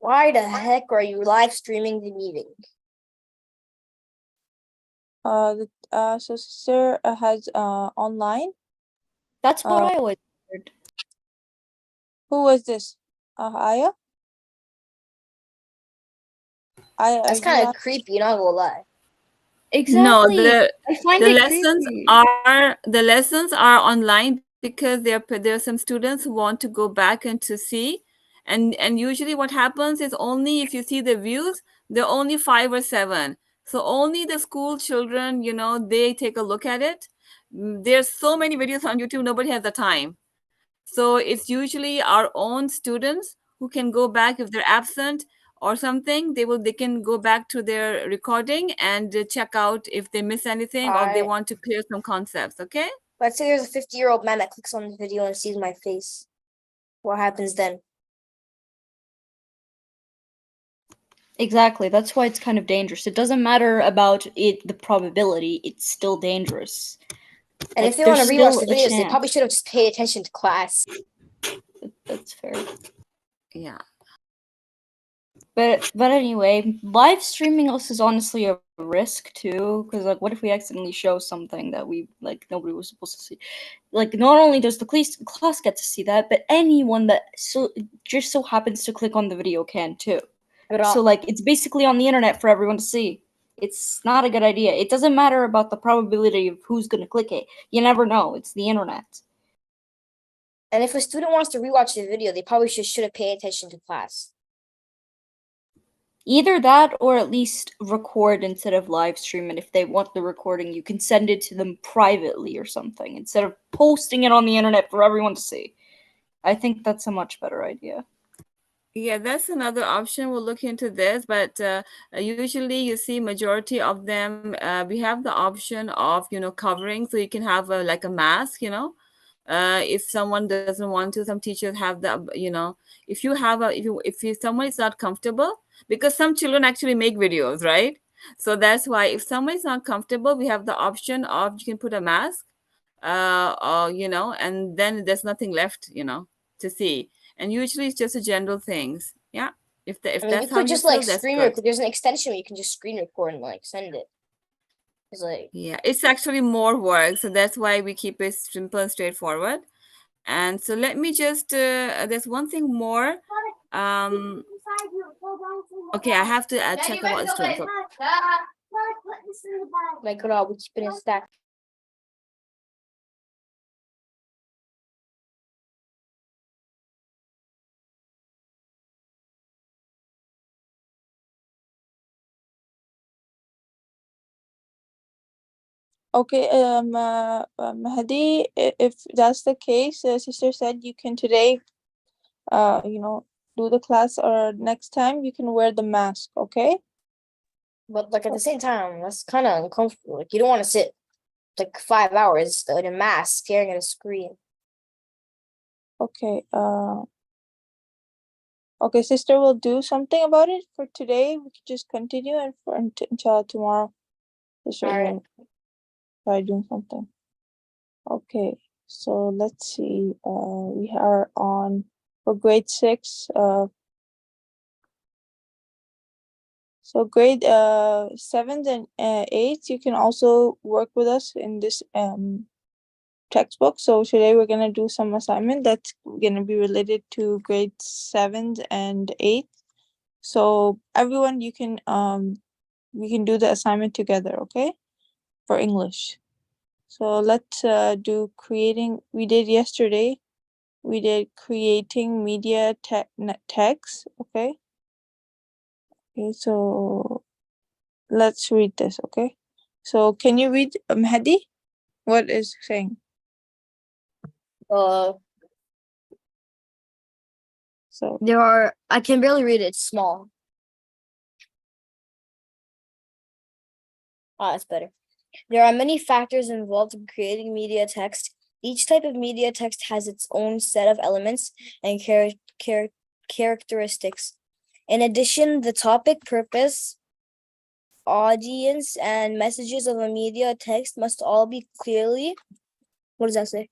Why the heck are you live streaming the meeting? So sister has online. That's what I always heard. Who was this? Aya? That's kind of creepy, not gonna lie. Exactly. No, I find the it lessons creepy. are online because there are some students who want to go back and to see, and usually what happens is only if you see the views, they're only 5 or 7. So only the school children, they take a look at it. There's so many videos on YouTube, nobody has the time. So it's usually our own students who can go back if they're absent or something. They can go back to their recording and check out if they miss anything or they want to clear some concepts. Okay. Let's say there's a 50-year-old man that clicks on the video and sees my face. What happens then? Exactly. That's why it's kind of dangerous. It doesn't matter about the probability. It's still dangerous. And Like, if they want to there's rewatch still the a videos, they chance. probably should have just paid attention to class. That's fair. Yeah. But anyway, live streaming us is honestly a risk too, because like, what if we accidentally show something that nobody was supposed to see? Like, not only does the class get to see that, but anyone that just so happens to click on the video can too. So like, it's basically on the internet for everyone to see. It's not a good idea. It doesn't matter about the probability of who's gonna click it. You never know. It's the internet. And if a student wants to rewatch the video, they probably should have paid attention to class. Either that or at least record instead of live stream, and if they want the recording, you can send it to them privately or something instead of posting it on the internet for everyone to see. I think that's a much better idea. Yeah, that's another option. We'll look into this, but usually you see majority of them, we have the option of, covering, so you can have like a mask, if someone doesn't want to. Some teachers have the, if you have if someone is not comfortable, because some children actually make videos, right? So that's why if someone is not comfortable, we have the option of you can put a mask, or and then there's nothing left, to see. And usually it's just a general things. Yeah. If I mean, that's you how could you just feel, like that's screen good. record. There's an extension where you can just screen record and like send it. It's like, Yeah, it's actually more work, so that's why we keep it simple and straightforward. And so let me just there's one thing more. Okay, I have to check about the students. my God, we keep it in stack. Okay, Mahdi, if that's the case, sister said you can today, do the class, or next time you can wear the mask, okay? But like at the same time, that's kind of uncomfortable. Like you don't want to sit like 5 hours in a mask staring at a screen. Okay, okay, sister will do something about it for today. We can just continue and until tomorrow. Sister will try doing something. Okay, so let's see. We are on for grade 6. So grade 7 and 8, you can also work with us in this textbook. So today we're gonna do some assignment that's gonna be related to grade 7 and 8. So everyone, you can we can do the assignment together, okay? For English. So let's do creating. We did yesterday. We did creating media text, okay? Okay, so let's read this, okay? So can you read, Hadi? What is saying? So I can barely read it. It's small. Ah, that's better. There are many factors involved in creating media text. Each type of media text has its own set of elements and characteristics. In addition, the topic, purpose, audience, and messages of a media text must all be clearly, what does that say?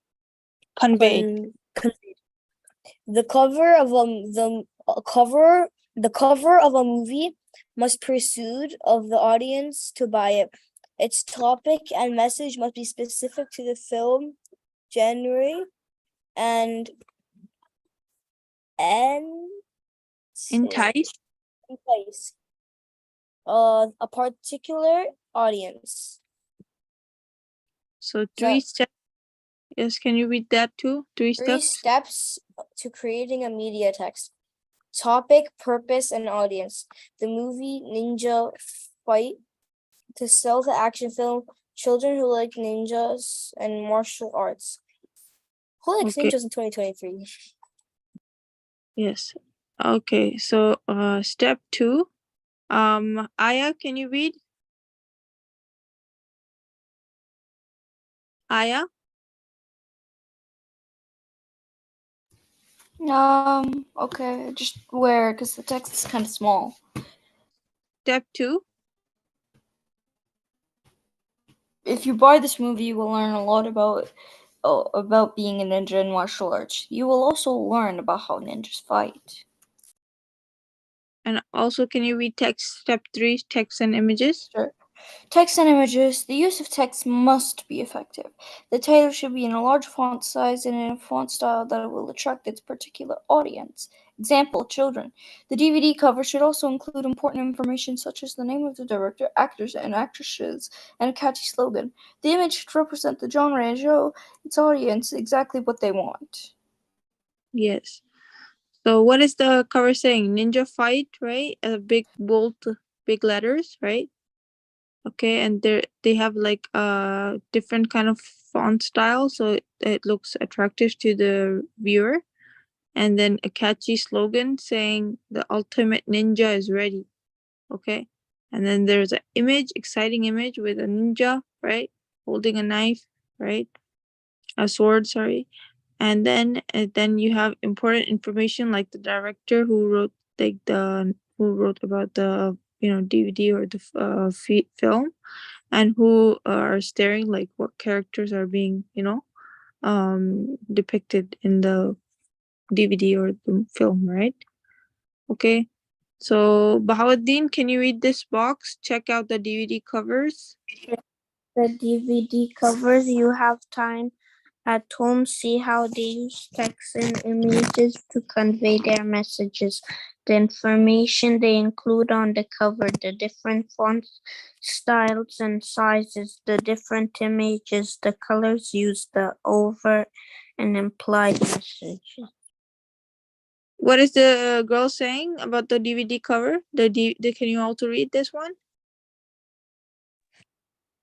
conveyed. The cover The cover of a movie must persuade of the audience to buy it. Its topic and message must be specific to the film genre and Entice. entice a particular audience. So 3 steps. Yes, can you read that too? 3 3 steps. steps to creating a media text. Topic, purpose, and audience. The movie Ninja Fight to sell the action film children who like ninjas and martial arts. Who likes Okay. ninjas in 2023? Yes. Okay. So step 2. Aya, can you read? Aya? Okay, just where, because the text is kind of small. Step 2. If you buy this movie, you will learn a lot about being a ninja in martial arts. You will also learn about how ninjas fight. And also, can you read text? Step 3, text and images. Sure. Text and images. The use of text must be effective. The title should be in a large font size and in a font style that will attract its particular audience. Example, children. The DVD cover should also include important information such as the name of the director, actors, and actresses, and a catchy slogan. The image should represent the genre and show its audience exactly what they want. Yes. So what is the cover saying? Ninja fight, right? Big bold, big letters, right? Okay, and they have like different kind of font style, so it looks attractive to the viewer. And then a catchy slogan saying the ultimate ninja is ready. Okay, and then there's an image, exciting image with a ninja, right, holding a knife, right, a sword, sorry. And then you have important information like the director who wrote who wrote about the DVD or the film, and who are staring like what characters are being depicted in the DVD or the film, right? Okay, so Bahauddin, can you read this box? Check out the DVD covers. The DVD covers, you have time at home, see how they use text and images to convey their messages. The information they include on the cover, the different fonts, styles, and sizes, the different images, the colors used, the over and implied messages. What is the girl saying about the DVD cover? Can you also read this one?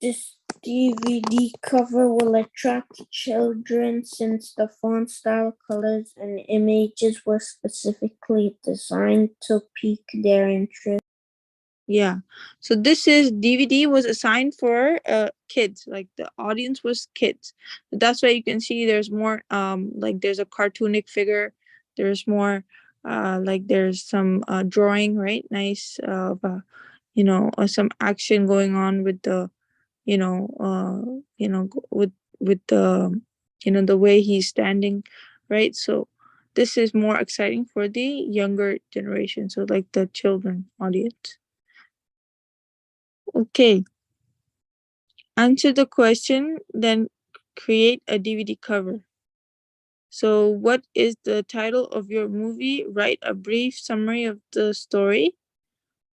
This DVD cover will attract children since the font style, colors, and images were specifically designed to pique their interest. Yeah. So this is DVD was assigned for kids, like the audience was kids. That's why you can see there's more like there's a cartoonic figure, there's more like there's some drawing, right? Nice some action going on with the with the the way he's standing, right? So this is more exciting for the younger generation, so like the children audience. Okay, answer the question, then create a DVD cover. So what is the title of your movie? Write a brief summary of the story.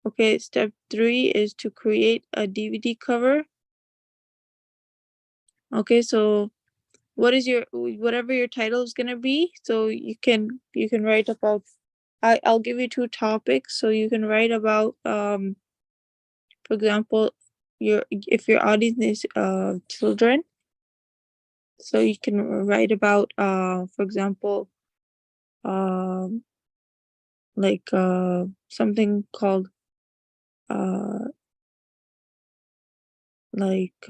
Okay, step 3 is to create a DVD cover. Okay, so what is your whatever your title is gonna be, so you can write about I'll give you 2 topics, so you can write about for example if your audience is children, so you can write about for example like something called uh like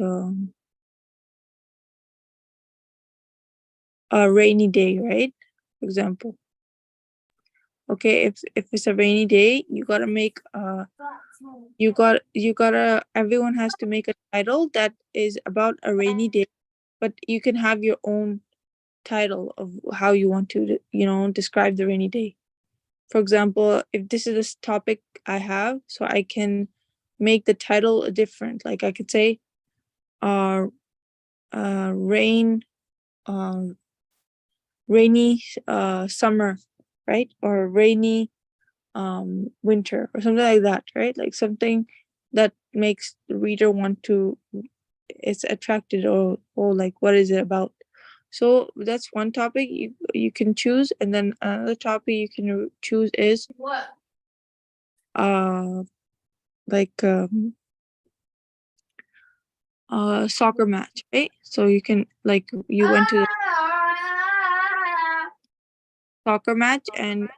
a rainy day, right? For example. Okay, if it's a rainy day, you gotta make everyone has to make a title that is about a rainy day, but you can have your own title of how you want to describe the rainy day. for example, if this is this topic I have, so I can make the title different. Like I could say, rain, rainy summer, right? Or rainy winter, or something like that, right? Like something that makes the reader want to, it's attracted, or like what is it about. So that's one topic you can choose, and then another topic you can choose is What? like soccer match, right? So you can, like, you went to the soccer match, and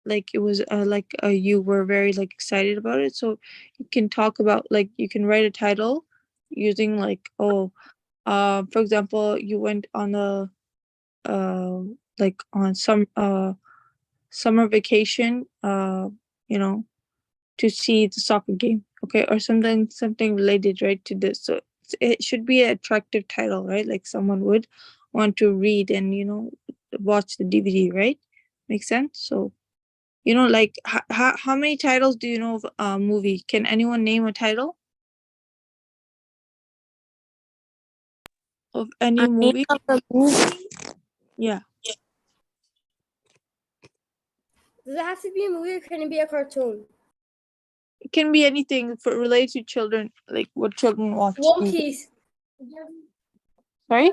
like it was like you were very like excited about it, so you can talk about, like, you can write a title using like, for example, you went on a like on some summer vacation, you know, to see the soccer game, okay, or something related, right, to this. So it should be an attractive title, right? Like someone would want to read and, watch the DVD, right? Makes sense. So, like, how many titles do you know of a movie? Can anyone name a title of any A name movie? of a movie? Yeah, Does it have to be a movie or can it be a cartoon? it can be anything for related to children, like what children watch. One Piece. Sorry,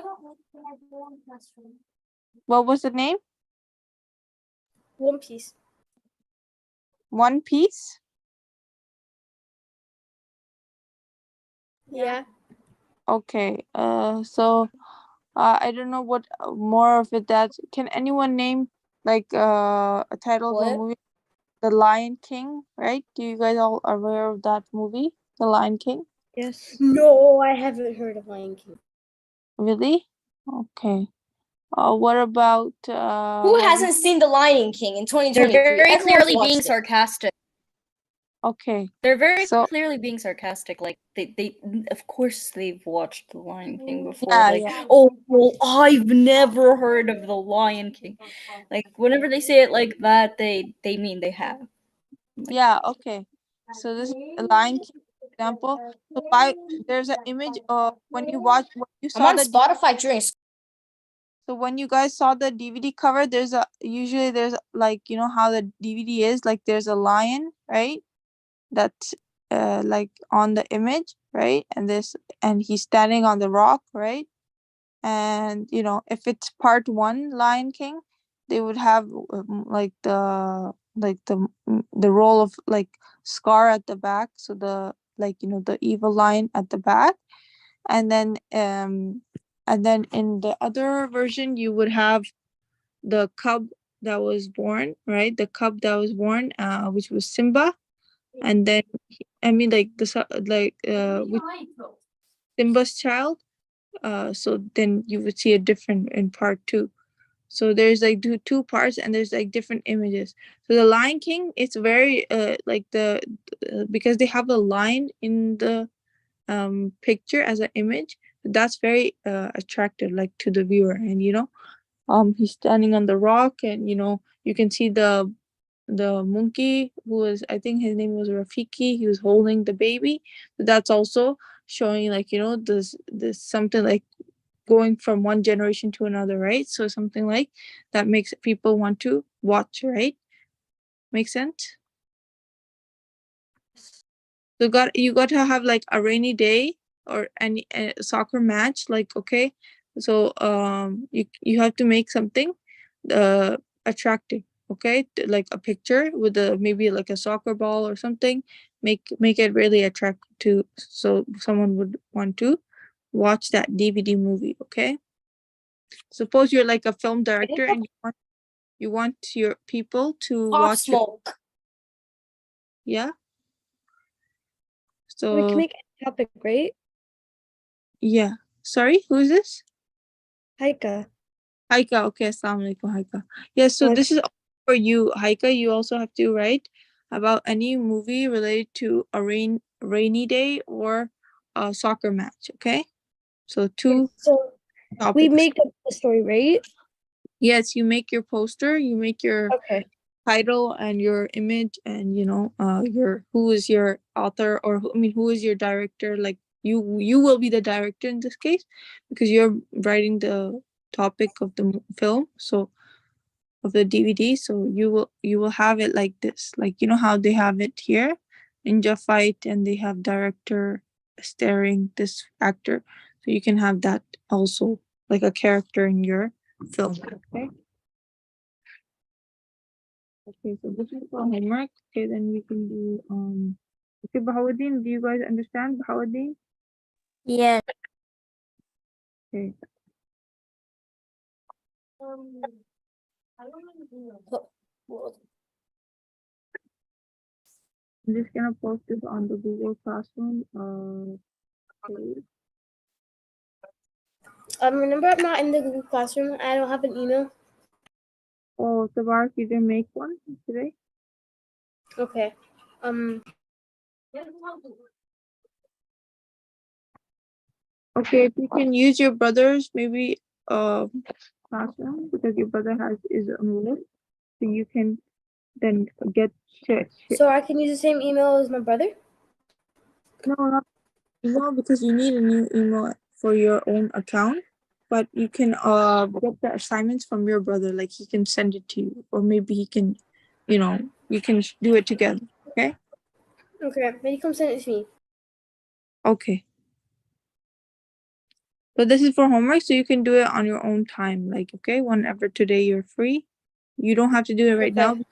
what was the name? One Piece. One Piece. Yeah. Okay. So I don't know what more of it that can anyone name, like a title of a What? movie? The Lion King, right? Do you guys all aware of that movie, The Lion King? Yes. No, I haven't heard of Lion King. Really? Okay. What about Who hasn't seen The Lion King in They're 2023? very Everyone's clearly being watched it. sarcastic. Okay. They're very So clearly being sarcastic. Like they of course they've watched The Lion King before. yeah, Like, yeah. oh, well, I've never heard of The Lion King. Like whenever they say it like that, they mean they have. Yeah, okay. So this is a Lion King example. So there's an image of when you I'm saw on the Spotify during school. So when you guys saw the DVD cover, usually there's like, how the DVD is, like there's a lion, right? That's like on the image, right? And he's standing on the rock, right? And if it's part one Lion King, they would have like the role of like Scar at the back, so the evil lion at the back, and then in the other version you would have the cub that was born, right? The cub that was born, which was Simba, and then I mean like with Simba's child. So then you would see a different in part two. So there's like two parts, and there's like different images. So the Lion King, it's very like because they have a lion in the picture as an image, that's very attractive, like, to the viewer. And he's standing on the rock, and you can see the monkey, who was, I think his name was Rafiki, he was holding the baby. That's also showing, like, this something like going from one generation to another, right? So something like that makes people want to watch, right? Make sense? So you got to have like a rainy day or any soccer match, like, okay. So you have to make something attractive, okay? Like a picture with maybe like a soccer ball or something. Make it really attractive so someone would want to watch that DVD movie, okay? Suppose you're like a film director and you want your people to Pop watch your, Smoke. yeah. We can So make a topic, right? yeah. Sorry, who is this? Haika. Haika. Okay, assalamu alaikum, Haika. Yes, so this is all for you, Haika. You also have to write about any movie related to a rainy day or a soccer match, okay? So two So we topics. make up the story, right? Yes, you make your poster, you make your Okay. title and your image and your who is your author or who is your director, like you will be the director in this case because you're writing the topic of the film, so of the DVD. So you will have it like this, like how they have it here, ninja fight, and they have director staring this actor, so you can have that also like a character in your film. Okay, so this is for homework. Okay, then we can do okay, Bahauddin, do you guys understand Bahauddin? Yes. Okay. I don't know. I'm just gonna post this on the Google Classroom page. Remember I'm not in the Google Classroom. I don't have an email. Oh, Tabarak, you didn't make one today? Okay. Okay, if you can use your brother's maybe classroom because your brother is enrolled, so you can then get So I can use the same email as my brother? no, not email because you need a new email for your own account. But you can get the assignments from your brother, like he can send it to you, or maybe he can, you can do it together. Okay. Okay, maybe come send it to me. Okay. But this is for homework, so you can do it on your own time. Like, okay, whenever today you're free, you don't have to do it right now. Okay.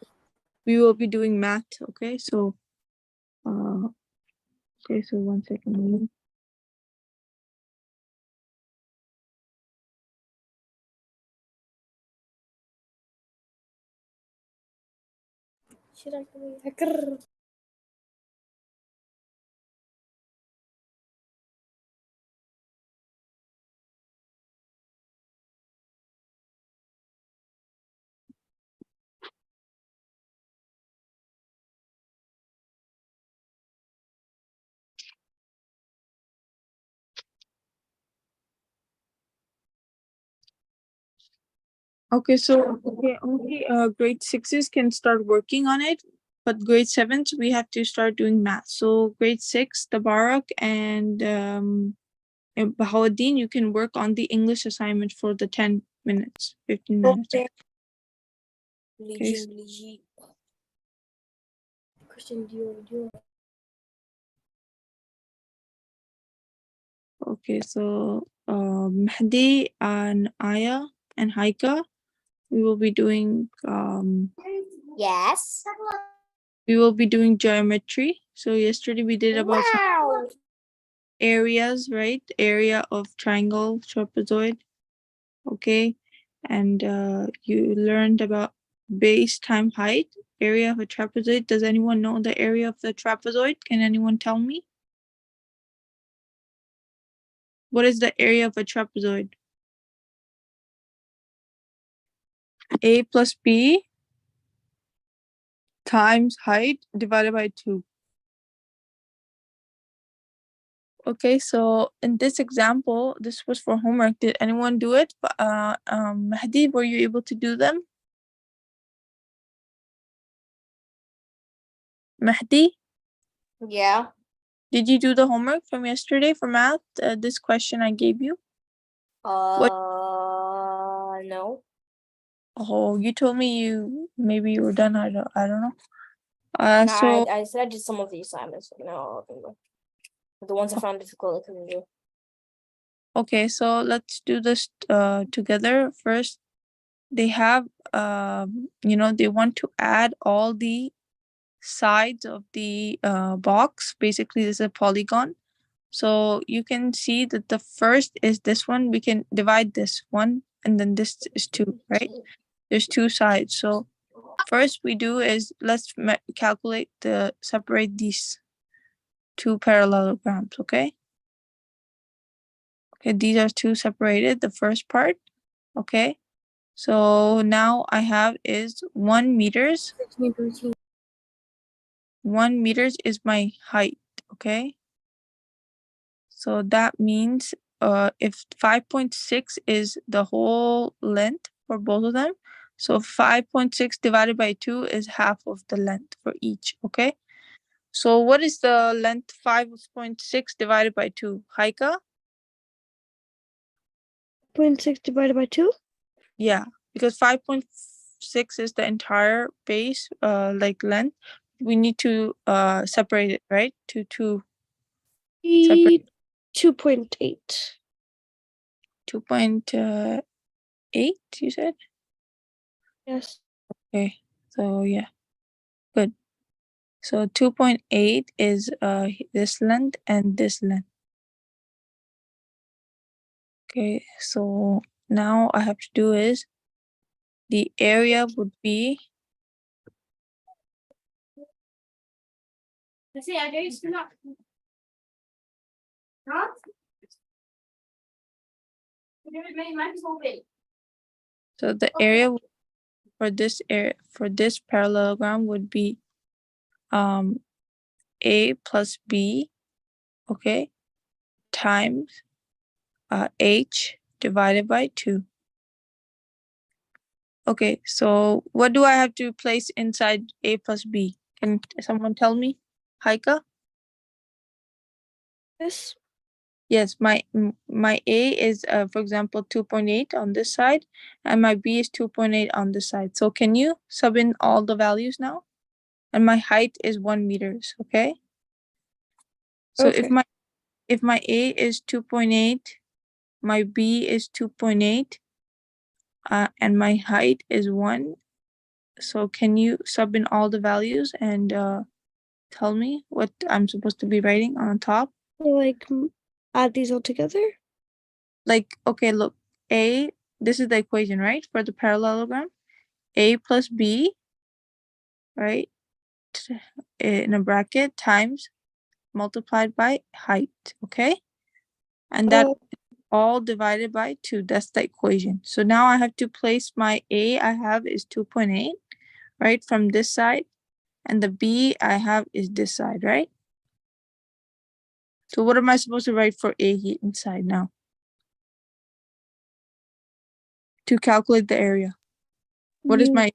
We will be doing math. Okay, so, okay, so 1 second. Should I hacker? Okay, so only grade sixes can start working on it, but grade sevens we have to start doing math. So grade six, Tabarak and Bahauddin, you can work on the English assignment for the 10 minutes, 15 minutes. Okay. Okay. Christian Dior. Okay, so Mehdi and Aya and Haika, we will be doing Yes. geometry. So yesterday we did about some Wow. areas, right? Area of triangle, trapezoid. Okay. And you learned about base time height, area of a trapezoid. Does anyone know the area of the trapezoid? Can anyone tell me? What is the area of a trapezoid? A plus B times height divided by 2. Okay, so in this example, this was for homework. Did anyone do it? Mahdi, were you able to do them? Mahdi, Yeah. did you do the homework from yesterday for math? This question I gave you? No. Oh, you told me maybe you were done. I don't know. No, So I said I did some of the assignments, but no, the ones I found difficult I couldn't do. okay, so let's do this together. First, they have they want to add all the sides of the box. Basically, this is a polygon. So you can see that the first is this one. We can divide this one, and then this is 2, right? There's 2 sides. So first we do is let's calculate separate these 2 parallelograms, okay? Okay, these are 2 separated, the first part, okay? So now I have is 1 meters. 1 meters is my height, okay? So that means if 5.6 is the whole length for both of them, So 5.6 divided by 2 is half of the length for each, okay? So what is the length 5.6 divided by 2? Haika? 0.6 divided by 2? Yeah, because 5.6 is the entire base, like length. We need to separate it, right? To 2. Separate 2.8. 2.8, you said? Yes. Okay, so yeah, good. So 2.8 is this length and this length. Okay, so now I have to do is the area would be so the area for this parallelogram would be A plus B, okay, times H divided by 2. Okay, so what do I have to place inside A plus B? Can someone tell me? Haika? Yes. Yes, my A is, for example, 2.8 on this side, and my B is 2.8 on this side. So can you sub in all the values now? And my height is 1 meters, okay? So Okay. if my A is 2.8, my B is 2.8, and my height is 1. So can you sub in all the values and tell me what I'm supposed to be writing on top? Like add these all together? Like, okay, look, A, this is the equation, right? For the parallelogram, A plus B, right? In a bracket times multiplied by height, okay? And that all divided by 2. That's the equation. So now I have to place my A I have is 2.8, right? From this side. And the B I have is this side, right? So what am I supposed to write for A here inside now? To calculate the area. What is my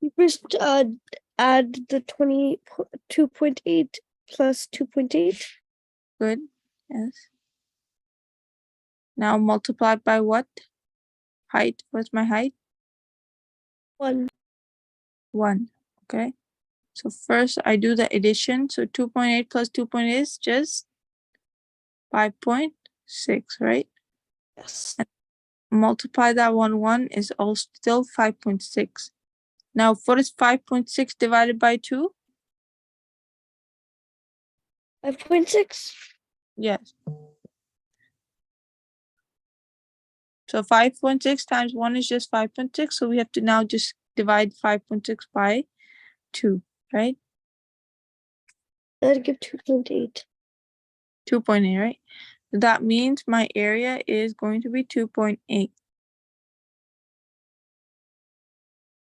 You first add the 2.8 plus 2.8. good? Yes. Now multiplied by what? Height. What's my height? 1. 1. Okay. So first I do the addition. So 2.8 plus 2.8 is just 5.6, right? Yes. Multiply that 1 is also still 5.6. Now what is 5.6 divided by 2? 5.6. Yes. So 5.6 times 1 is just 5.6. So we have to now just divide 5.6 by 2, right? That'd give 2.8. 2.8, right? That means my area is going to be 2.8.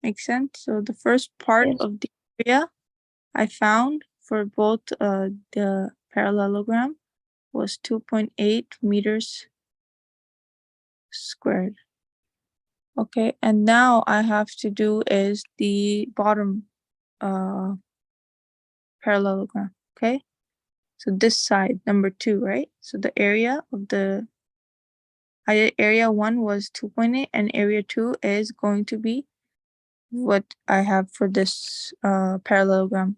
Makes sense? So the first part Yes. of the area I found for both the parallelogram was 2.8 meters squared. Okay, and now I have to do is the bottom parallelogram, okay? So this side, number 2, right? So the area of the area 1 was 2.8 and area 2 is going to be what I have for this parallelogram.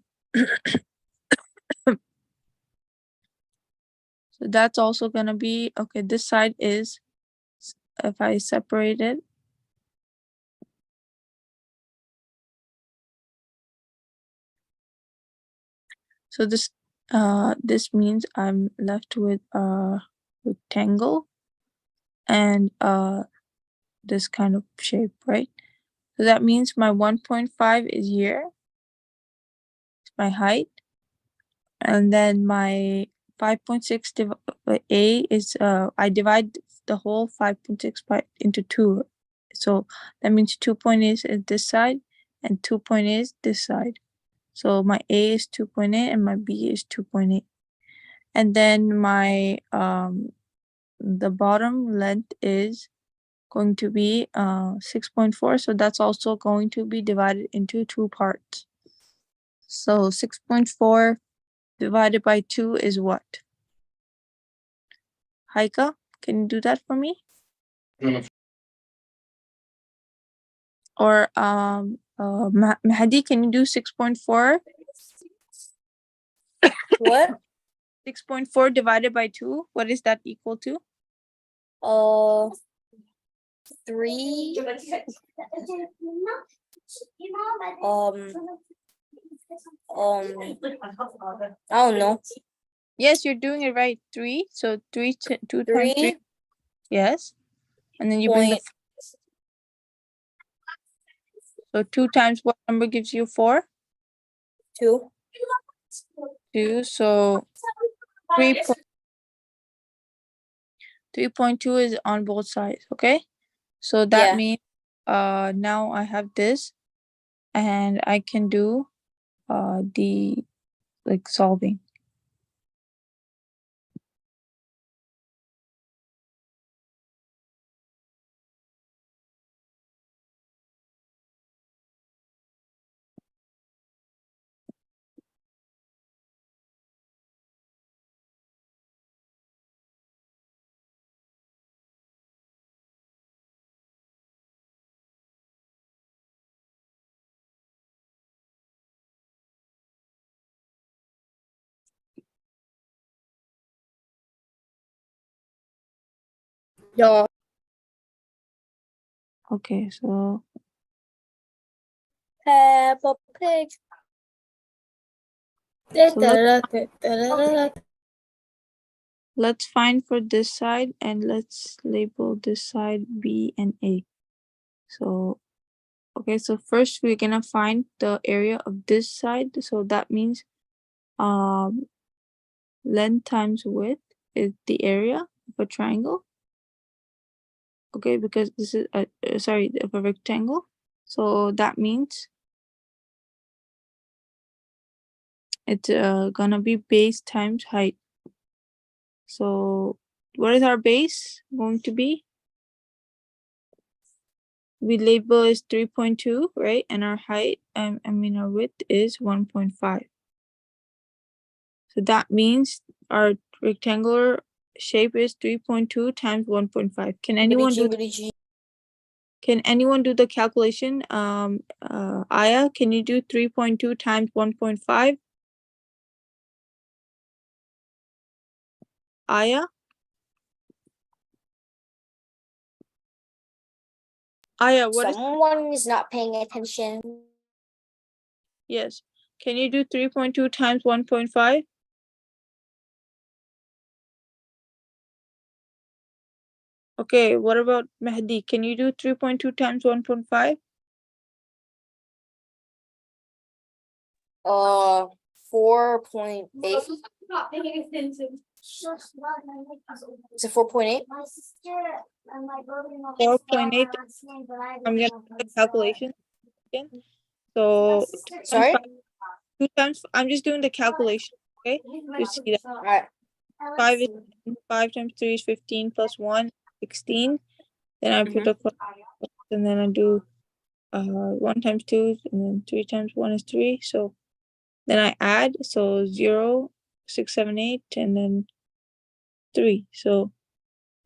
So that's also gonna be, okay, this side is, if I separate it, so this means I'm left with a rectangle and this kind of shape, right? So that means my 1.5 is here, it's my height, and then my 5.6 A is I divide the whole 5.6 into 2. So that means 2.8 is this side and 2.8 is this side. So my A is 2.8 and my B is 2.8. And then my the bottom length is going to be 6.4. So that's also going to be divided into 2 parts. So 6.4 divided by 2 is what? Haika, can you do that for me? Or Mahdi, can you do 6.4? What? 6.4 divided by 2, what is that equal to? 3. I don't know. Yes, you're doing it right. 3. So 2 times 3. 3. Yes. And then you bring the. Point. So 2 times what number gives you 4? 2. 2. So 3.2 is on both sides. Okay. So that Yeah. means now I have this, and I can do the like solving. Yeah. Okay, so Peppa Pig. let's find for this side, and let's label this side B and A. So okay, so first we're gonna find the area of this side. So that means length times width is the area of a triangle. Okay, because this is sorry, of a rectangle. So that means it's gonna be base times height. So what is our base going to be? We label is 3.2, right? And our height, I mean our width is 1.5. So that means our rectangular shape is 3.2 times 1.5. Can anyone do the calculation? Aya, can you do 3.2 times 1.5? Aya? Aya, what is? Someone is not paying attention. Yes. Can you do 3.2 times 1.5? Okay, what about Mehdi? Can you do 3.2 times 1.5? 4.8. Is it 4.8? 4.8. I'm gonna do the calculation again. So Sorry? 2 times, I'm just doing the calculation, okay? You see that Alright. 5 is 10, 5 times 3 is 15 plus 1, 16. Then I put a plus, and then I do 1 times 2, and then 3 times 1 is 3. So then I add, so 0, 6, 7, 8, and then 3. So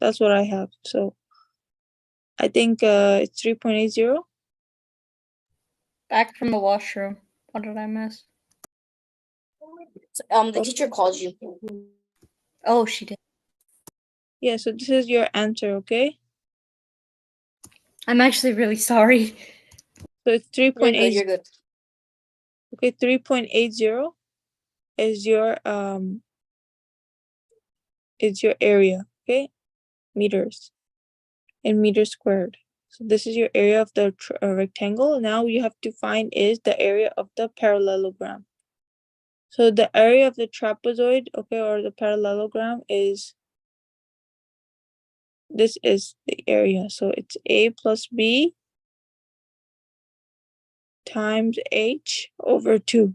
that's what I have. So I think it's 3.80. Back from the washroom. What did I miss? The teacher called you. Oh, she did. Yeah, so this is your answer, okay? I'm actually really sorry. So it's You're good, 3.80. you're good. Okay, 3.80 is your area, okay? Meters in meters squared. So this is your area of the rectangle. Now you have to find is the area of the parallelogram. So the area of the trapezoid, okay, or the parallelogram is, this is the area. So it's A plus B times H over 2.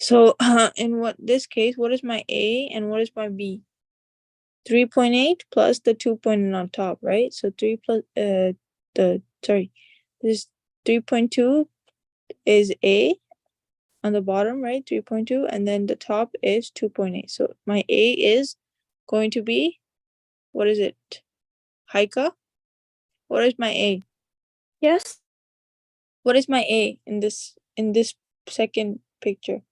So in this case, what is my A and what is my B? 3.8 plus the 2 point on top, right? So 3 plus this 3.2 is A on the bottom, right? 3.2, and then the top is 2.8. So my A is going to be, what is it? Haika? What is my A? Yes. What is my A in this second picture?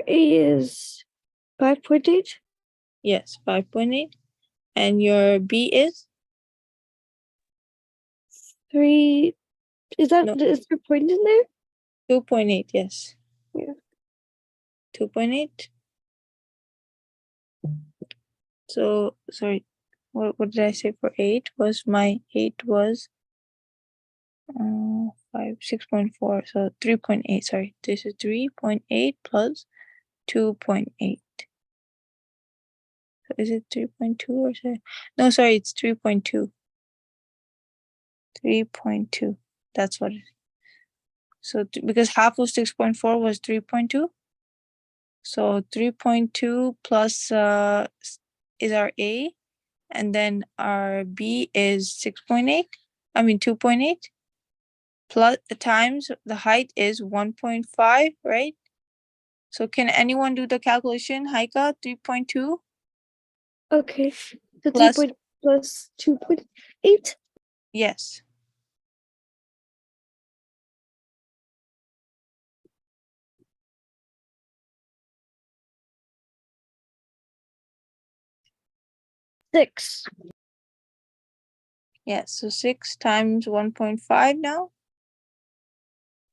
A is 5.8. Yes, 5.8. And your B is? 3. Is there No, a point in there? 2.8, yes. Yeah. 2.8. So sorry, what did I say for 8? Was my 8 was 6.4, so 3.8. Sorry, this is 3.8 plus 2.8. So is it 3.2 or so? No, sorry, it's 3.2. 3.2. That's what it is. So because half of 6.4 was 3.2. So 3.2 plus is our A, and then our B is 6.8. I mean 2.8 plus times the height is 1.5, right? So can anyone do the calculation? Haika, 3.2 Okay. So 3 plus, point plus 2.8. yes. Six. Yes, so 6 times 1.5 now.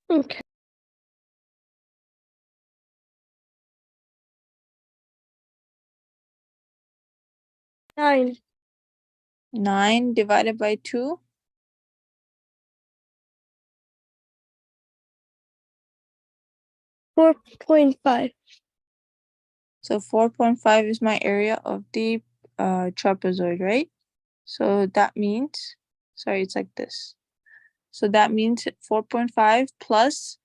Okay. 9. 9 divided by 2. 4.5. So 4.5 is my area of the trapezoid, right? So that means, sorry, it's like this. So that means 4.5 plus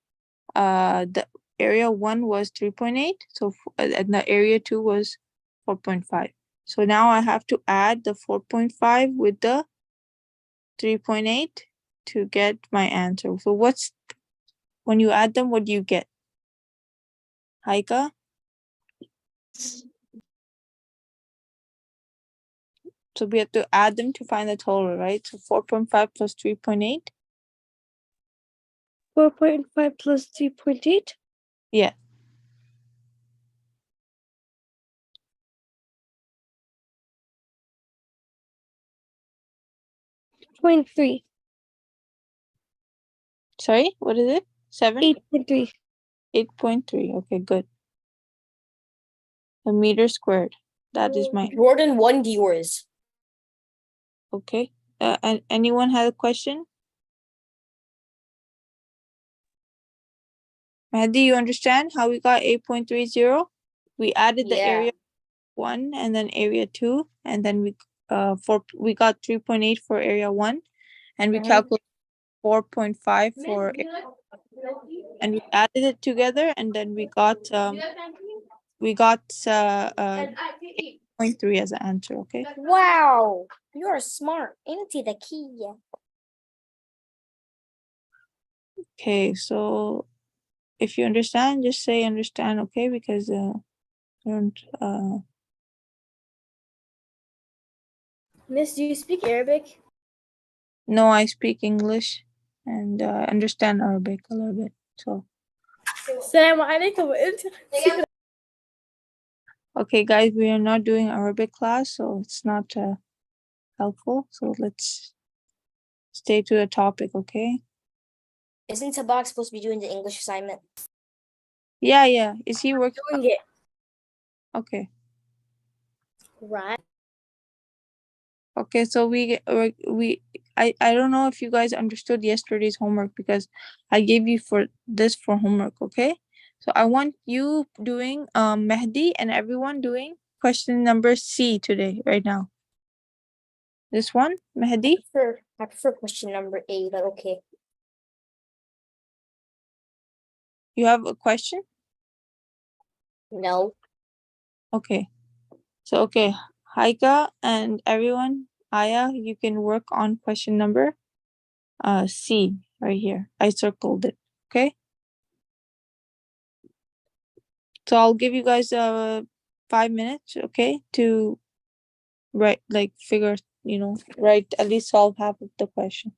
the area 1 was 3.8. So and the area 2 was 4.5. So now I have to add the 4.5 with the 3.8 to get my answer. So when you add them, what do you get? Haika? So we have to add them to find the total, right? So 4.5 plus 3.8. 4.5 plus 3.8. Yeah. Point 3. Sorry, what is it? 7? 8.3. 8.3. Okay, good. A meter squared. That is my, Jordan won yours. okay. And anyone have a question? Mahdi, you understand how we got 8.30? We added the Yeah. area 1 and then area 2, and then we got 3.8 for area 1, and we Mhm. calculated 4.5 for, and we added it together, and then we got 8.3 as an answer. Okay. Wow, you're smart. Into the key. Okay, so if you understand, just say understand, okay? Because I don't Miss, do you speak Arabic? no, I speak English and understand Arabic a little bit. So السلام عليكم وانت okay, guys, we are not doing Arabic class, so it's not helpful. So let's stay to the topic, okay? Isn't Tabak supposed to be doing the English assignment? Yeah. Is he working? Doing it. Okay. Right. Okay, so I don't know if you guys understood yesterday's homework because I gave you for this for homework, okay? So I want you doing Mehdi and everyone doing question number C today, right now. This one, Mehdi, I prefer question number 8, but okay. you have a question? No. Okay. So, okay, Haika and everyone, Aya, you can work on question number C right here. I circled it, okay? So I'll give you guys 5 minutes, okay, to write, like figure, write, at least solve half of the question.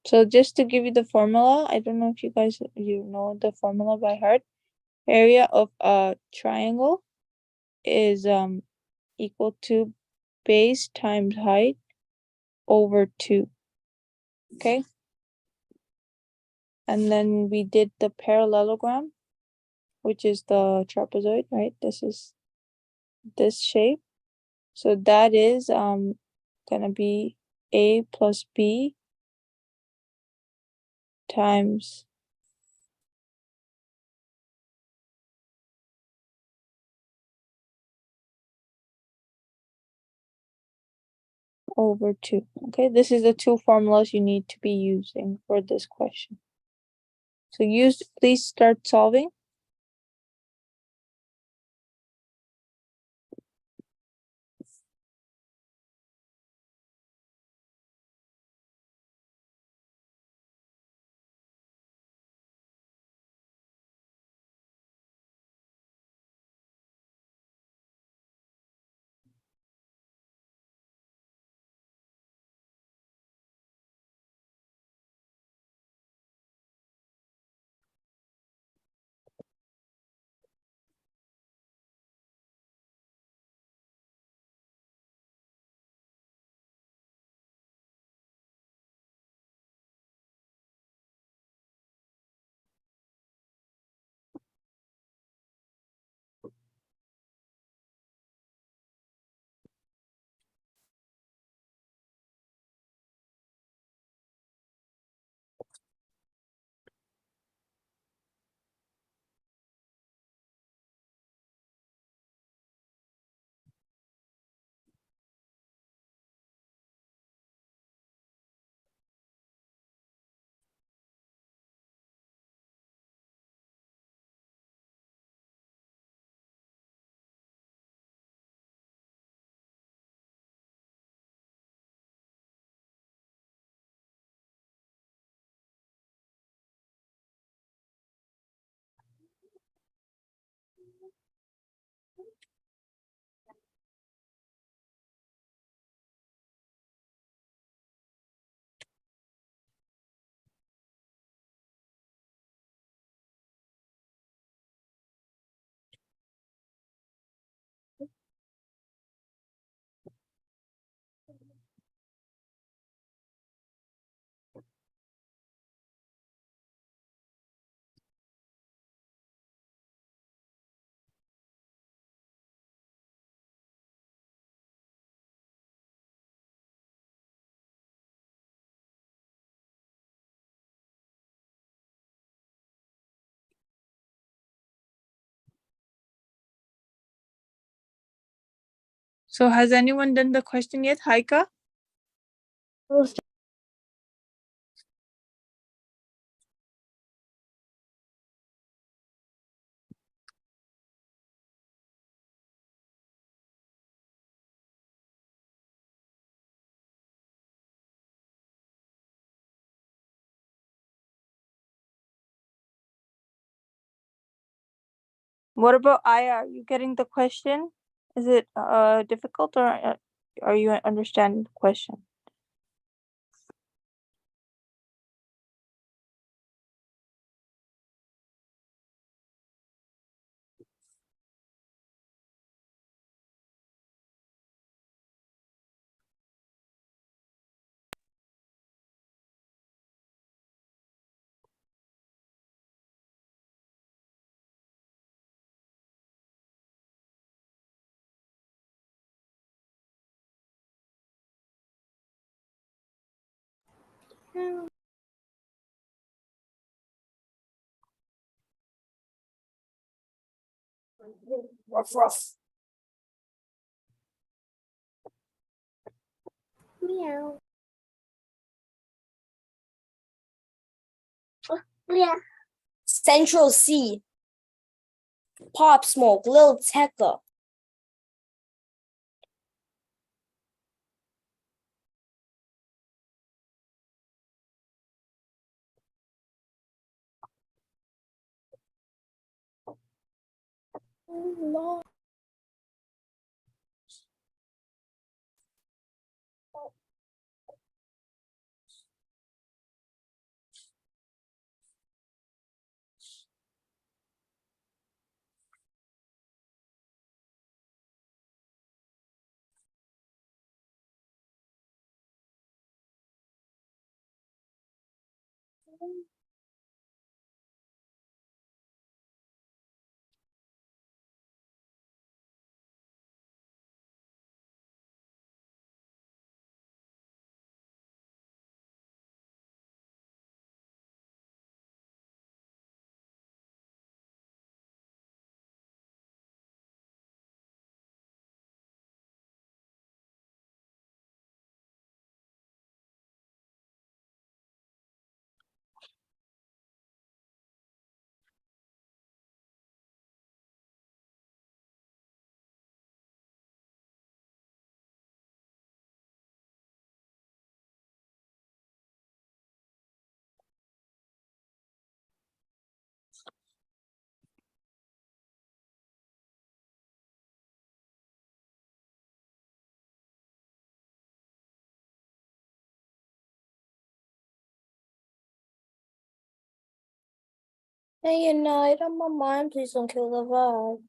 So just to give you the formula, I don't know if you guys know the formula by heart. Area of a triangle is equal to base times height over 2. Okay? And then we did the parallelogram, which is the trapezoid, right? This is this shape. So that is gonna be A plus B times over 2. Okay, this is the two formulas you need to be using for this question. So please start solving. So has anyone done the question yet, Haika? What about Aya? Are you getting the question? Is it difficult, or are you understanding the question? Ruff, ruff. Meow. Yeah. Central C. Pop Smoke, Lil Tecca. Day and night on my mind, please don't kill the vibe.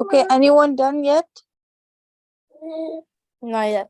Okay, anyone done yet? Not yet.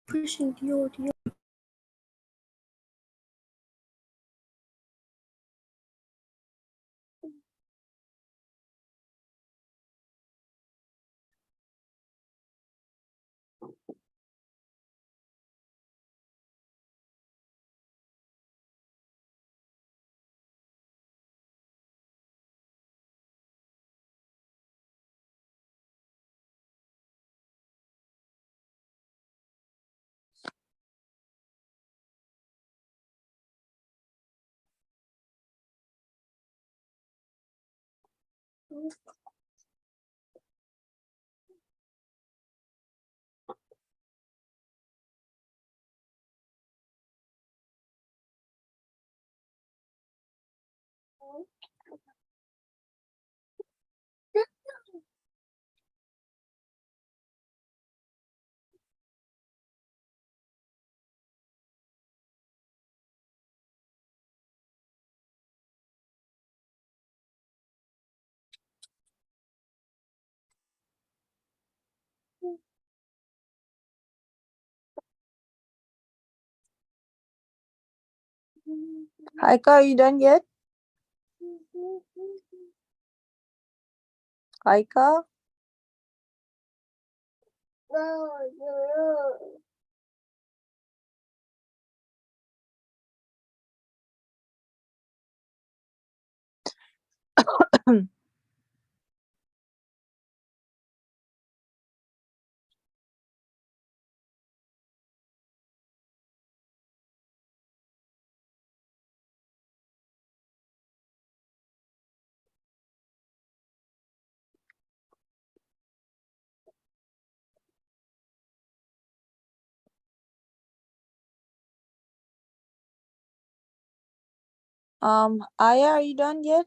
Pushing the audio. Haika, are you done yet? Haika? Aya, are you done yet?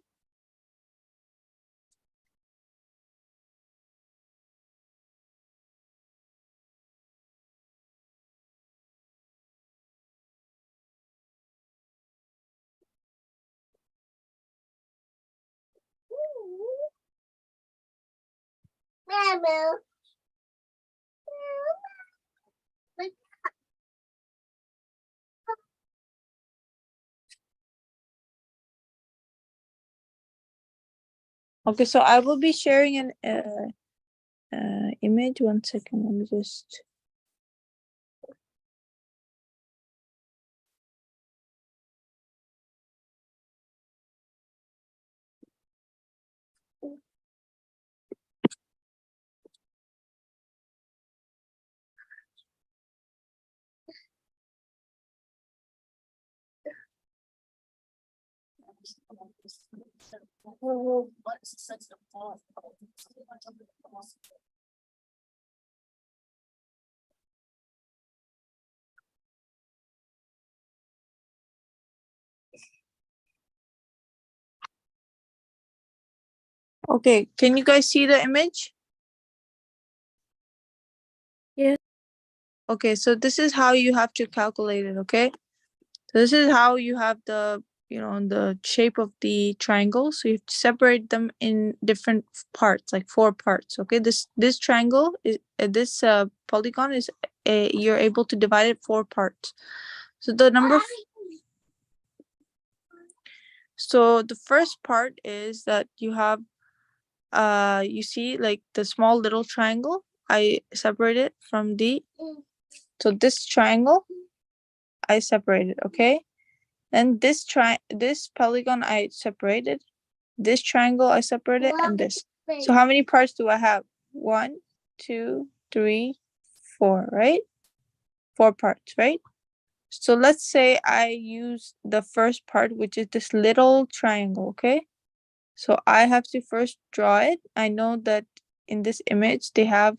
Okay, so I will be sharing an image. 1 second, let me just. Okay, can you guys see the image? Yeah. Okay, so this is how you have to calculate it, okay? So this is how you have the, the shape of the triangle. So you have to separate them in different parts, like 4 parts, okay? This triangle is this polygon is you're able to divide it 4 parts. So the number so the first part is that you have you see like the small little triangle. I separate it from so this triangle I separated, okay? And this polygon I separated. This triangle I separated, and this. So how many parts do I have? 1, 2, 3, 4, right? 4 parts, right? So let's say I use the first part, which is this little triangle, okay? So I have to first draw it. I know that in this image, they have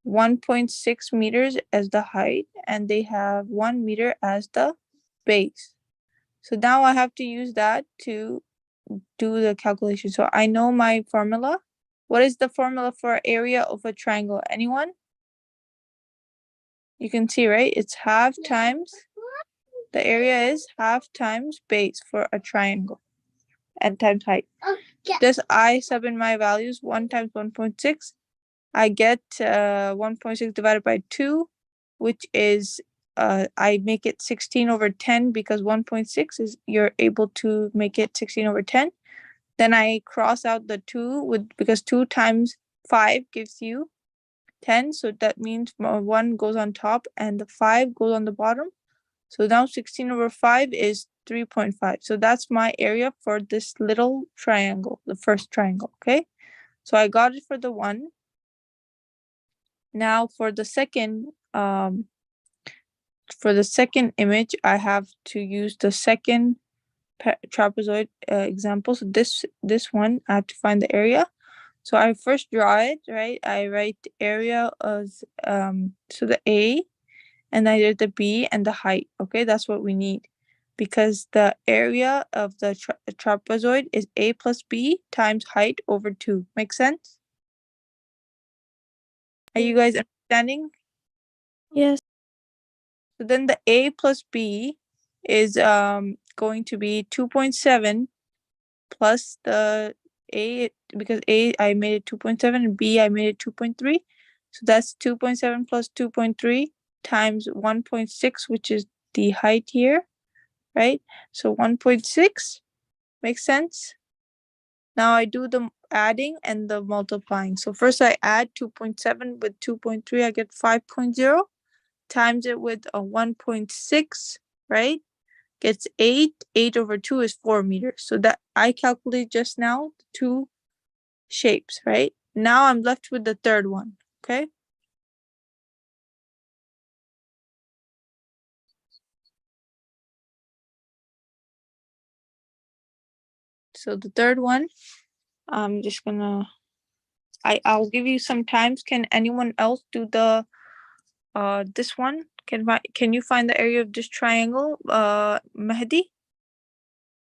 1.6 meters as the height, and they have 1 meter as the base. So now I have to use that to do the calculation. So I know my formula. What is the formula for area of a triangle? Anyone? You can see, right? It's half times, the area is half times base for a triangle and times height. This I sub in my values, 1 times 1.6. I get 1.6 divided by 2, which is, I make it 16 over 10 because 1.6 is, you're able to make it 16 over 10. Then I cross out the 2 because 2 times 5 gives you 10. So that means 1 goes on top and the 5 goes on the bottom. So now 16 over 5 is 3.5. So that's my area for this little triangle, the first triangle, okay? So I got it for the 1. Now for the second image, I have to use the second trapezoid example. So this one, I have to find the area. So I first draw it, right? I write the area as so the A, and I did the B and the height. Okay, that's what we need, because the area of the trapezoid is A plus B times height over 2. Make sense? Are you guys understanding? Yes. So then the A plus B is going to be 2.7 plus the A, because A I made it 2.7 and B I made it 2.3. So that's 2.7 plus 2.3 times 1.6, which is the height here, right? So 1.6 makes sense. Now I do the adding and the multiplying. So first I add 2.7 with 2.3, I get 5.0, times it with a 1.6, right? Gets 8. 8 over 2 is 4 meters. So that I calculate just now 2 shapes, right? Now I'm left with the third one, okay? So the third one, I'm just gonna, I'll give you some times. Can anyone else do the this one? Can you find the area of this triangle, Mehdi?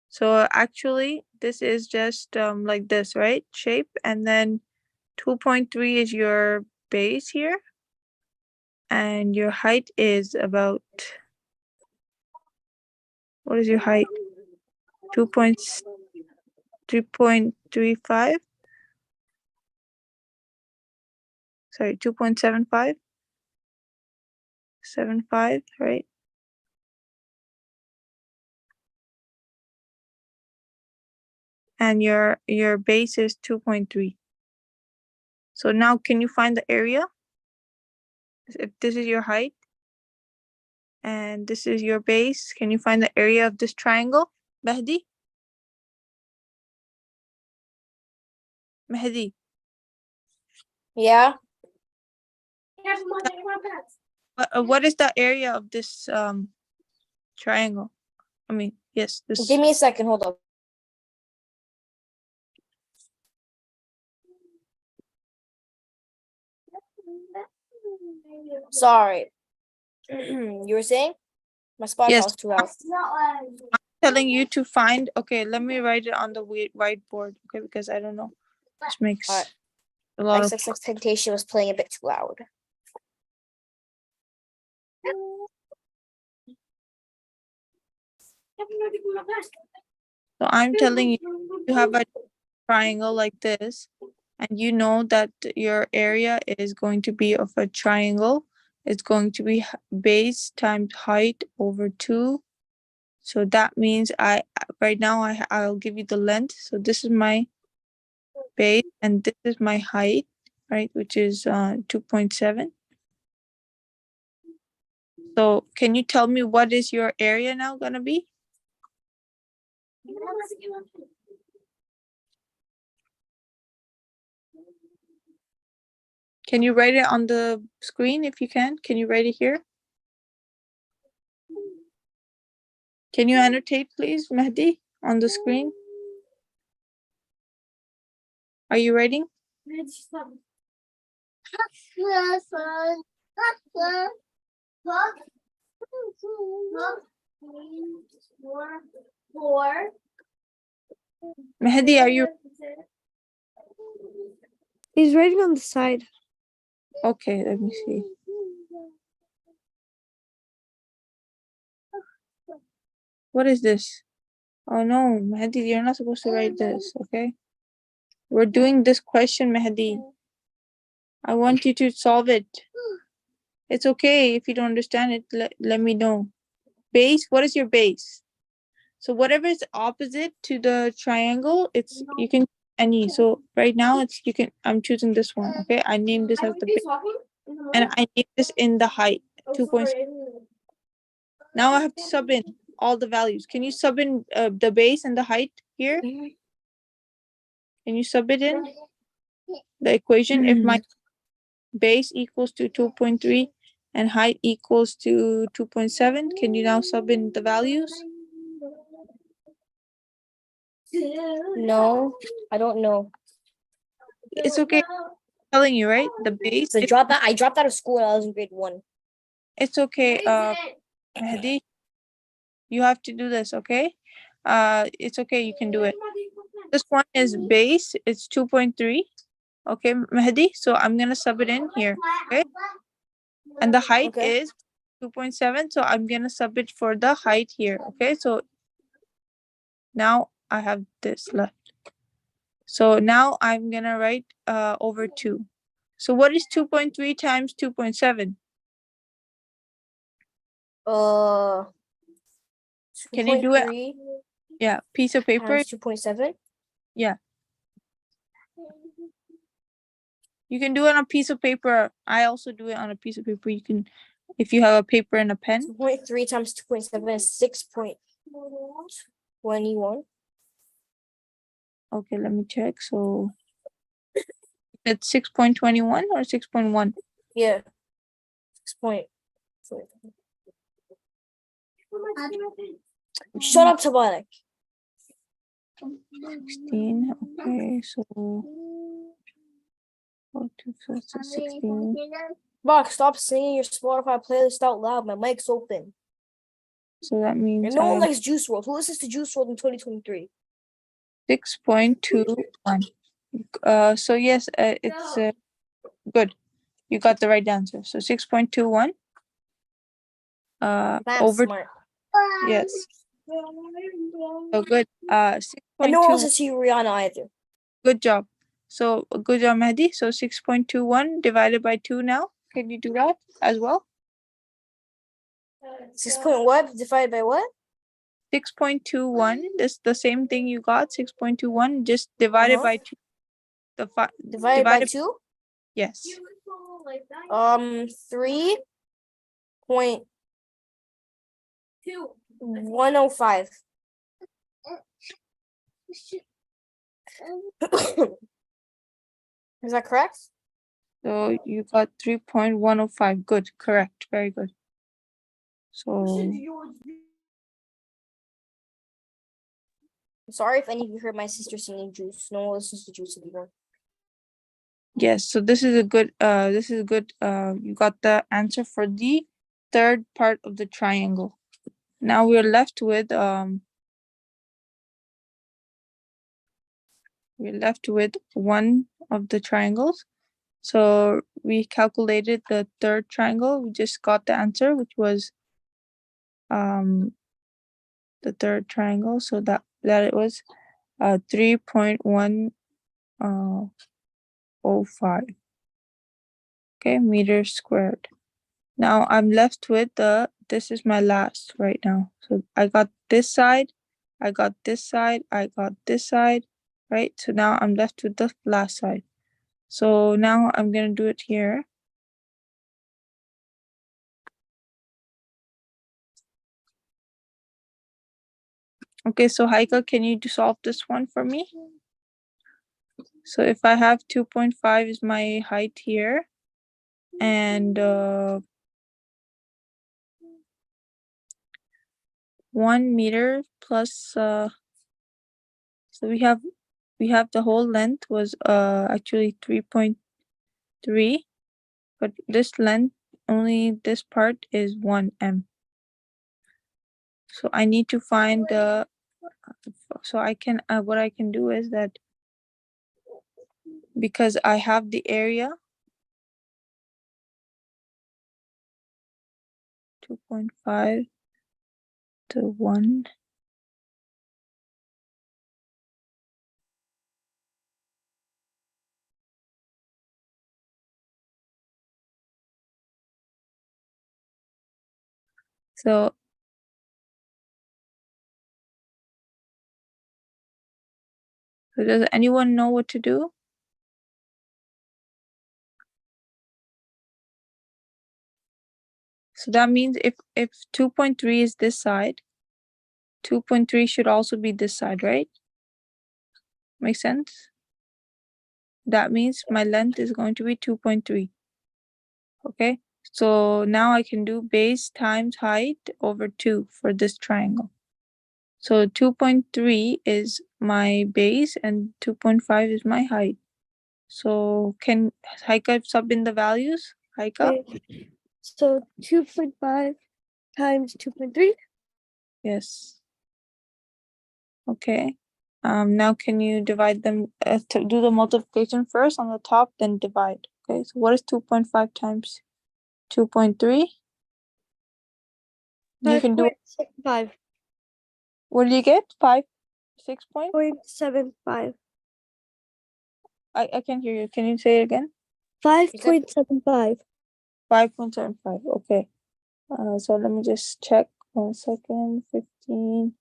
So actually this is just like this, right? Shape, and then 2.3 is your base here, and your height is about, what is your height? 3.35. Sorry, 2.75. 75, right? And your base is 2.3. So now can you find the area? If this is your height and this is your base, can you find the area of this triangle, Mehdi? Mehdi, Yeah. what is the area of this triangle? I mean, yes, this. Give me a second. Hold up. Sorry. You were saying? My Spotify Yes, was too loud. telling you to find. Okay, let me write it on the whiteboard. Okay, because I don't know. This makes Alright. a lot of. XXX Temptation was playing a bit too loud. So I'm telling you, you have a triangle like this, and you know that your area is going to be of a triangle. It's going to be base times height over 2. So that means right now I'll give you the length. So this is my base and this is my height, right, which is 2.7. So can you tell me what is your area now gonna be? Can you write it on the screen if you can? Can you write it here? Can you annotate, please, Mehdi, on the screen? Are you writing? Mehdi, are you He's writing on the side. okay? Let me see. What is this? Oh no, Mehdi, you're not supposed to write this, okay? We're doing this question, Mehdi. I want you to solve it. It's okay if you don't understand it, let me know. Base, what is your base? So whatever is opposite to the triangle, it's you can any. So right now I'm choosing this one, okay? I named this as the base, and I named this in the height, 2.6. Now I have to sub in all the values. Can you sub in the base and the height here? Can you sub it in the equation? If my base equals to 2.3 and height equals to 2.7, can you now sub in the values? No, I don't know. It's okay. Telling you, right? The base. So I dropped out of school when I was in grade 1. It's okay. Mehdi, you have to do this, okay? It's okay. You can do it. This one is base. It's 2.3. Okay, Mehdi. So I'm gonna sub it in here. Okay. And the height Okay. is 2.7. So I'm gonna sub it for the height here. Okay. So now I have this left. So now I'm gonna write over 2. So what is 2.3 times 2.7? Can you do it? 2.3 Yeah, piece of paper. times 2.7. Yeah. You can do it on a piece of paper. I also do it on a piece of paper. You can, if you have a paper and a pen. 2.3 times 2.7 is 6.21. Okay, let me check. So it's 6.21 or 6.1? Yeah. 6. Shut up, Tabalik. 16. Okay, so 4 to 16. Mark, stop singing your Spotify playlist out loud. My mic's open. So that means And no one likes Juice WRLD. Who listens to Juice WRLD in 2023? 6.21. So yes, it's good. You got the right answer. So 6.21. I'm Over. smart. Yes. So good. And no one 6.2. listens to you, Rihanna, either. Good job. So good job, Mehdi. So 6.21 divided by 2 now. Can you do that as well? 6 point what? Divided by what? 6.21. This the same thing you got. 6.21 just divided by 2. The Divided by 2? Yes. 3.105. Is that correct? So you got 3.105. Good. Correct. Very good. So I'm sorry if any of you heard my sister singing Juice. No one listens to Juice anymore. yes, so this is a good you got the answer for the third part of the triangle. Now we're left with one of the triangles. So we calculated the third triangle. We just got the answer, which was the third triangle. So that it was 3.105. Okay, meters squared. Now I'm left with this is my last right now. So I got this side, I got this side, I got this side, right? So now I'm left with the last side. So now I'm gonna do it here. Okay, so Heike, can you solve this one for me? So if I have 2.5 is my height here, and 1 meter plus so we have the whole length was actually 3.3, but this length, only this part is 1 m. So I need to find the so I can what I can do is that because I have the area 2.5 to 1. So does anyone know what to do? So that means if 2.3 is this side, 2.3 should also be this side, right? Make sense? That means my length is going to be 2.3. Okay, so now I can do base times height over 2 for this triangle. So 2.3 is my base and 2.5 is my height. So can Haika sub in the values? Haika? Okay. So 2.5 times 2.3. Yes. Okay. Now can you divide them, to do the multiplication first on the top, then divide. Okay, so what is 2.5 times 2.3? You can do, 5.75. what do you get? 6 point? 0.75. I can't hear you. Can you say it again? 5.75. 5.75. Okay. So let me just check 1 second. 15.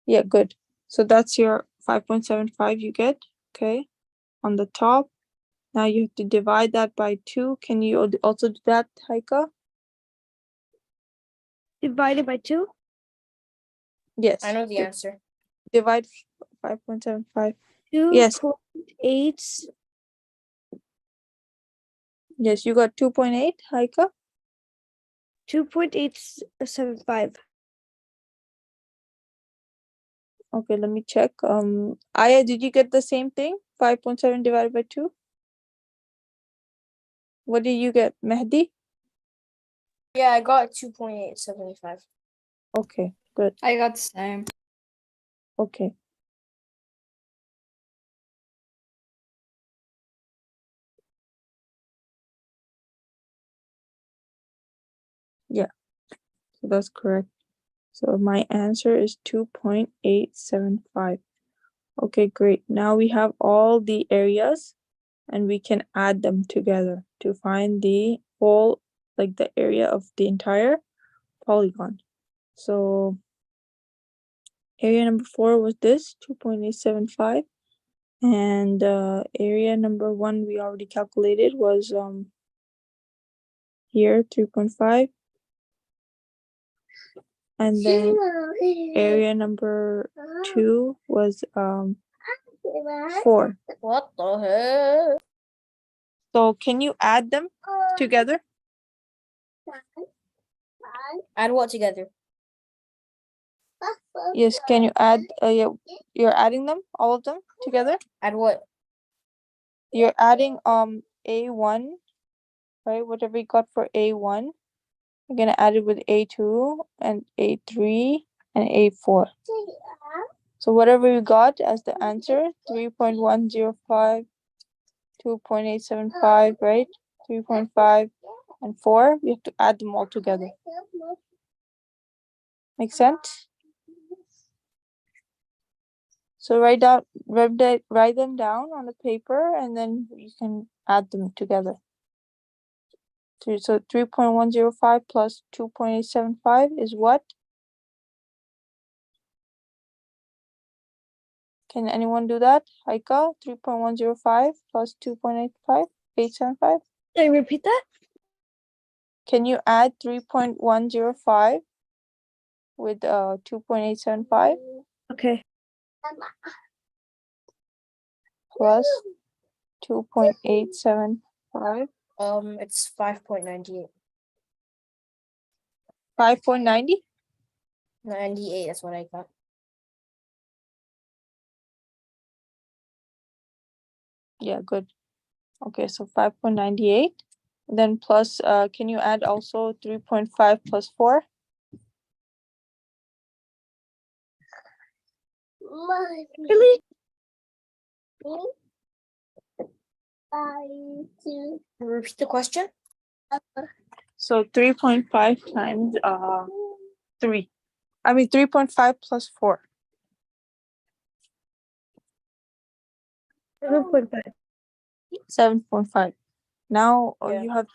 Yeah, good. So that's your 5.75 you get. Okay. On the top. Now you have to divide that by 2. Can you also do that, Haika? Divided by 2. Yes. I know the answer. Divide 5.75. 2.8. Yes. Yes, you got 2.8, Haika. 2.875. Okay, let me check. Aya, did you get the same thing? 5.7 divided by 2? What did you get, Mehdi? Yeah, I got 2.875. Okay, good. I got the same. Okay. Yeah, so that's correct. So my answer is 2.875. Okay, great. Now we have all the areas and we can add them together to find the whole, like the area of the entire polygon. So area number 4 was this 2.875, and area number 1 we already calculated was here 3.5, and then area number 2 was 4. What the heck? So can you add them together? Add what together? Yes, can you add, yeah, you're adding them, all of them together? Add what? You're adding A1, right? Whatever you got for A1, you're gonna add it with A2 and A3 and A4. So whatever you got as the answer, 3.105, 2.875, right? 3.5 and 4, we have to add them all together. Make sense? So write them down on the paper and then you can add them together. So 3.105 plus 2.875 is what? Can anyone do that? Haika, 3.105 plus 2.875. Can you repeat that? Can you add 3.105 with 2.875 Okay. plus 2.875? It's 5.98. 5.90? 98, that's what I got. Yeah, good. Okay, so 5.98. Then plus, can you add also 3.5 plus 4? Really? Repeat the question? So 3.5 times 3. I mean 3.5 plus 4. 7.5. 7.5. Now Yeah. you have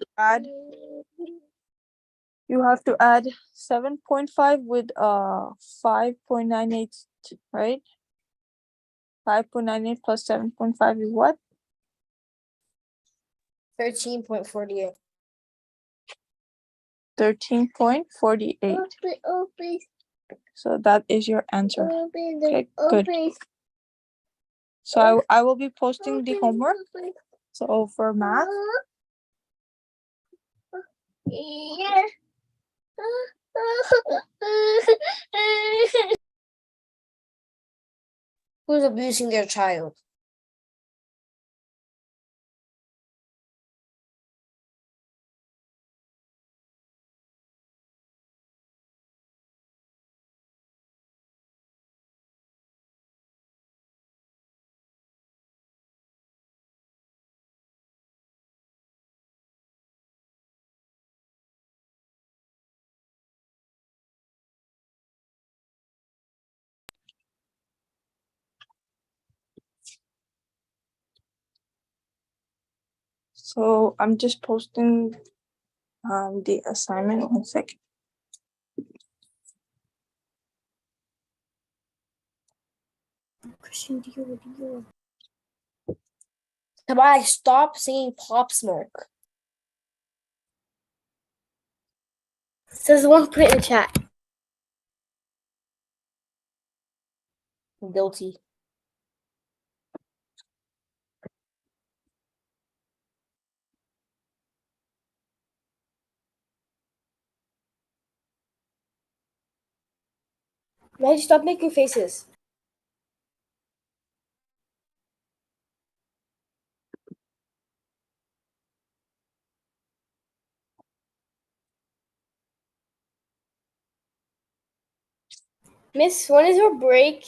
to add 7.5 with 5.98, right? 5.98 plus 7.5 is what? 13.48. 13.48. So that is your answer. Okay, good. So I will be posting the homework. So for math, Who's abusing their child? So I'm just posting the assignment. 1 second. Tabata, stop singing Pop Smoke. Says one, put it in the chat. I'm guilty. Maggie, stop making faces. Miss, when is your break?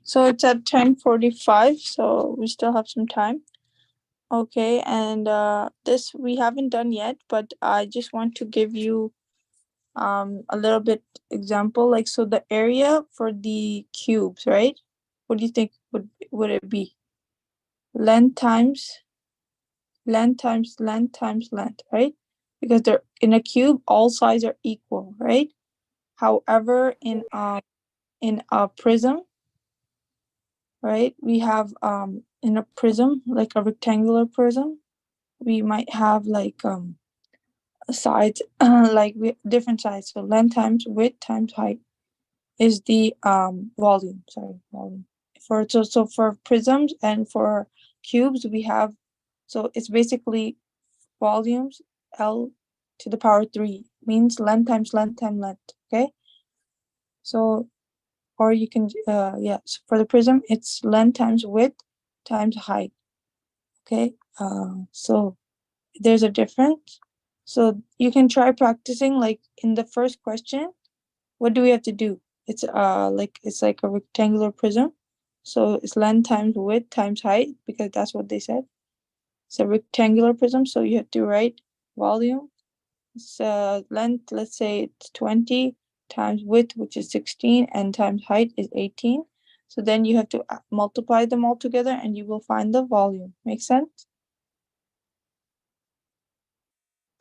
So it's at 10:45, so we still have some time. Okay, and this we haven't done yet, but I just want to give you a little bit example. Like, so the area for the cubes, right? What do you think would it be? Length times length times length times length, right? Because they're in a cube, all sides are equal, right? However, in a prism, right, we have in a prism, like a rectangular prism, we might have like sides like different sides. So length times width times height is the volume. Volume. So for prisms and for cubes, we have, so it's basically volumes L to the power 3 means length times length times length. Okay. So, or you can so for the prism it's length times width times height. Okay. So there's a difference. So you can try practicing, like in the first question, what do we have to do? It's like a rectangular prism. So it's length times width times height, because that's what they said. It's a rectangular prism, so you have to write volume. It's length, let's say it's 20 times width, which is 16, and times height is 18. So then you have to multiply them all together and you will find the volume. Make sense?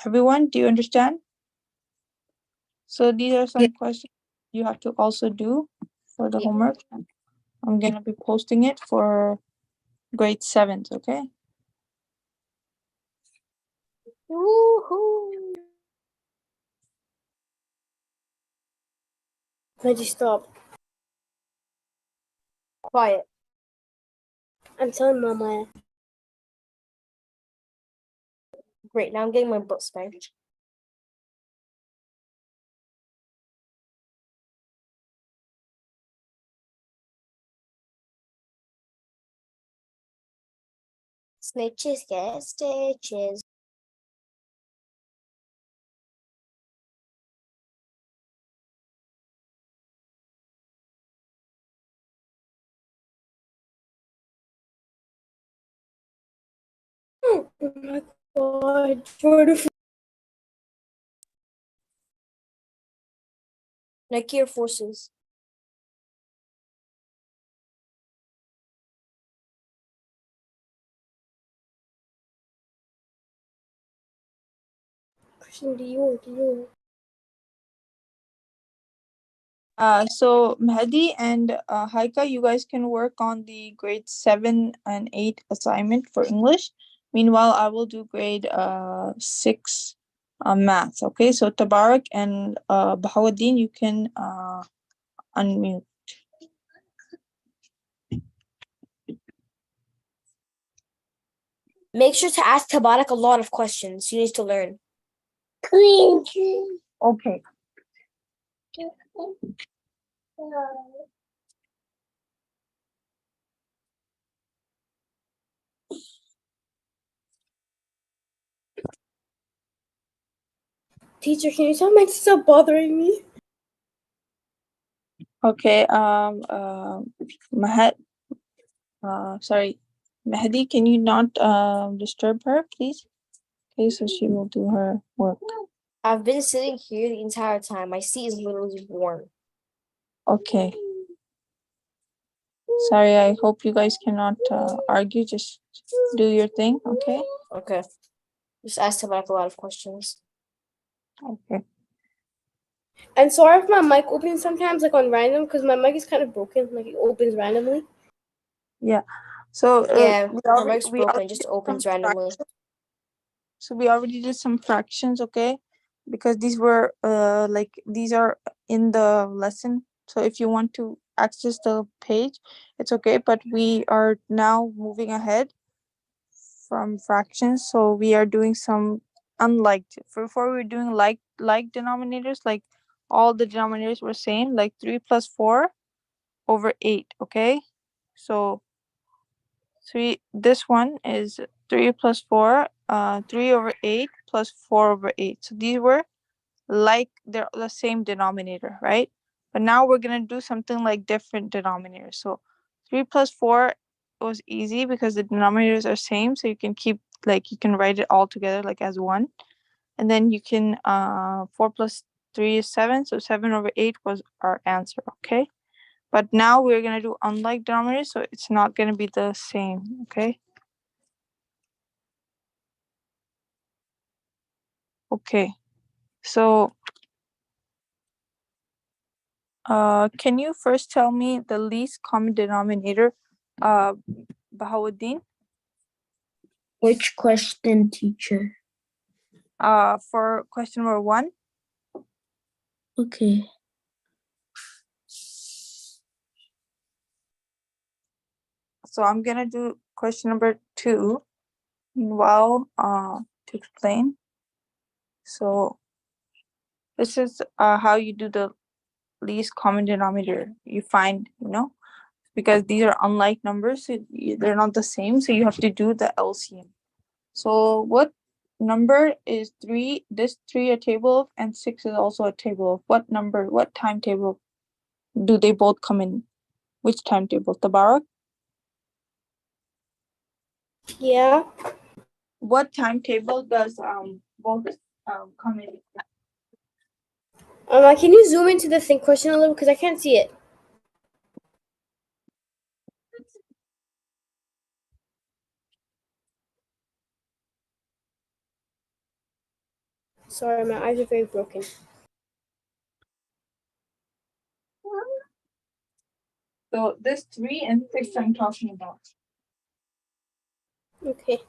Everyone, do you understand? So these are some questions you have to also do for the homework. I'm gonna be posting it for grade 7s, okay? Woohoo! Maggie, stop. Quiet. I'm telling Mama. Great, now I'm getting my butt spanked. Snitches get stitches. Oh my god, Nike Air Forces. Christian Dior. So Mehdi and Haika, you guys can work on the grade 7 and 8 assignment for English. Meanwhile, I will do grade 6 maths. Okay, so Tabarak and Bahauddin, you can unmute. Make sure to ask Tabarak a lot of questions. He needs to learn. Okay. Teacher, can you tell my stop bothering me? Okay. Mahat. Sorry, Mehdi. Can you not disturb her, please? Okay, so she will do her work. I've been sitting here the entire time. My seat is literally warm. Okay. Sorry, I hope you guys cannot argue. Just do your thing, okay? Okay. Just asked him like a lot of questions. Okay. And sorry if my mic opens sometimes, like on random, because my mic is kind of broken. Like it opens randomly. Yeah. So Yeah, we my already mic's broken. It just did opens some randomly. So we already did some fractions, okay? Because these were like these are in the lesson. So if you want to access the page, it's okay. But we are now moving ahead from fractions. So we are doing some unliked. Before we were doing like denominators, like all the denominators were same, like 3 plus 4 over 8, okay? So this one is 3 plus 4, 3 over 8 plus 4 over 8. So these were like they're the same denominator, right? But now we're gonna do something like different denominators. So 3 plus 4 was easy because the denominators are same, so you can keep like you can write it all together like as one. And then you can 4 plus 3 is 7, so 7 over 8 was our answer, okay? But now we're gonna do unlike denominators, so it's not gonna be the same, okay? Okay, so can you first tell me the least common denominator, Bahauddin, Which question, teacher? for question number 1? Okay. So I'm gonna do question number 2 meanwhile, to explain. So this is how you do the least common denominator. You find, because these are unlike numbers, so they're not the same, so you have to do the LCM. So what number is 3, this 3 a table of, and 6 is also a table of? What number, what timetable do they both come in? Which timetable? Tabarak? Yeah. What timetable does both come in? Can you zoom into the thing question a little because I can't see it. Sorry, my eyes are very broken. So this 3 and 6 I'm talking about. Okay.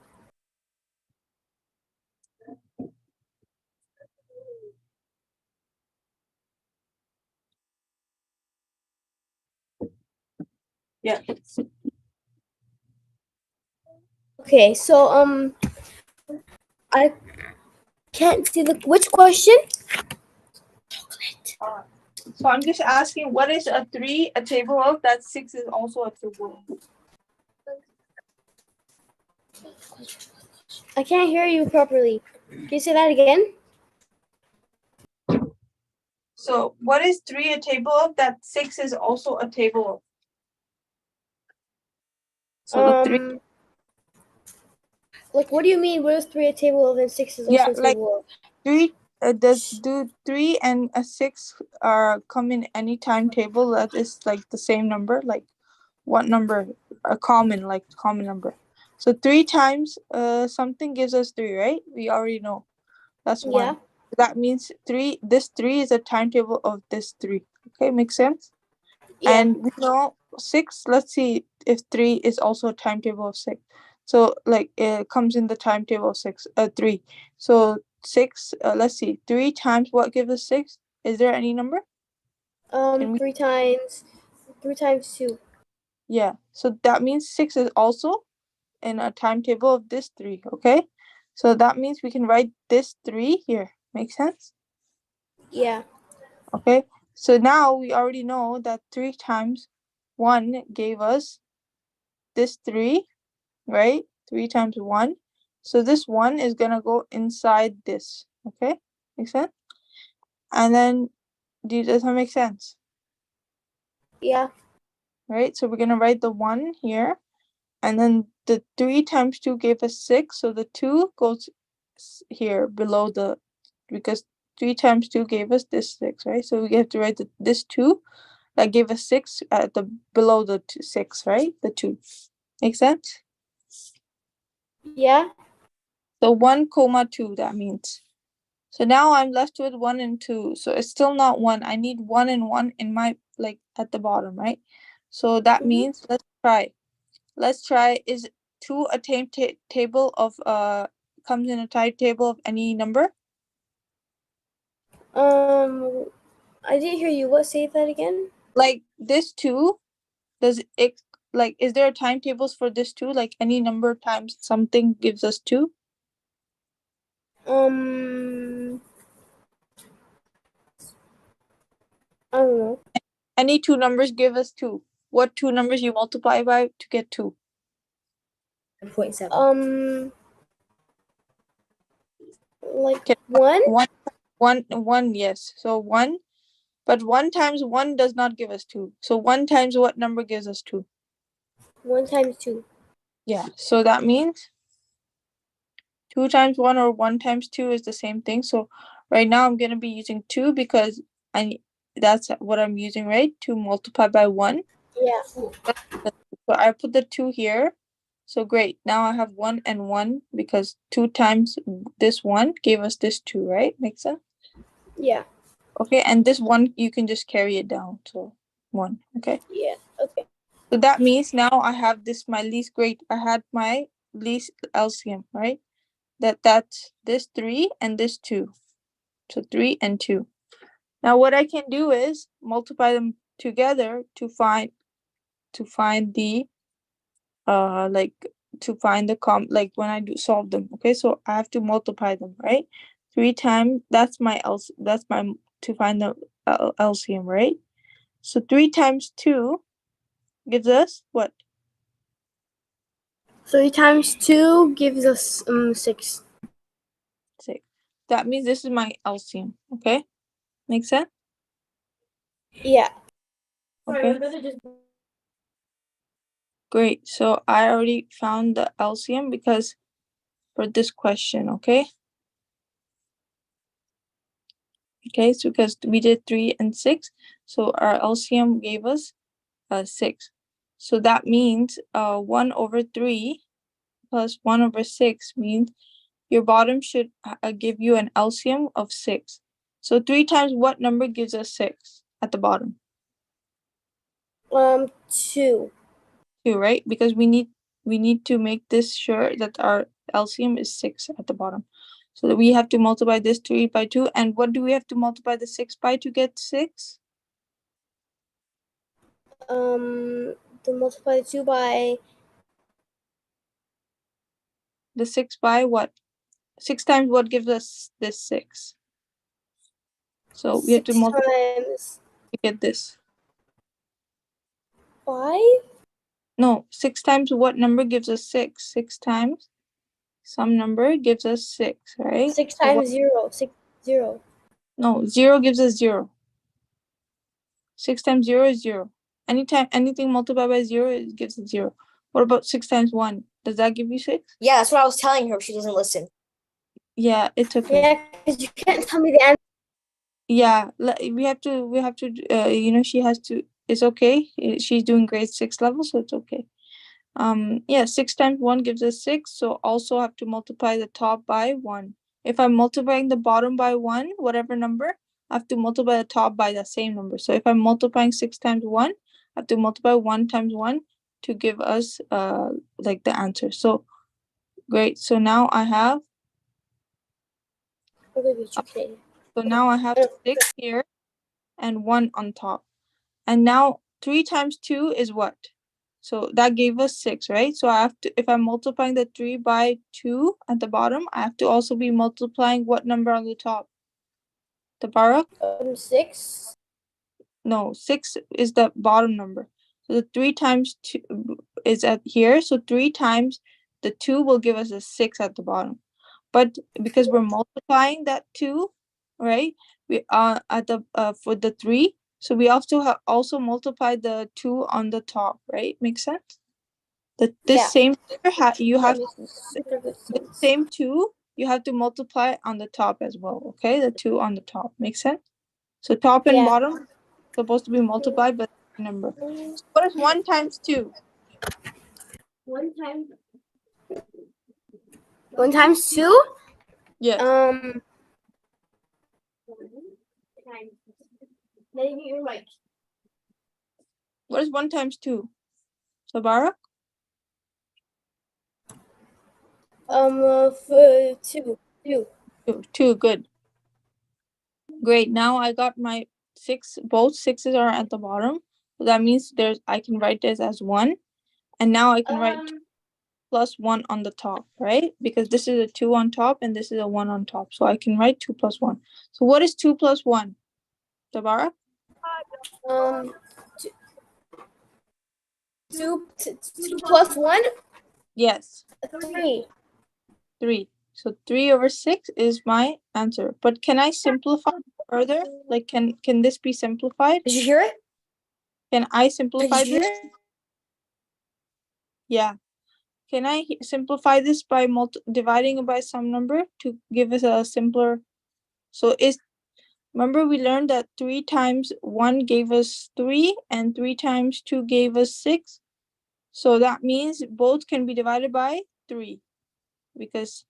Yeah. Okay, so I can't see which question? So I'm just asking, what is a 3 a table of? That 6 is also a table of. I can't hear you properly. Can you say that again? So what is 3 a table of? That 6 is also a table of. So the 3. Like what do you mean? What is 3 a table of and 6 is Yeah, also a like table of? 3 do 3 and a 6 come in any timetable that is like the same number? Like what number? A common number. So 3 times something gives us 3, right? We already know. That's Yeah. 1. That means 3, this 3 is a timetable of this 3. Okay, makes sense? Yeah. And we know 6, let's see if 3 is also a timetable of 6. So like it comes in the timetable of 3. So 6, let's see, 3 times what gives us 6? Is there any number? Can we? 3 times 2. Yeah, so that means 6 is also in a timetable of this 3, okay? So that means we can write this 3 here. Make sense? Yeah. Okay, so now we already know that 3 times 1 gave us this 3, right? 3 times 1. So this 1 is going to go inside this, okay? Make sense? And then, does that make sense? Yeah. Right, so we're going to write the 1 here. And then the 3 times 2 gave us 6, so the 2 goes here below the, because 3 times 2 gave us this 6, right? So we have to write this 2 that gave us 6 at the below the 6, right? The 2. Make sense? Yeah. So 1 comma 2, that means. So now I'm left with 1 and 2. So it's still not 1. I need 1 and 1 in my, like, at the bottom, right? So that means, let's try. Let's try, is 2 a table of, comes in a type table of any number? I didn't hear you. What? Say that again. Like this 2, does it, like, is there timetables for this 2? Like any number times something gives us 2? I don't know. Any 2 numbers give us 2. What 2 numbers you multiply by to get 2? 1.7. Like Okay, 1. 1, yes. So 1, but 1 times 1 does not give us 2. So 1 times what number gives us 2? 1 times 2. Yeah, so that means 2 times 1 or 1 times 2 is the same thing. So right now I'm going to be using 2 because that's what I'm using, right? To multiply by 1. Yeah. So I put the 2 here. So great. Now I have 1 and 1 because 2 times this 1 gave us this 2, right? Makes sense? Yeah. Okay, and this 1 you can just carry it down. So 1, okay? Yeah. Okay. So that means now I have this, my least great. I had my least LCM, right? That's this 3 and this 2. So 3 and 2. Now what I can do is multiply them together to find the like to find the like when I do solve them. Okay, so I have to multiply them, right? 3 times, that's my to find the LCM, right? So 3 times 2 gives us what? 3 times 2 gives us 6. 6. That means this is my LCM. Okay, make sense? Yeah. Okay. Great. So I already found the LCM because for this question, okay? Okay, so because we did 3 and 6, so our LCM gave us 6. So that means 1 over 3 plus 1 over 6 means your bottom should give you an LCM of 6. So 3 times what number gives us 6 at the bottom? 2. 2, right? Because we need to make this sure that our LCM is 6 at the bottom. So that we have to multiply this 3 by 2. And what do we have to multiply the 6 by to get 6? To multiply 2 by The 6 by what? 6 times what gives us this 6? So we have to 6 multiply times to get this. 5. No, 6 times what number gives us 6? 6 times some number gives us 6, right? 6 So times 0. 6 0. no, 0 gives us 0. 6 times 0 is 0. Anytime anything multiplied by 0, it gives us 0. What about 6 times 1? Does that give you 6? Yeah, that's what I was telling her. She doesn't listen. Yeah, it's okay. Yeah, because you can't tell me the answer. Yeah, we have to she has to, it's okay. She's doing grade 6 level, so it's okay. Yeah, 6 times 1 gives us 6, so also have to multiply the top by 1. If I'm multiplying the bottom by 1, whatever number, I have to multiply the top by the same number. So if I'm multiplying 6 times 1, I have to multiply 1 times 1 to give us like the answer. So great. So now I have Okay. now I have 6 here and 1 on top. And now 3 times 2 is what? So that gave us 6, right? So I have to, if I'm multiplying the 3 by 2 at the bottom, I have to also be multiplying what number on the top? Tabarak? 6. No, 6 is the bottom number. So the 3 times 2 is at here. So 3 times the 2 will give us a 6 at the bottom. But because we're multiplying that 2, right? We at the for the 3, so we also multiply the 2 on the top, right? Makes sense? This Yeah. same you have Super good the sense. same 2 you have to multiply on the top as well, okay? The 2 on the top. Makes sense? So top and Yeah. bottom supposed to be multiplied by the same number. So what is 1 times 2? 1 times 2? Yes. Maybe you're right. What is 1 times 2? Sabara? For 2. 2. Good. Great. Now I got my 6. Both 6s are at the bottom. So that means I can write this as 1. And now I can write 2 plus 1 on the top, right? Because this is a 2 on top and this is a 1 on top. So I can write 2 plus 1. So what is 2 plus 1? Sabara? 2 plus 1? Yes. 3. 3. So 3 over 6 is my answer. But can I simplify further? Like, can this be simplified? Did you hear it? Can I simplify Did you this? hear it? Yeah. Can I simplify this by dividing it by some number to give us a simpler? So remember we learned that 3 times 1 gave us 3 and 3 times 2 gave us 6. So that means both can be divided by 3 because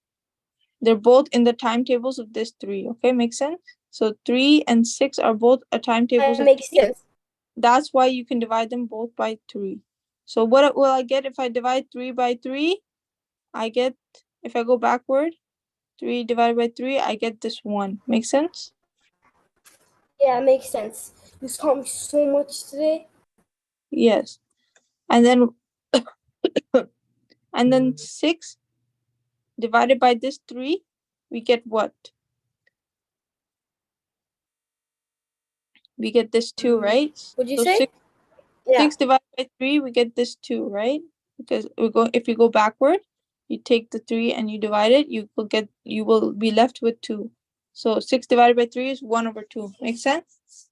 they're both in the timetables of this 3. Okay, makes sense? So 3 and 6 are both a timetables That of makes 3. sense. That's why you can divide them both by 3. So what will I get if I divide 3 by 3? I get, if I go backward, 3 divided by 3, I get this 1. Make sense? Yeah, it makes sense. You taught me so much today. Yes. And then and then 6 divided by this 3, we get what? We get this 2, right? What'd you So say? 6 Yeah. 6 divided by 3, we get this 2, right? Because if you go backward, you take the 3 and you divide it, you will be left with 2. So 6 divided by 3 is 1 over 2. Make sense?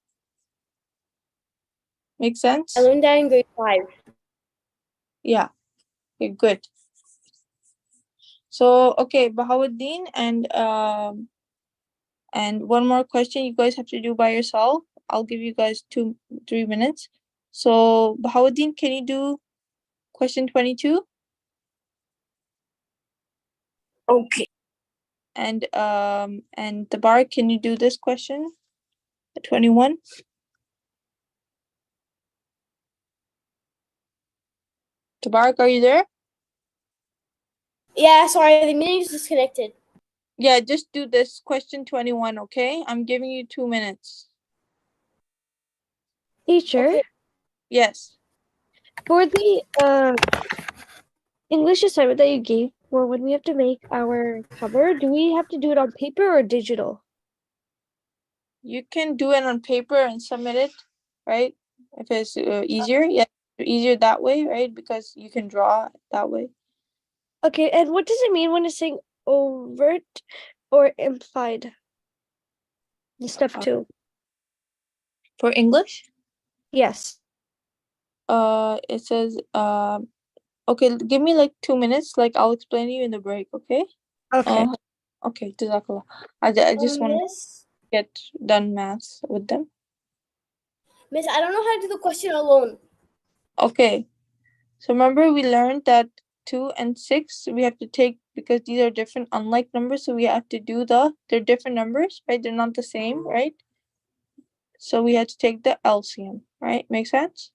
Make sense? I learned that in grade 5. Yeah. Okay, good. So okay, Bahauddin and one more question you guys have to do by yourself. I'll give you guys 3 minutes. So Bahauddin, can you do question 22? Okay. And Tabarak, can you do this question? 21? Tabarak, are you there? Yeah, sorry, the meeting is disconnected. Yeah, just do this question 21, okay? I'm giving you 2 minutes. Teacher, Okay. Yes. for the English assignment that you gave for when we have to make our cover, do we have to do it on paper or digital? You can do it on paper and submit it, right? If it's easier, yeah, easier that way, right? Because you can draw that way. Okay, and what does it mean when it's saying overt or implied? The step 2. For English, Yes. it says okay, give me like 2 minutes, like I'll explain to you in the break, okay? Okay. Okay, Jazakallah. I just want to Miss, get done maths with them. I don't know how to do the question alone. Okay, so remember we learned that 2 and 6 we have to take because these are different unlike numbers, so we have to do they're different numbers, right? They're not the same, right? So we had to take the LCM, right? Make sense?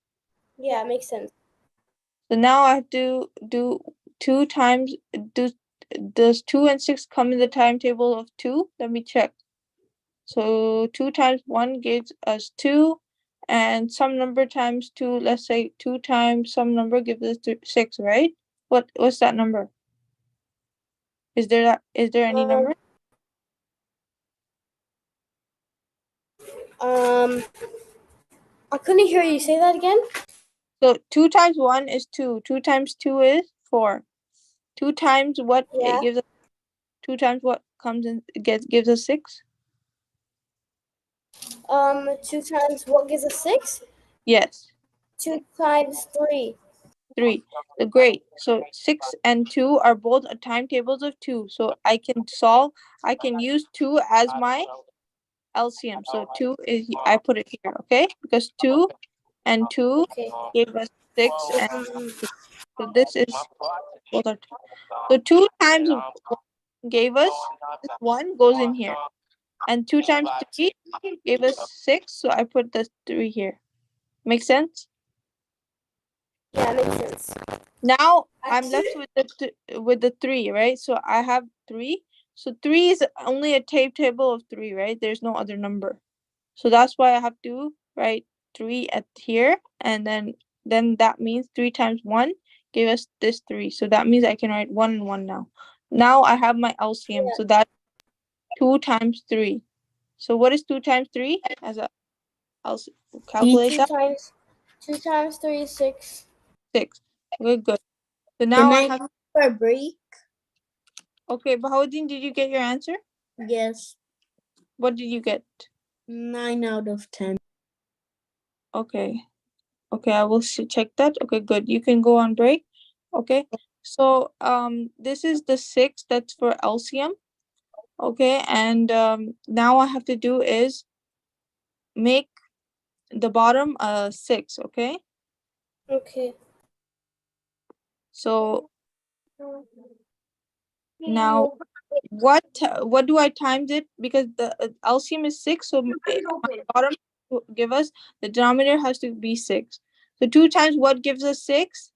Yeah, it makes sense. So now I have to do 2 times, does 2 and 6 come in the timetable of 2? Let me check. So 2 times 1 gives us 2, and some number times 2, let's say 2 times some number gives us 6, right? What's that number? Is there any number? I couldn't hear you. Say that again. So 2 times 1 is 2. 2 times 2 is 4. 2 times what Yeah. it gives us 2 times what comes in gives us 6? 2 times what gives us 6? Yes. 2 times 3. 3. So great. So 6 and 2 are both timetables of 2. So I can use 2 as my LCM. So 2 is, I put it here, okay? Because 2 and 2 Okay. gave us 6 and Um, so this is both are so 2 times 1 gave us this 1 goes in here. And 2 times 3 gave us 6. So I put the 3 here. Make sense? yeah, it makes sense. Now I'm left with the 3, right? So I have 3. So 3 is only a table of 3, right? There's no other number. So that's why I have to write 3 at here, and then that means 3 times 1 gave us this 3. So that means I can write 1 and 1 now. Now I have my LCM. Yeah. So that's 2 times 3. So what is 2 times 3? I'll calculate 2 that. times 3 is 6. 6. Okay, good. So Can now I I have. go for a break? Okay, Bahauddin, did you get your answer? Yes. What did you get? 9 out of 10. Okay. Okay, I will check that. Okay, good. You can go on break. Okay. So this is the 6 that's for LCM. Okay, and now I have to do is make the bottom 6, okay? Okay. So now what do I times it? Because the LCM is 6, so my bottom to give us the denominator has to be 6. So 2 times what gives us 6?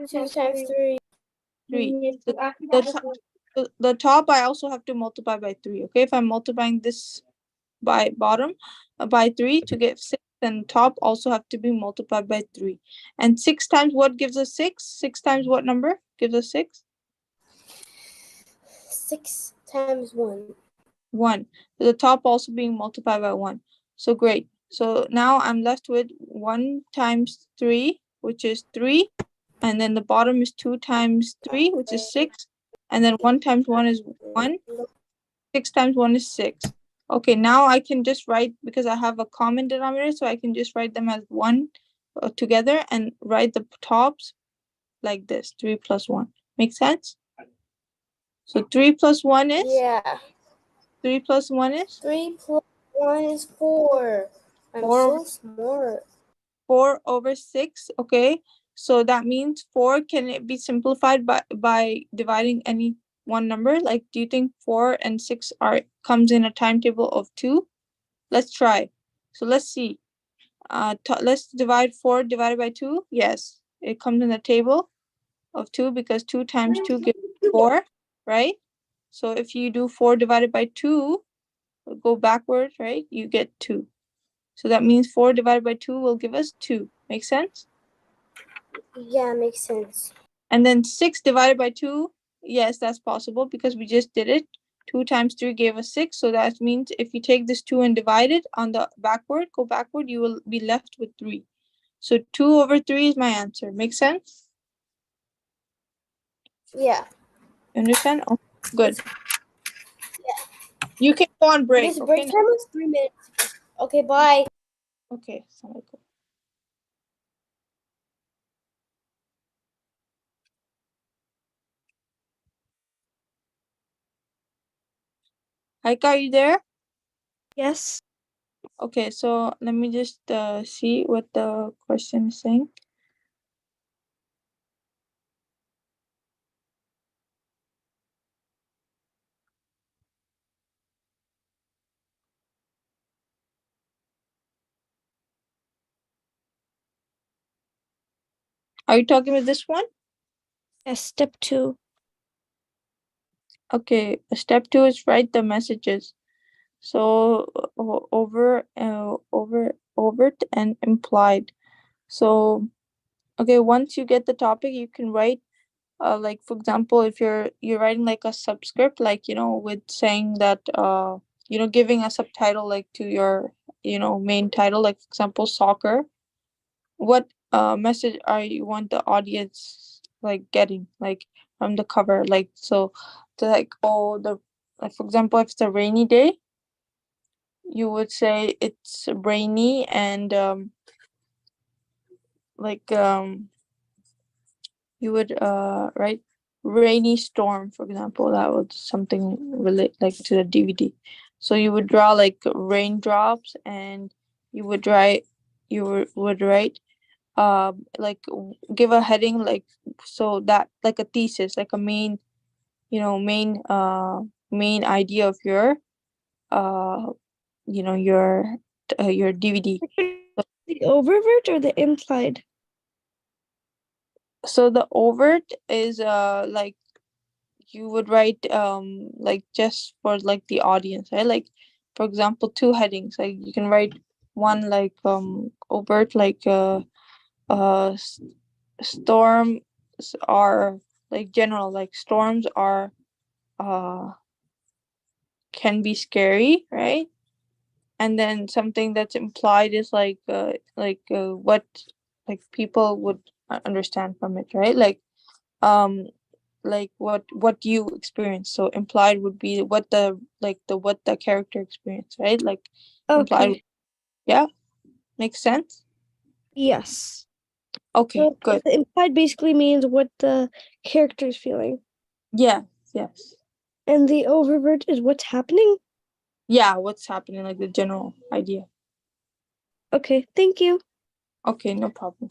2 times 3. 3. The top I also have to multiply by 3. Okay, if I'm multiplying this by bottom by 3 to get 6, then top also have to be multiplied by 3. And 6 times what gives us 6? 6 times what number gives us 6? 6 times 1. 1. So the top also being multiplied by 1. So great. So now I'm left with 1 times 3, which is 3. And then the bottom is 2 times 3, which is 6. And then 1 times 1 is 1. 6 times 1 is 6. Okay, now I can just write, because I have a common denominator, so I can just write them as 1 together and write the tops like this, 3 plus 1. Make sense? So 3 plus 1 is? Yeah. 3 plus 1 is? 3 plus 1 is 4. I'm 4 so smart. 4 over 6, okay? So that means 4, can it be simplified by dividing any one number? Like, do you think 4 and 6 comes in a timetable of 2? Let's try. So let's see. Let's divide 4 divided by 2. Yes, it comes in the table of 2 because 2 times 2 gives 4, right? So if you do 4 divided by 2, go backward, right? You get 2. So that means 4 divided by 2 will give us 2. Make sense? Yeah, makes sense. And then 6 divided by 2, yes, that's possible because we just did it. 2 times 3 gave us 6. So that means if you take this 2 and divide it on the backward, go backward, you will be left with 3. So 2 over 3 is my answer. Make sense? Yeah. You understand? Oh, good. You can go on break. This Okay. break time was 3 minutes. Okay, bye. Okay. Assalamualaikum. Haika, are you there? Yes. Okay, so let me just see what the question is saying. Are you talking about this one? Yes, step 2. Okay, step 2 is write the messages. So overt and implied. So okay, once you get the topic, you can write like, for example, if you're writing like a subscript, like, with saying that giving a subtitle like to your, main title, like for example, soccer. What message are you want the audience like getting like from the cover? Like, so to like, oh, the like for example, if it's a rainy day, you would say it's rainy and like you would write rainy storm, for example. That was something relate like to the DVD. So you would draw like raindrops, and you would write would write like give a heading, like so that like a thesis, like a main, main idea of your uh your DVD. The oververt or the implied? So the overt is like you would write like just for like the audience, right? Like for example, two headings, like you can write one like overt, like s- storms are like general, like storms are uh can be scary, right? And then something that's implied is what like people would understand from it, right? Like what you experience. So implied would be what the what the character experienced, right? Like implied. Okay. Yeah, makes sense. Yes. Okay, So good. the implied basically means what the character is feeling. Yeah, yes. And the oververt is what's happening? Yeah, what's happening, like the general idea. Okay, thank you. Okay, no problem.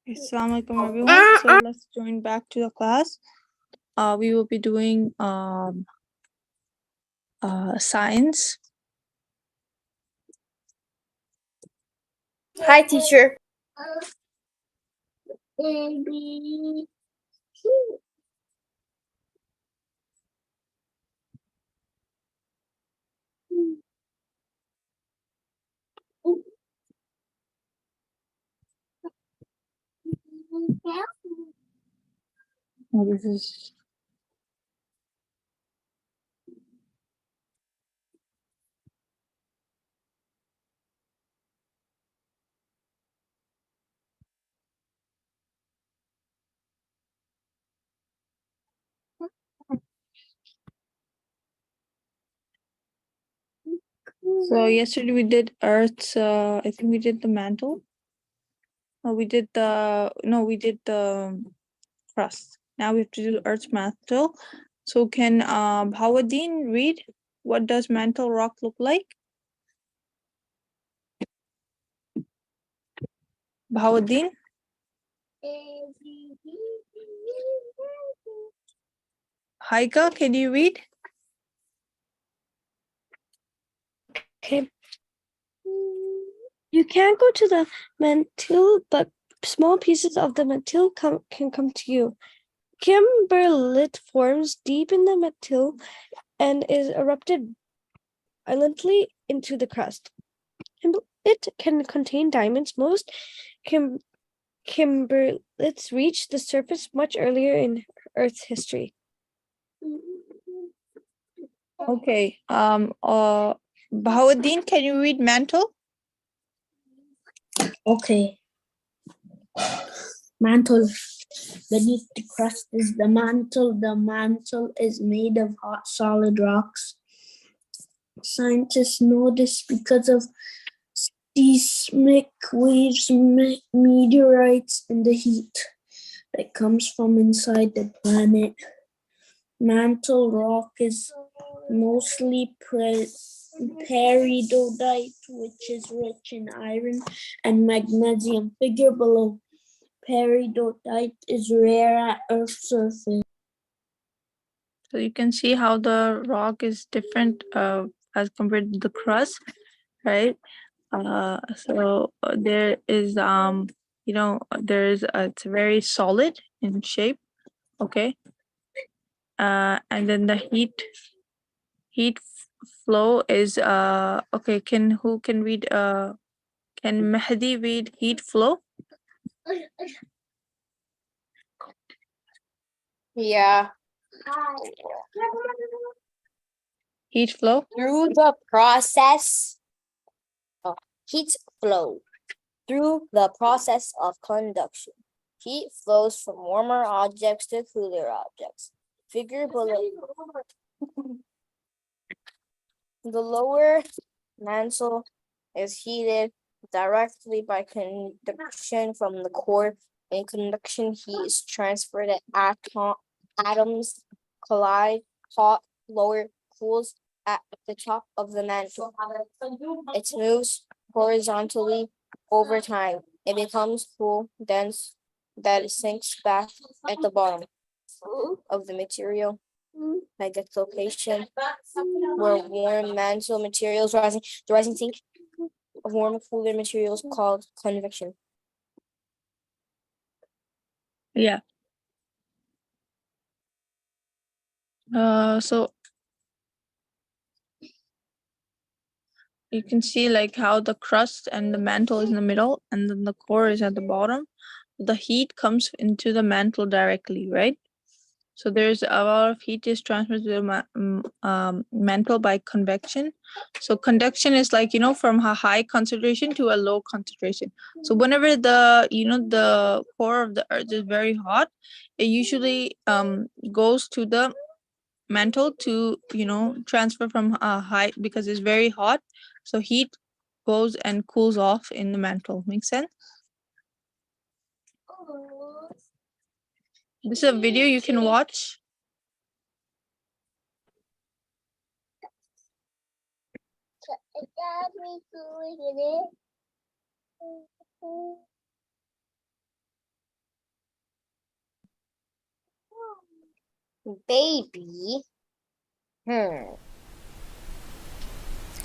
Assalamualaikum everyone. So let's join back to the class. We will be doing science. Hi, teacher. Oh, this is so yesterday we did Earth's. I think we did the mantle. We did the crust. Now we have to do Earth's mantle. So can Bhawadeen read? What does mantle rock look like? Bhawadeen? Haika, can you read? Okay. You can't go to the mantle, but small pieces of the mantle can come to you. Kimberlite forms deep in the mantle and is erupted violently into the crust. It can contain diamonds. Most kimberlites reach the surface much earlier in Earth's history. Okay. Bahauddin, can you read mantle? Okay. Mantle. Beneath the crust is the mantle. The mantle is made of hot solid rocks. Scientists know this because of seismic waves, meteorites, and the heat that comes from inside the planet. Mantle rock is mostly peridotite, which is rich in iron and magnesium. Figure below. Peridotite is rare at Earth's surface. So you can see how the rock is different as compared to the crust, right? There is it's very solid in shape, okay? And then the heat flow is okay. Who can read can Mehdi read heat flow? Yeah. Heat flow. Through the process of heat flow. Through the process of conduction. Heat flows from warmer objects to cooler objects. Figure below. The lower mantle is heated directly by conduction from the core. In conduction, heat is transferred at atoms collide. Hot lower cools at the top of the mantle. It moves horizontally over time. It becomes cool, dense, that it sinks back at the bottom of the material. Like its location where warm mantle materials rising, the rising sink of warm cooler materials called convection. Yeah. So you can see like how the crust and the mantle is in the middle and then the core is at the bottom. The heat comes into the mantle directly, right? So there's a lot of heat is transferred to the mantle by convection. So conduction is like, from a high concentration to a low concentration. So whenever the core of the earth is very hot, it usually goes to the mantle to, transfer from a high because it's very hot. So heat goes and cools off in the mantle. Make sense? This is a video you can watch. Baby.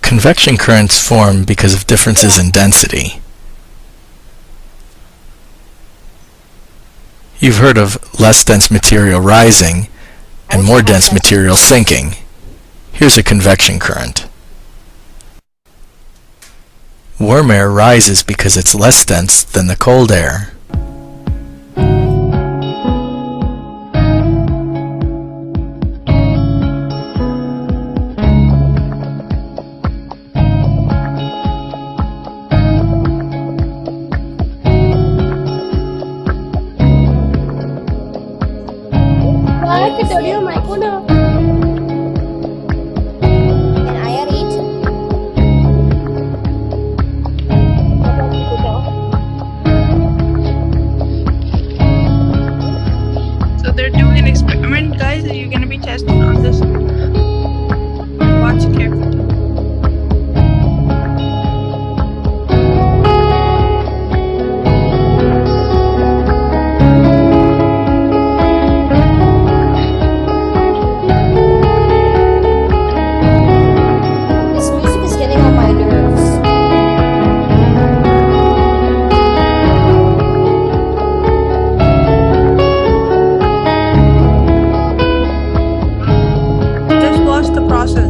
Convection currents form because of differences in density. You've heard of less dense material rising and more dense material sinking. Here's a convection current. Warm air rises because it's less dense than the cold air. Can I read? So they're doing an experiment, guys, and you're gonna be testing on this. Watch carefully. This music is getting on my nerves. Just watch the process.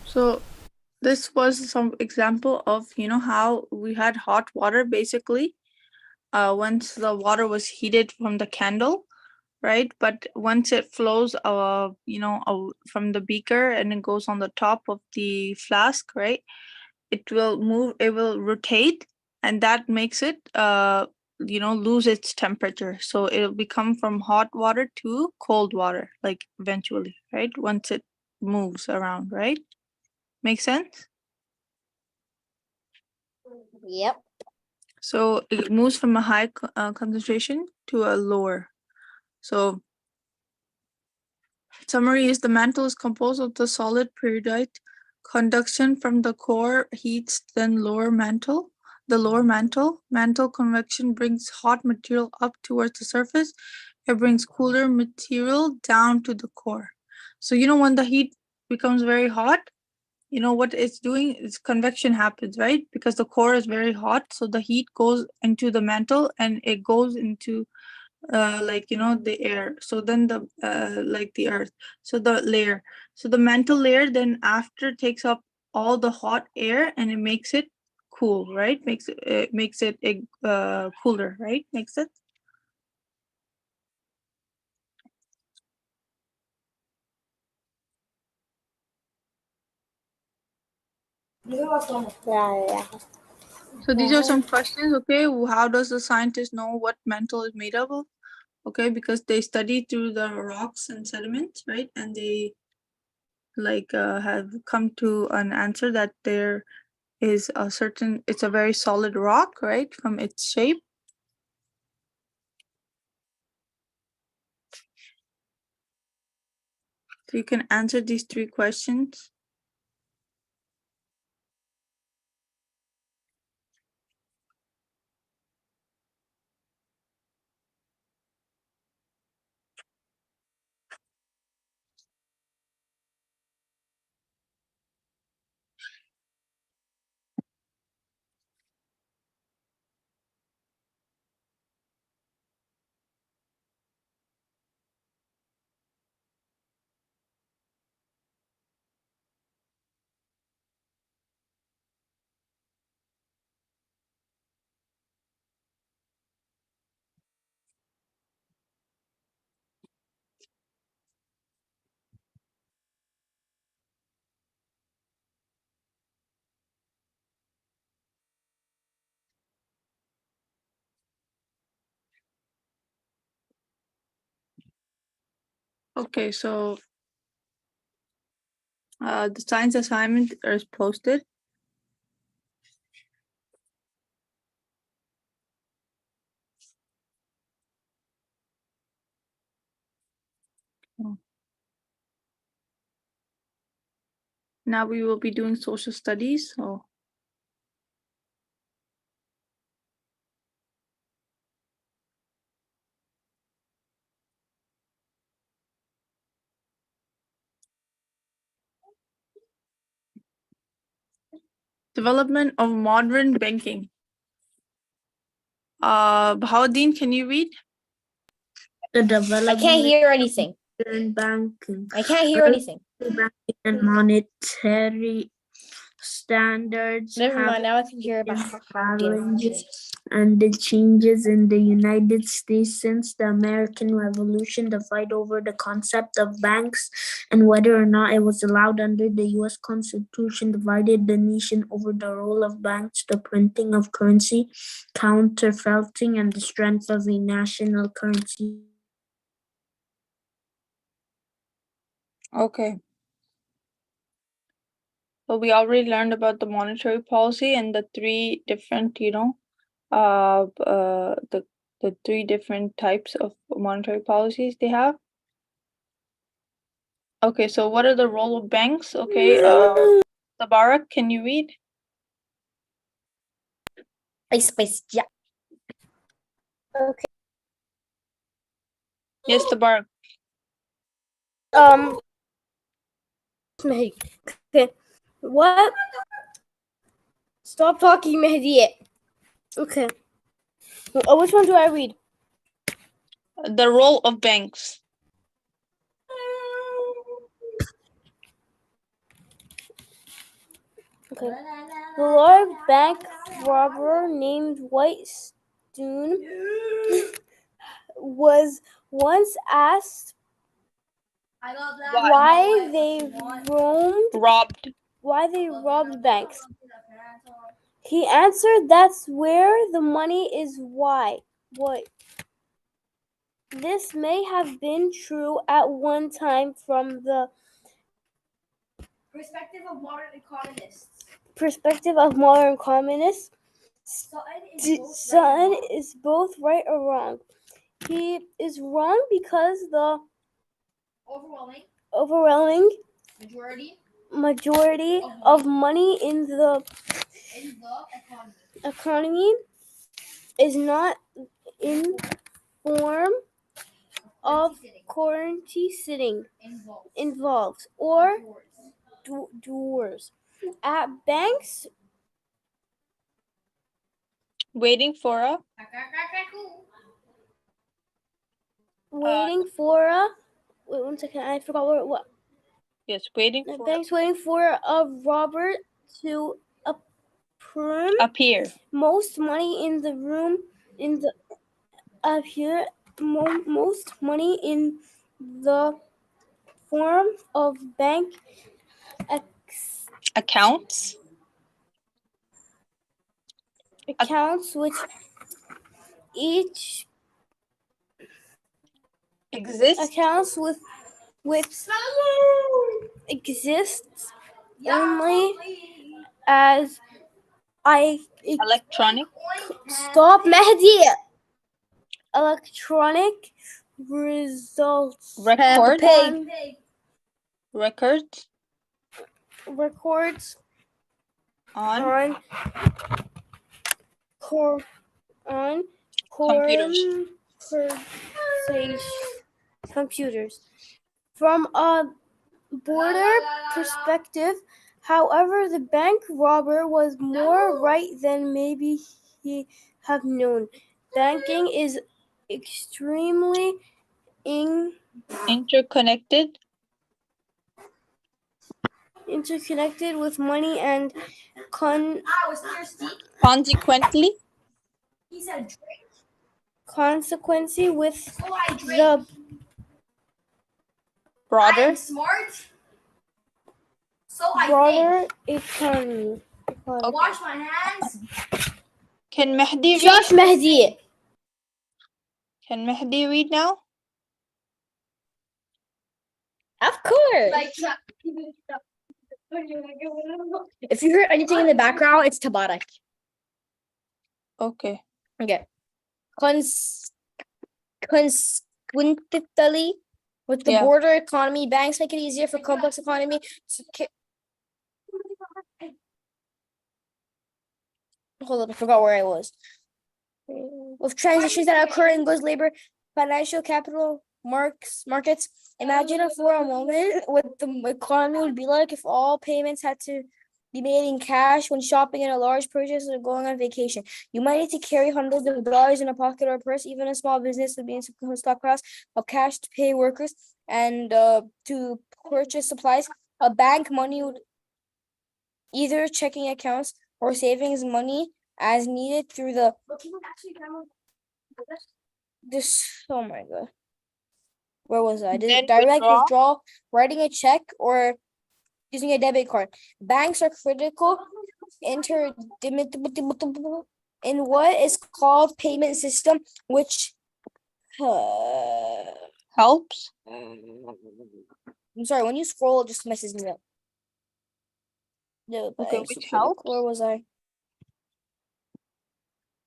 So this was some example of, how we had hot water basically. Once the water was heated from the candle, right? But once it flows, from the beaker and it goes on the top of the flask, right? It will move, it will rotate, and that makes it, lose its temperature. So it'll become from hot water to cold water, like eventually, right? Once it moves around, right? Make sense? Yep. So it moves from a high concentration to a lower. So summary is the mantle is composed of the solid periodite. Conduction from the core heats then lower mantle. The lower mantle. Mantle convection brings hot material up towards the surface. It brings cooler material down to the core. So when the heat becomes very hot, what it's doing is convection happens, right? Because the core is very hot, so the heat goes into the mantle and it goes into the air. So then the the earth, so the layer, so the mantle layer then after takes up all the hot air and it makes it cool, right? Makes it cooler, right? Makes it. Yeah. So these are some questions. Okay, how does the scientist know what mantle is made of? Okay, because they study through the rocks and sediments, right? And they have come to an answer that there is it's a very solid rock, right? From its shape. So you can answer these 3 questions. Okay, so the science assignment is posted. Now we will be doing social studies. So development of modern banking. Bahauddin, can you read? The I development can't hear anything. in banking. I can't hear anything. Banking and monetary standards Never have mind. Now I can hear about challenges and the changes in the United States since the American Revolution. The fight over the concept of banks and whether or not it was allowed under the U.S. Constitution divided the nation over the role of banks, the printing of currency, counterfeiting, and the strength of a national currency. Okay. So we already learned about the monetary policy and the three different, the three different types of monetary policies they have. Okay, so what are the role of banks? Okay, Tabarak, can you read? Space. Yeah. Okay. Yes, Tabarak. Mehdi. Okay. What? Stop talking, Mehdi. Okay. Which one do I read? The role of banks. Okay. The large bank robber named Whitestone was once asked why they robbed banks. He answered, "That's where the money is." Why? What? This may have been true at one time from the perspective of modern economists. Son is both right or wrong. He is wrong because the overwhelming majority of money in the economy is not in form of currency sitting involves or doors at banks Waiting for a wait 1 second, I forgot what yes, waiting the for banks waiting for a robber to appear. most money in the room in the appear most money in the form of bank Accounts. accounts which each Exists accounts with exists only as electronic stop Mehdi electronic results record records on on computers. Computers. From a border perspective, however, the bank robber was more right than maybe he have known. Banking is extremely Interconnected with money and consequently consequently with the broader broader economy. Wash my hands. Can Mehdi read? Josh Mehdi. Can Mehdi read now? Of course. If you hear anything in the background, it's Tabarak. Okay. Okay. Consequently, with the Yeah. border economy, banks make it easier for complex economy to hold up, I forgot where I was. With transitions that occur in goods, labor, financial capital markets, imagine for a moment what the economy would be like if all payments had to be made in cash when shopping in a large purchase or going on vacation. You might need to carry hundreds of dollars in a pocket or purse. Even a small business would be in stockpiles of cash to pay workers and to purchase supplies. A bank money would either checking accounts or savings money as needed through this. Oh my god, where was I? Then Direct withdraw. withdrawal, writing a check, or using a debit card. Banks are critical in what is called payment system, which Helps. I'm sorry, when you scroll, it just messes me up. The Okay, banks which are critical. helps? Where was I?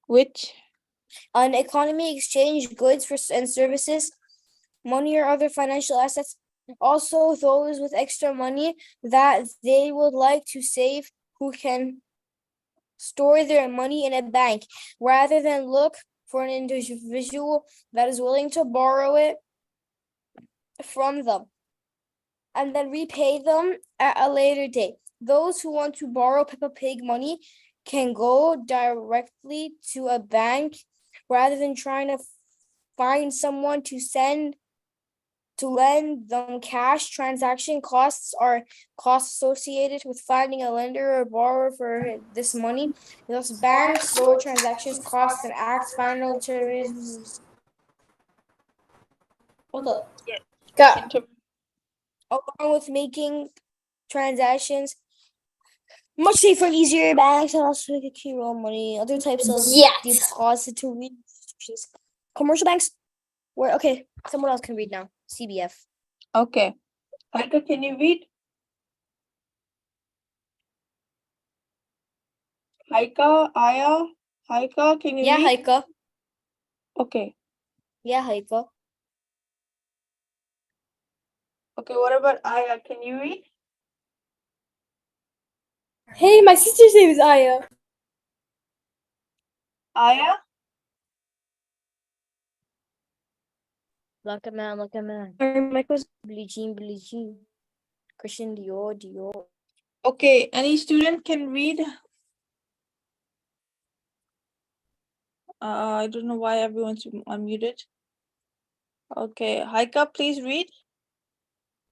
Which? An economy exchange goods and services, money or other financial assets. Also, those with extra money that they would like to save who can store their money in a bank rather than look for an individual that is willing to borrow it from them and then repay them at a later date. Those who want to borrow Peppa Pig money can go directly to a bank rather than trying to find someone to lend them cash. Transaction costs are costs associated with finding a lender or borrower for this money. Thus, banks lower transactions costs and acts final terms. Hold up. Yes. Got along with making transactions much safer and easier. Banks and also make a key role money. Other types of depository institutions. Commercial banks. Where okay, someone else can read now. CBF. Okay. Haika, can you read? Haika, Aya, Haika, can you Yeah, read? Haika. Okay. Yeah, Haika. Okay, what about Aya? Can you read? Hey, my sister's name is Aya. Aya? Like a man, like a man. Mike was Billie Jean. Christian Dior. Okay, any student can read? I don't know why everyone's unmuted. Okay, Haika, please read.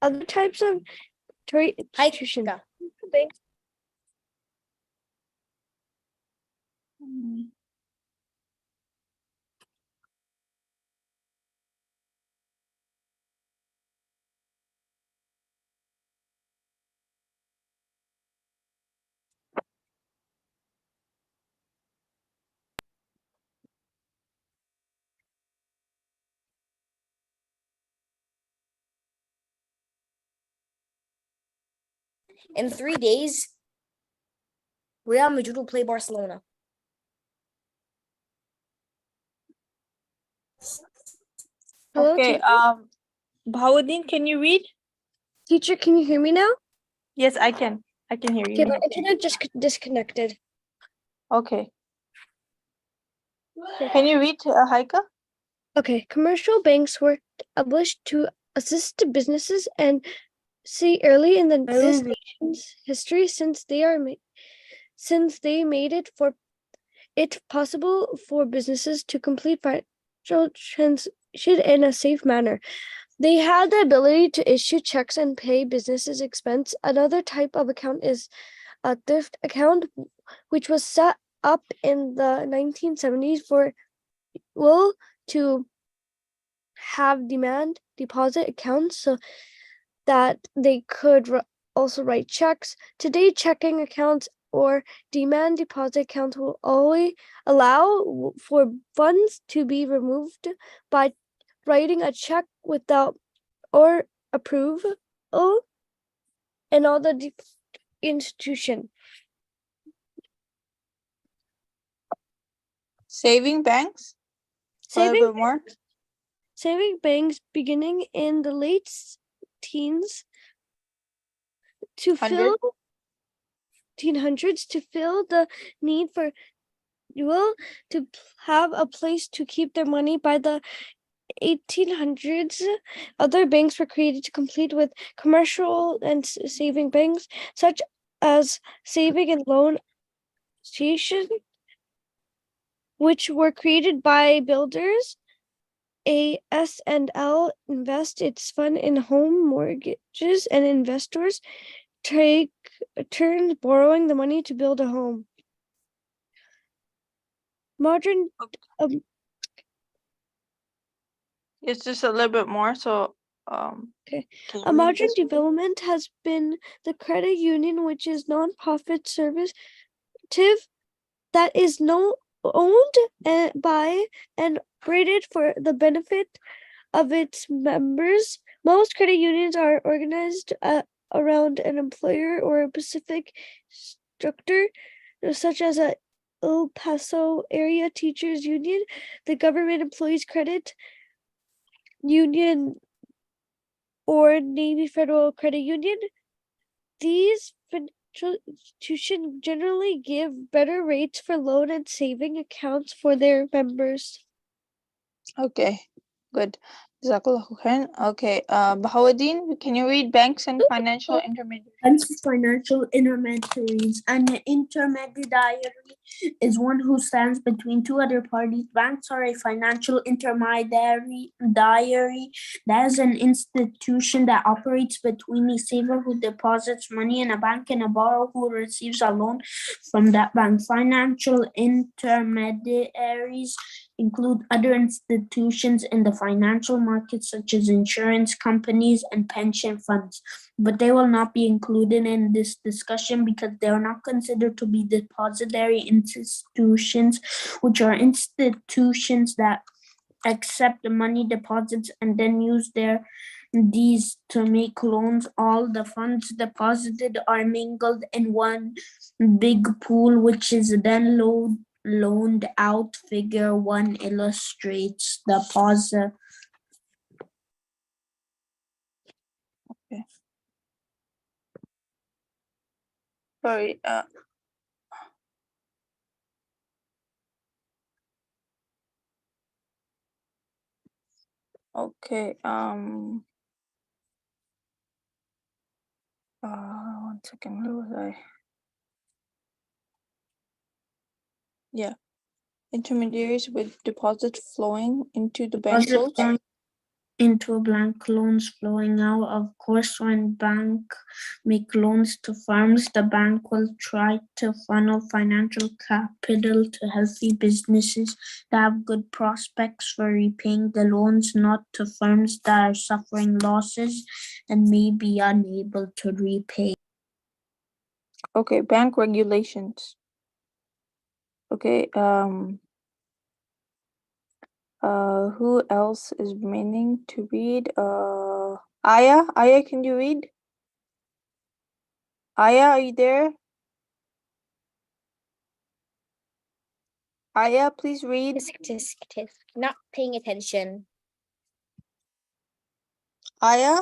other types of institutions. Haika. Banks. Mm. In 3 days, Real Madrid will play Barcelona. Hello, Okay, teacher. Bahauddin, can you read? Teacher, can you hear me now? Yes, I can. I can hear Okay, you. my internet just disconnected. Okay. Can you read, Haika? Okay, commercial banks were established to assist businesses and see early in this nation's history since they made it possible for businesses to complete financial transaction in a safe manner. They had the ability to issue checks and pay businesses' expense. Another type of account is a thrift account, which was set up in the 1970s to have demand deposit accounts so that they could also write checks. Today, checking accounts or demand deposit accounts will always allow for funds to be removed by writing a check without or approve and all the institution. Saving banks? A little bit more. Saving banks beginning in the late teens to fill 1800s to fill the need for to have a place to keep their money. By the 1800s, other banks were created to compete with commercial and saving banks, such as Saving and Loan Association, which were created by builders. AS&L invest its fund in home mortgages, and investors take turns borrowing the money to build a home. Modern It's just a little bit more. So, Okay. can you A read modern this one? development has been the credit union, which is non-profit service that is owned by and operated for the benefit of its members. Most credit unions are organized around an employer or a specific structure, such as a El Paso Area Teachers Union, the Government Employees Credit Union, or Navy Federal Credit Union. These financial institutions generally give better rates for loan and saving accounts for their members. Okay, good. Jazakallahu khairan. Okay, Bahauddin, can you read banks and financial intermediaries? Banks are financial intermediaries. An intermediary is one who stands between two other parties. Banks are a financial intermediary that is an institution that operates between a saver who deposits money in a bank and a borrower who receives a loan from that bank. Financial intermediaries include other institutions in the financial market, such as insurance companies and pension funds, but they will not be included in this discussion because they are not considered to be depository institutions, which are institutions that accept the money deposits and then use these to make loans. All the funds deposited are mingled in one big pool, which is then loaned out. Figure 1 illustrates the deposit. Sorry. Okay. 1 second. Where was I? Yeah. Intermediaries with deposits flowing into the bank Deposit flows. into a bank, loans flowing out. Of course, when bank make loans to firms, the bank will try to funnel financial capital to healthy businesses that have good prospects for repaying the loans, not to firms that are suffering losses and may be unable to repay. Okay, bank regulations. Okay, who else is remaining to read? Aya, can you read? Aya, are you there? Aya, please read. Tisk. Not paying attention. Aya?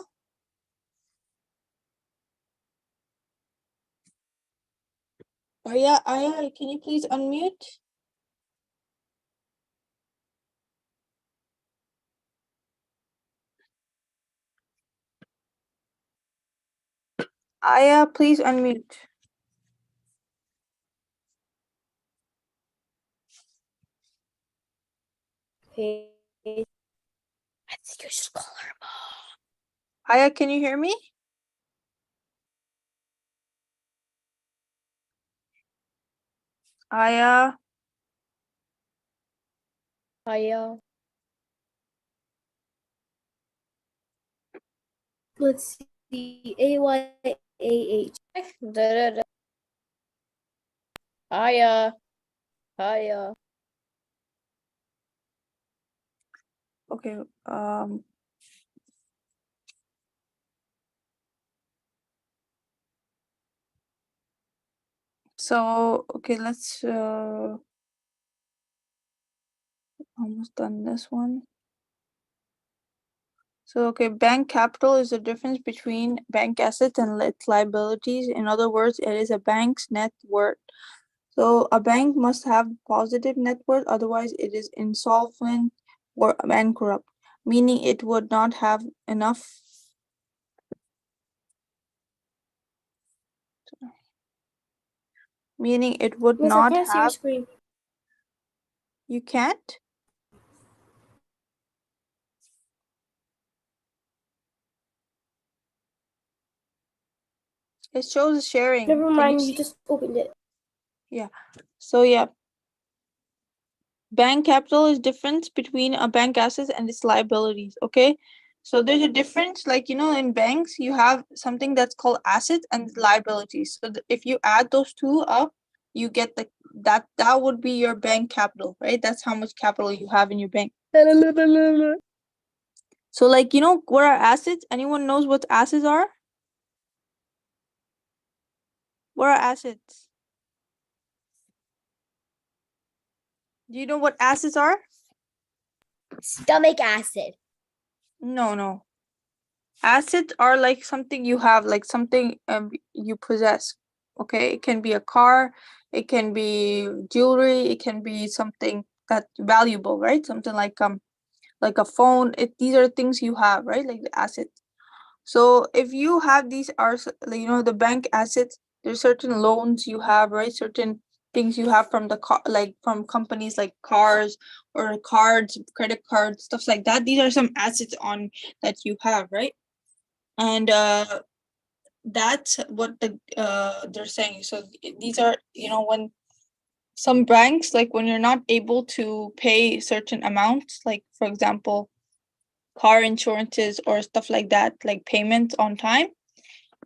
Aya, can you please unmute? Aya, please unmute. Okay. I think you should call her. Aya, can you hear me? Aya? Aya. Let's see, AYAH. Aya. Okay, So okay, let's almost done this one. So okay, bank capital is the difference between bank assets and its liabilities. In other words, it is a bank's net worth. So a bank must have positive net worth, otherwise it is insolvent or bankrupt, meaning it would not have enough. Meaning it would Miss, I not can't see your have. screen. You can't? It shows sharing. Never Can you mind, you see? just opened it. Yeah. So yeah, bank capital is difference between a bank assets and its liabilities. Okay. So there's a difference, like in banks you have something that's called assets and liabilities. So if you add those two up, you get that would be your bank capital, right? That's how much capital you have in your bank. So like what are assets? Anyone knows what assets are? What are assets? Do you know what assets are? Stomach acid. No. Assets are like something you have, like something you possess. Okay, it can be a car, it can be jewelry, it can be something that's valuable, right? Something like a phone. These are things you have, right? Like the assets. So if you have these are the bank assets, there's certain loans you have, right? Certain things you have from the car, like from companies like cars or cards, credit cards, stuff like that. These are some assets on that you have, right? And that's what they're saying. So these are when some banks, like when you're not able to pay certain amounts, like for example car insurances or stuff like that, like payments on time,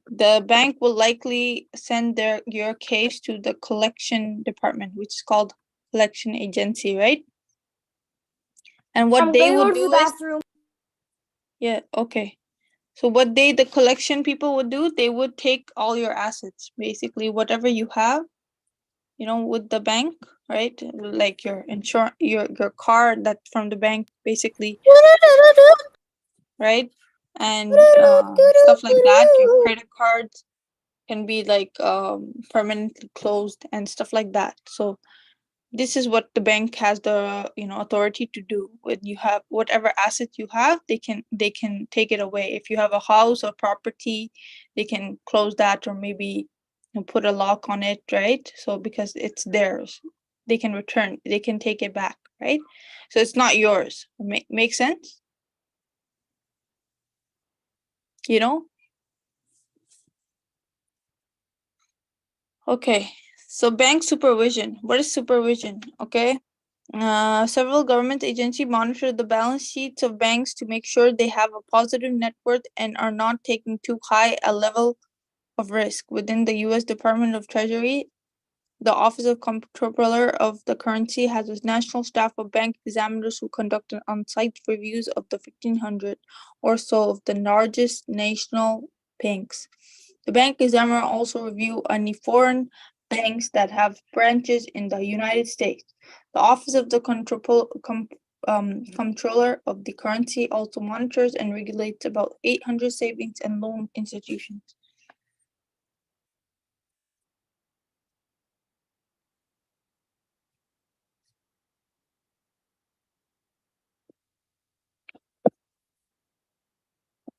the bank will likely send your case to the collection department, which is called collection agency, right? And what I'm they going would over to do the is, bathroom. yeah, okay. So what the collection people would do, they would take all your assets, basically whatever you have, with the bank, right? Like your insurance, your car that from the bank, basically, right? And stuff like that. Your credit cards can be like permanently closed and stuff like that. So this is what the bank has the authority to do. When you have whatever asset you have, they can take it away. If you have a house or property, they can close that, or maybe put a lock on it, right? So because it's theirs, they can take it back, right? So it's not yours. Make sense? you know okay. So bank supervision. What is supervision? Okay. Several government agencies monitor the balance sheets of banks to make sure they have a positive net worth and are not taking too high a level of risk. Within the U.S. Department of Treasury, the Office of Comptroller of the Currency has a national staff of bank examiners who conduct on-site reviews of the 1,500 or so of the largest national banks. The bank examiner also review any foreign banks that have branches in the United States. The Office of the Comptroller of the Currency also monitors and regulates about 800 savings and loan institutions.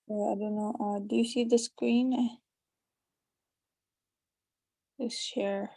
I don't know. Do you see the screen? Let's share.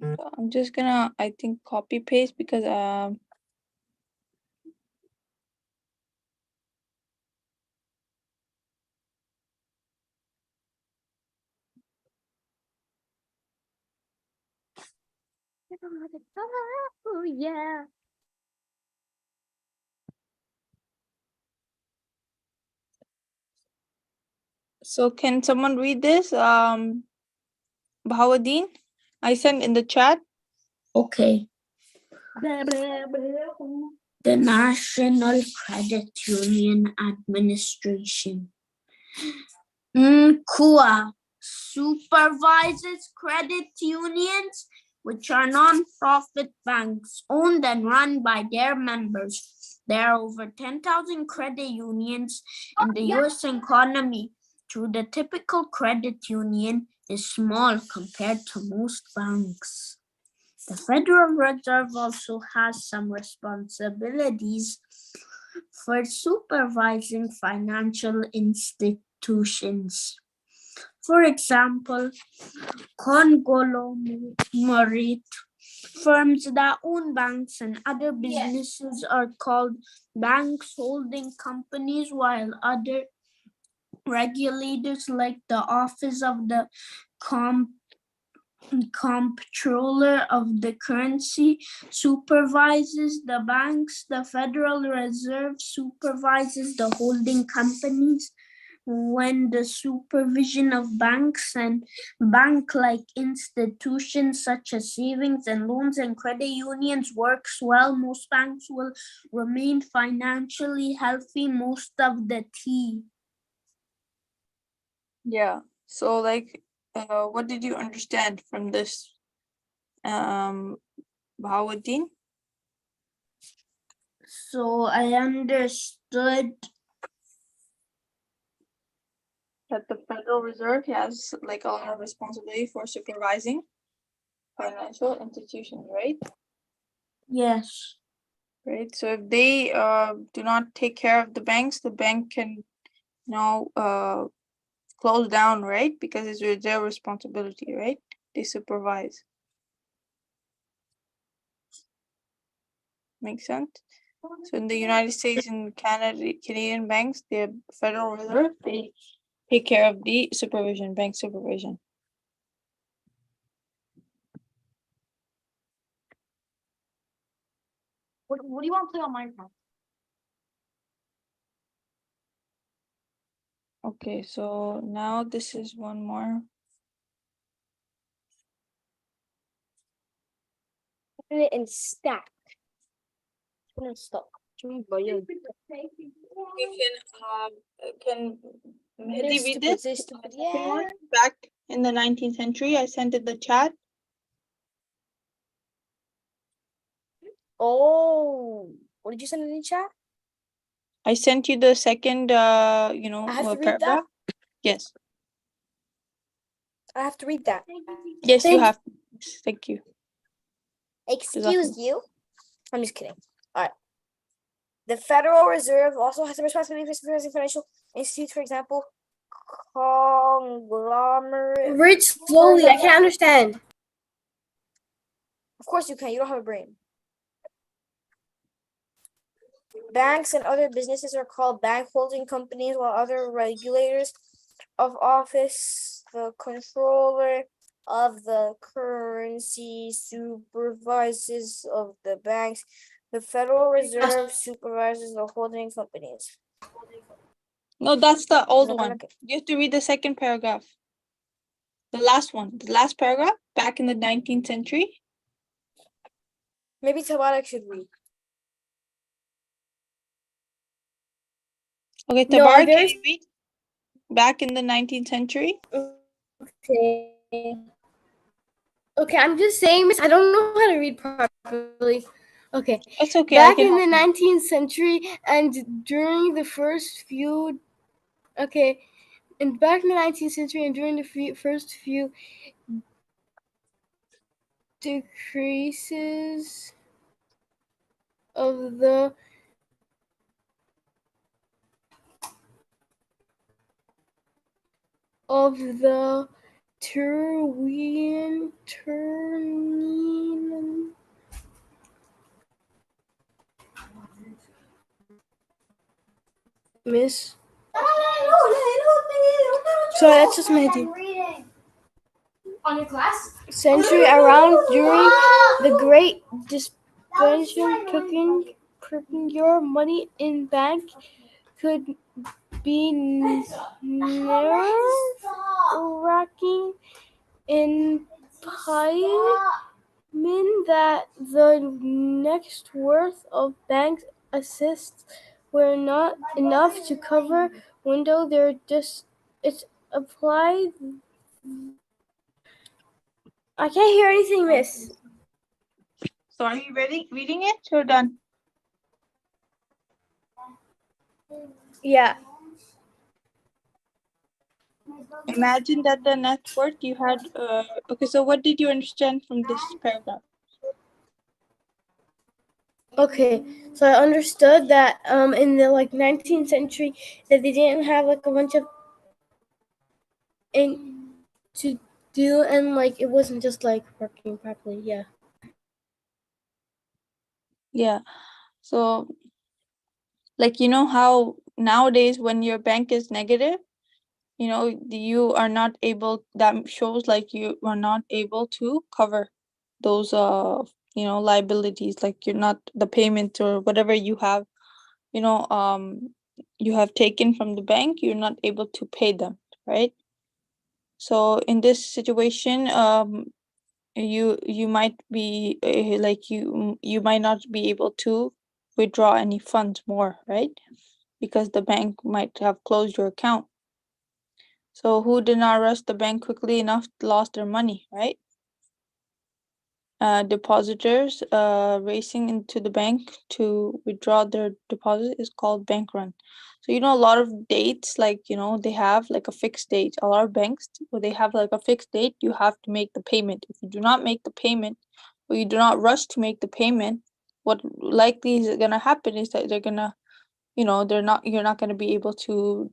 So I'm just gonna, I think, copy paste because Oh yeah. So can someone read this? Bahauddin, I sent in the chat. Okay. The National Credit Union Administration. NCUA supervises credit unions, which are non-profit banks owned and run by their members. There are over 10,000 credit unions in the U.S. economy. Through the typical credit union is small compared to most banks. The Federal Reserve also has some responsibilities for supervising financial institutions. For example, conglomerate firms that own banks and other businesses are called banks holding companies, while other regulators like the Office of the Comptroller of the Currency supervises the banks. The Federal Reserve supervises the holding companies. When the supervision of banks and bank-like institutions such as savings and loans and credit unions works well, most banks will remain financially healthy most of the time. Yeah. So like, what did you understand from this, Bahauddin? So I understood That the Federal Reserve has like a lot of responsibility for supervising financial institutions, right? yes. Right. So if they do not take care of the bank can close down, right? Because it's their responsibility, right? They supervise. Makes sense? So in the United States and Canadian banks, the Federal Reserve, they take care of the supervision, bank supervision. What do you want to play on Minecraft? Okay, so now this is one more. Put it in stack. Put it in stock. You can Mehdi read this? Yeah. Back in the 19th century, I sent it the chat. Oh, what did you send in the chat? I sent you the second, I have to read that. paragraph. Yes. I have to read that. Yes, you have. Thank you. Excuse you. I'm just kidding. All right. The Federal Reserve also has the responsibility for supervising financial institutes, for example, conglomerate. Read slowly. I can't understand. Of course you can. You don't have a brain. Banks and other businesses are called bank holding companies, while other regulators of office, the controller of the currency supervises of the banks. The Federal Reserve supervises the holding companies. No, that's the old Okay, one. okay. You have to read the second paragraph. The last one, the last paragraph, back in the 19th century. Maybe Tabarak should read. Okay, No, Tabarak, can there's- you read? Back in the 19th century. Okay. Okay, I'm just saying this. I don't know how to read properly. Okay. It's okay. Back in the 19th century and during the first few. Okay. And back in the 19th century and during the first few decreases of the turning Miss. So that's just Mehdi. century around during the Great Depression, putting your money in bank could be nerve-wracking in mean that the next worth of bank assists were not enough to cover window they're just it's applied. I can't hear anything, miss. So are you reading it? You're done. Yeah. Imagine that the net worth you had. Okay, so what did you understand from this paragraph? Okay, so I understood that in the 19th century that they didn't have a bunch of in to do and it wasn't just working properly. Yeah. Yeah. So how nowadays when your bank is negative, you are not able, that shows you are not able to cover those liabilities, you're not the payment or whatever you have, you know um you have taken from the bank, you're not able to pay them, right? So in this situation, you might be you might not be able to withdraw any funds more, right? Because the bank might have closed your account. So who did not rush the bank quickly enough lost their money, right? Depositors racing into the bank to withdraw their deposit is called bank run. So a lot of dates, they have a fixed date. A lot of banks, where they have a fixed date, you have to make the payment. If you do not make the payment, or you do not rush to make the payment, what likely is gonna happen is that they're gonna, you're not gonna be able to,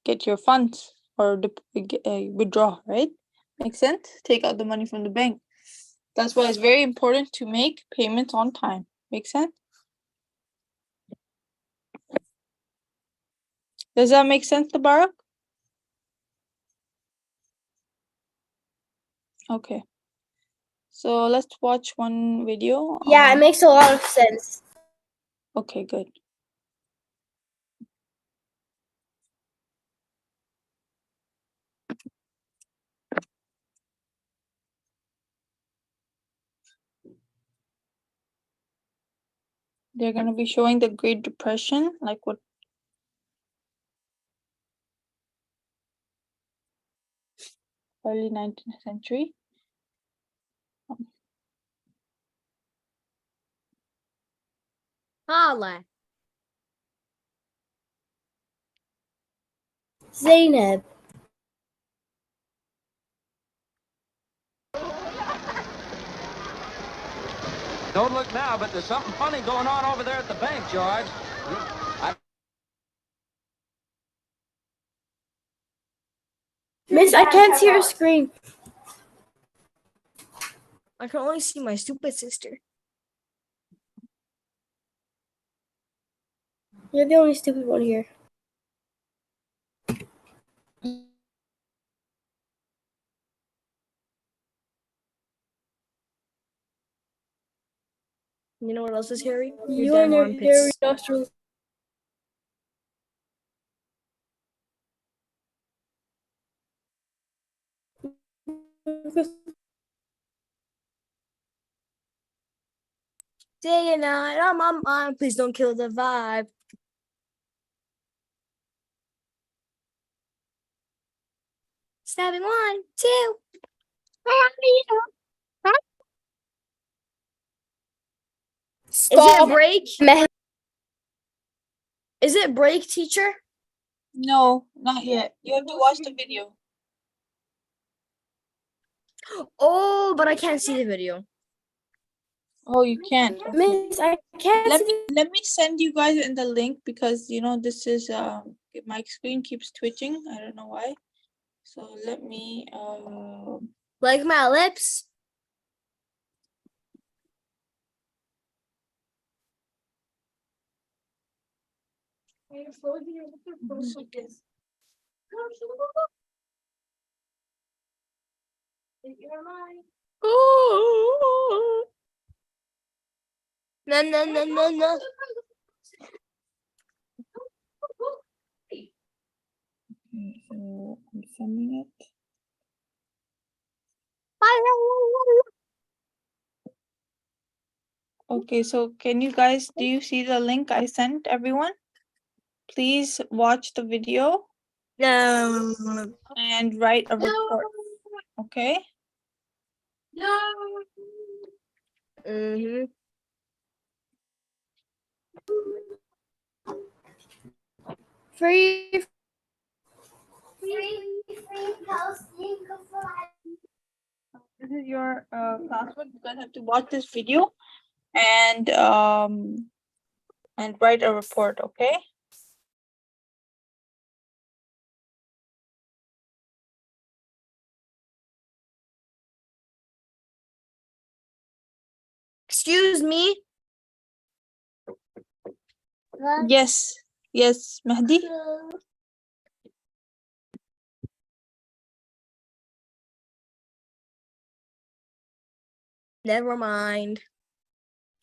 get your funds or withdraw, right? Make sense? Take out the money from the bank. That's why it's very important to make payments on time. Make sense? Does that make sense, Tabarak? Okay. So let's watch one video. Yeah, it makes a lot of sense. Okay, good. They're gonna be showing the Great Depression, what early 19th century. Holla. Zainab. Don't look now, but there's something funny going on over there at the bank, George. Miss, I can't see your screen. I can only see my stupid sister. You're the only stupid one here. You know what else is hairy? You and your hairy nostrils. Day and night on my mind. Please don't kill the vibe. Stabbing 1, 2. Stop. Is it break, teacher? No, not yet. You have to watch the video. Oh, but I can't see the video. Oh, you can't. Okay. Miss, I can't Let me send you guys in the link, because this is my screen keeps twitching. I don't know why. So let me Like my lips. No, no, no, no, no. So I'm sending it. Okay, so can you guys, do you see the link I sent everyone? Please watch the video No. and write a report, okay? Mm-hmm. Free. This is your classwork. You guys have to watch this video and write a report, okay? Excuse me. Yes, yes, Mahdi. Never mind.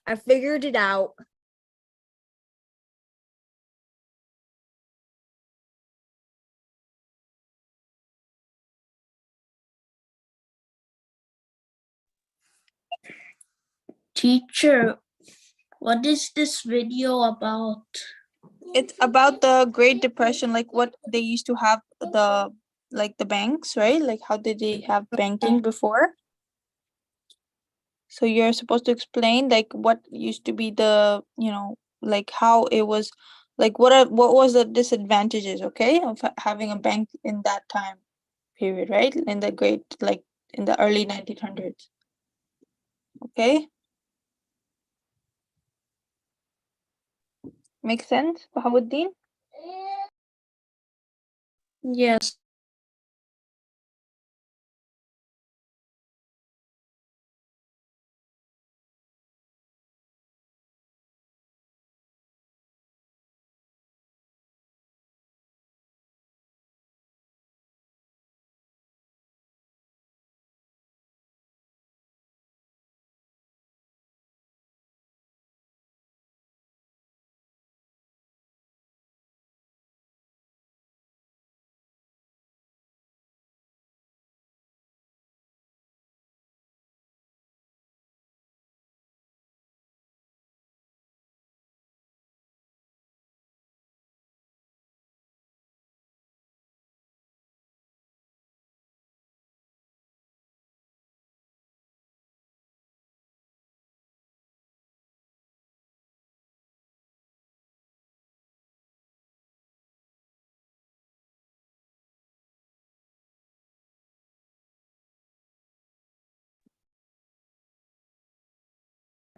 I figured it out. Teacher, what is this video about? It's about the Great Depression, like what they used to have the banks, right? Like how did they have banking before? So you're supposed to explain like what used to be the, like how it was, like what was the disadvantages, okay, of having a bank in that time period, right? In the in the early 1900s. Okay? Make sense, Bahauddin? Yes.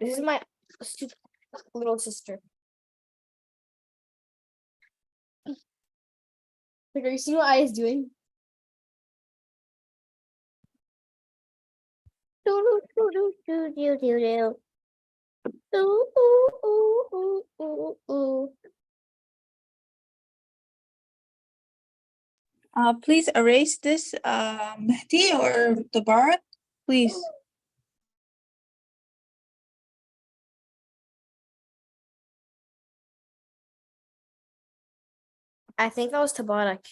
This is my stupid little sister. Like, are you seeing what I is doing? Do do do do do do do. Ooh, ooh, ooh, ooh, ooh, ooh. Please erase this, Mehdi or Tabarak, please. I think that was Tabarak.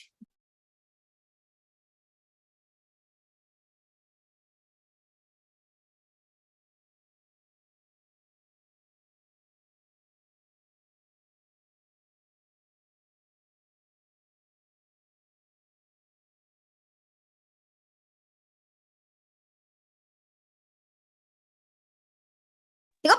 Yup.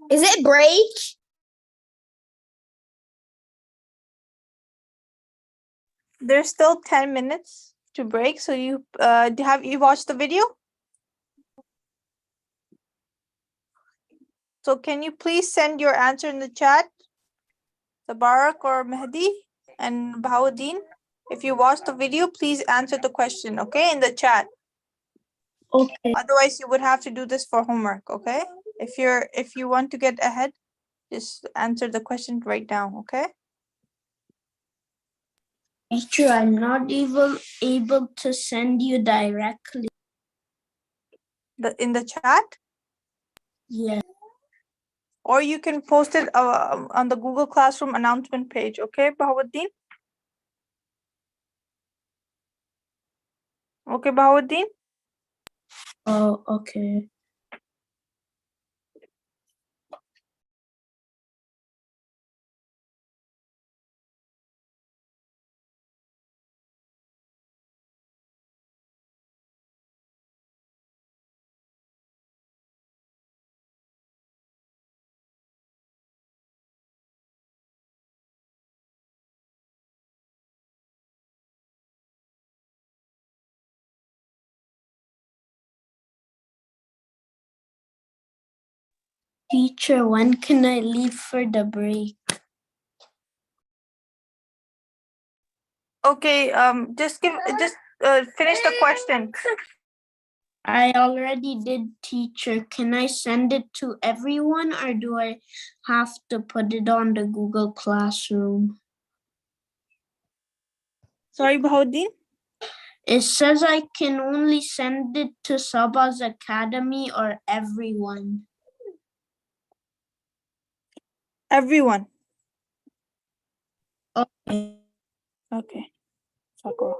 Is it break? There's still 10 minutes to break. So you have you watched the video? So can you please send your answer in the chat, Tabarak or Mehdi and Bahauddin? If you watched the video, please answer the question, okay, in the chat. Okay. Otherwise, you would have to do this for homework, okay? If you want to get ahead, just answer the question right now, okay? Teacher, I'm not able to send you directly. In the chat, Yeah. or you can post it on the Google Classroom announcement page, okay, Bahauddin? Okay, Bahauddin? Oh, okay. Teacher, when can I leave for the break? Okay, just finish the question. I already did, teacher. Can I send it to everyone or do I have to put it on the Google Classroom? Sorry, Bahauddin? It says I can only send it to Saba's Academy or everyone. Everyone. Okay. Okay. Sakura.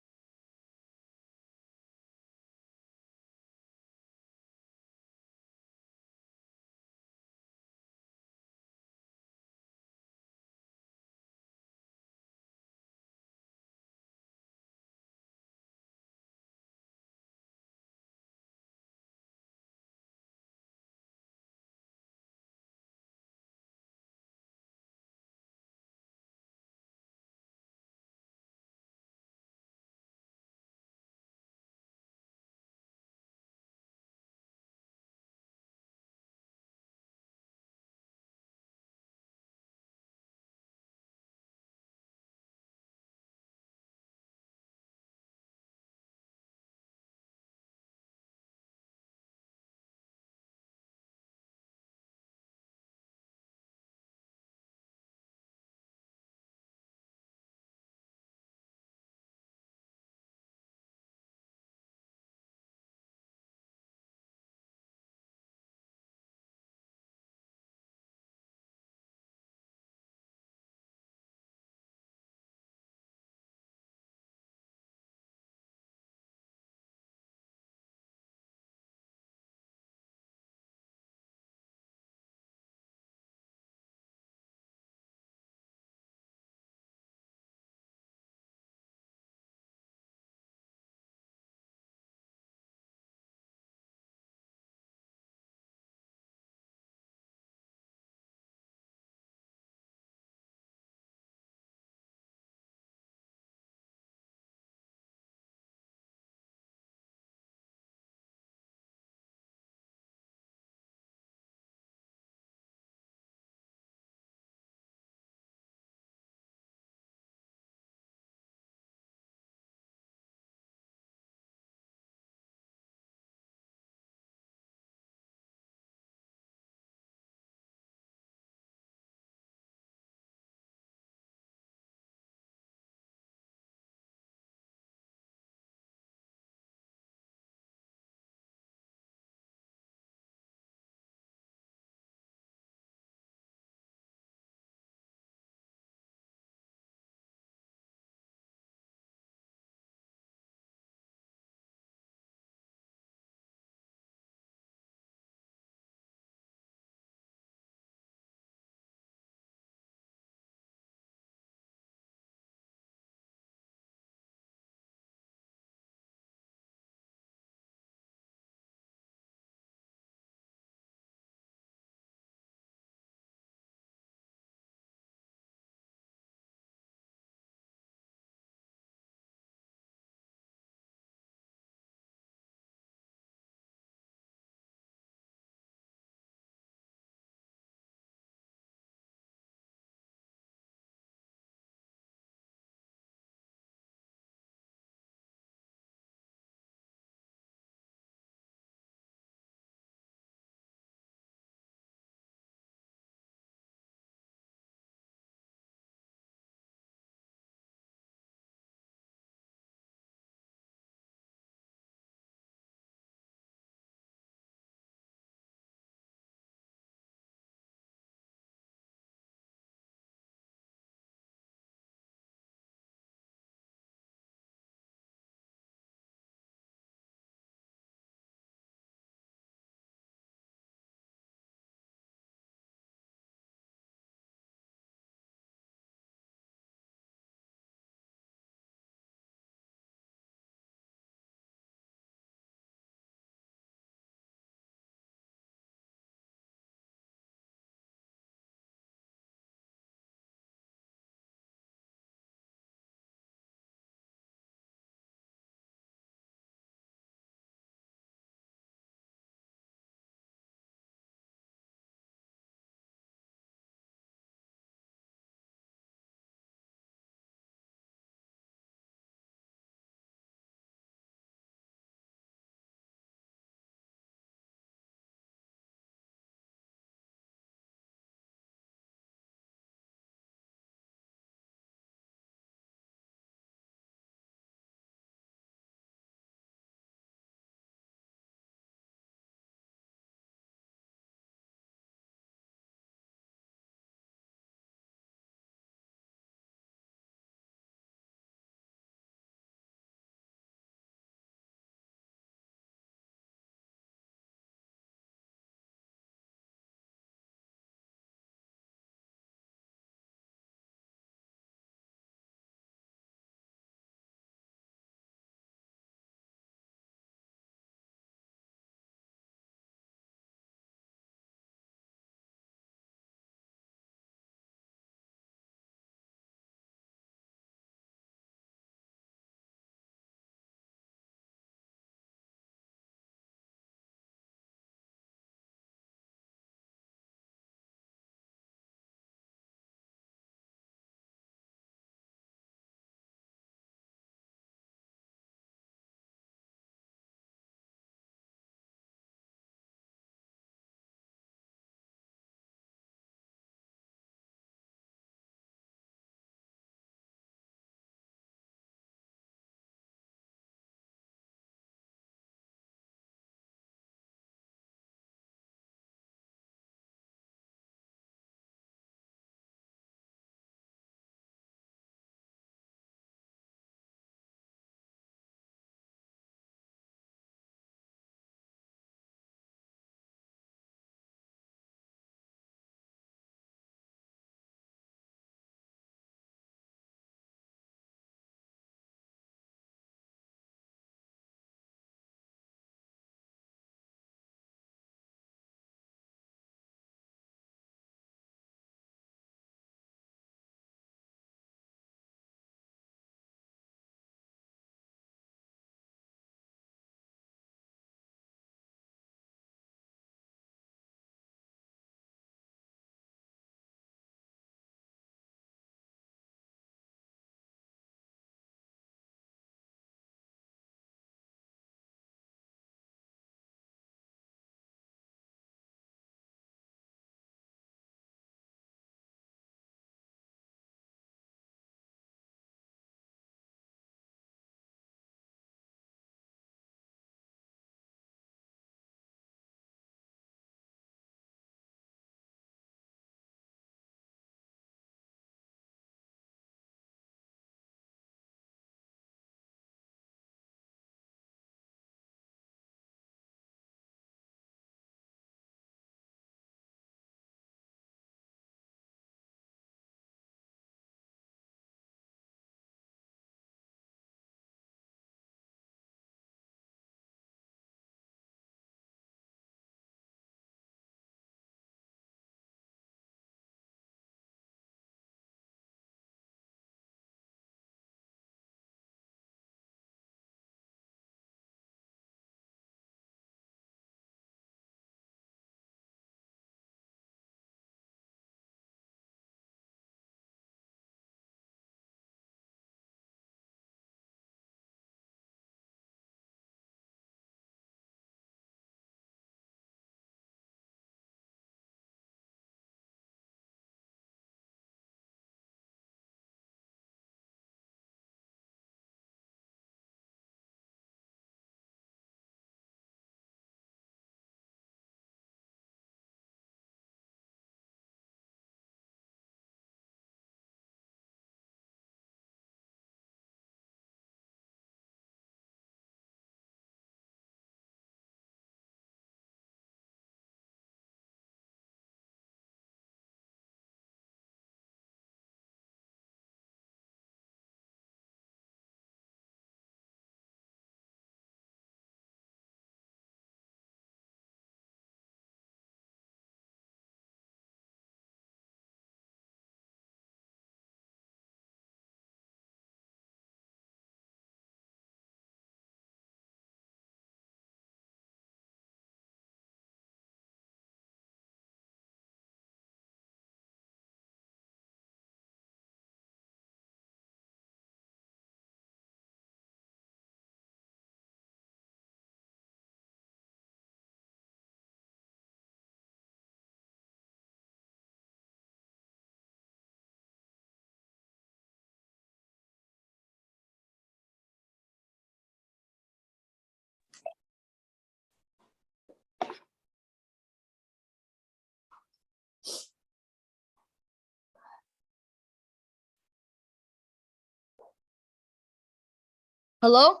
Hello?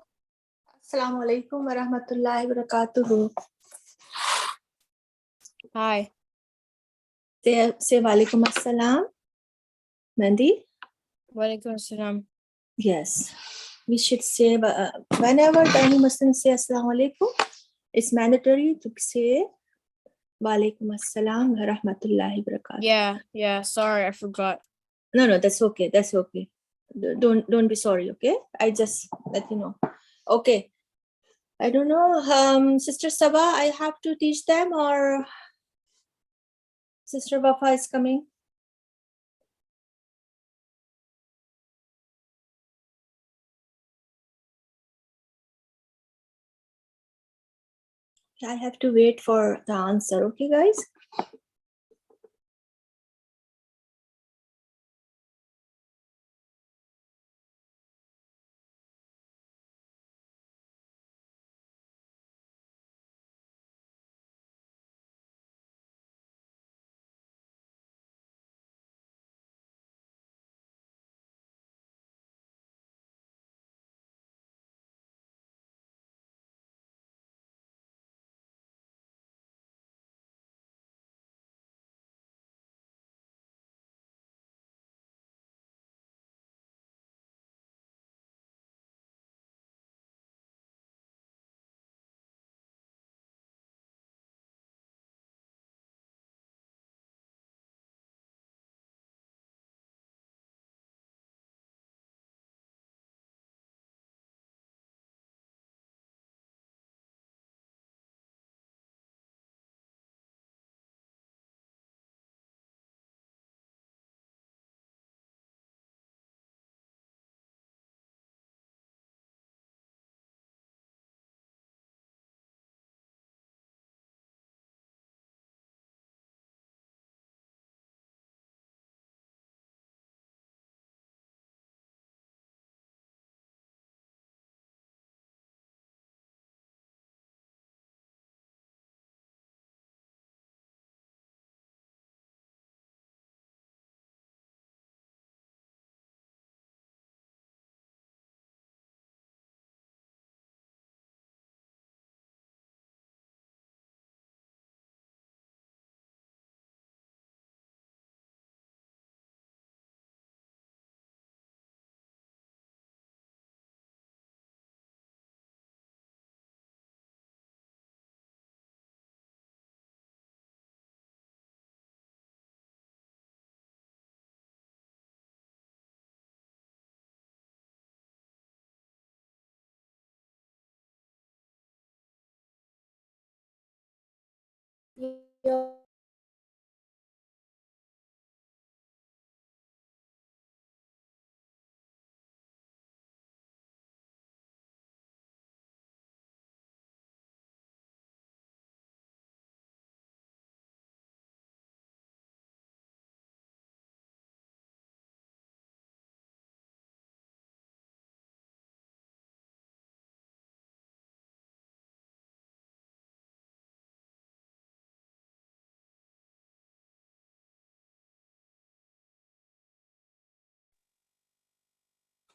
Assalamu alaikum wa rahmatullahi wa barakatuhu. Hi. Say walaikum assalam. Mandy? Walaikum assalam. Yes. We should say, whenever any Muslim say assalamu alaikum, it's mandatory to say walaikum assalam wa rahmatullahi wa barakatuh. Yeah, sorry, I forgot. No, that's okay. That's okay. Don't be sorry, okay? I just let you know. Okay. I don't know. Sister Saba, I have to teach them, or Sister Wafa is coming? I have to wait for the answer, okay, guys?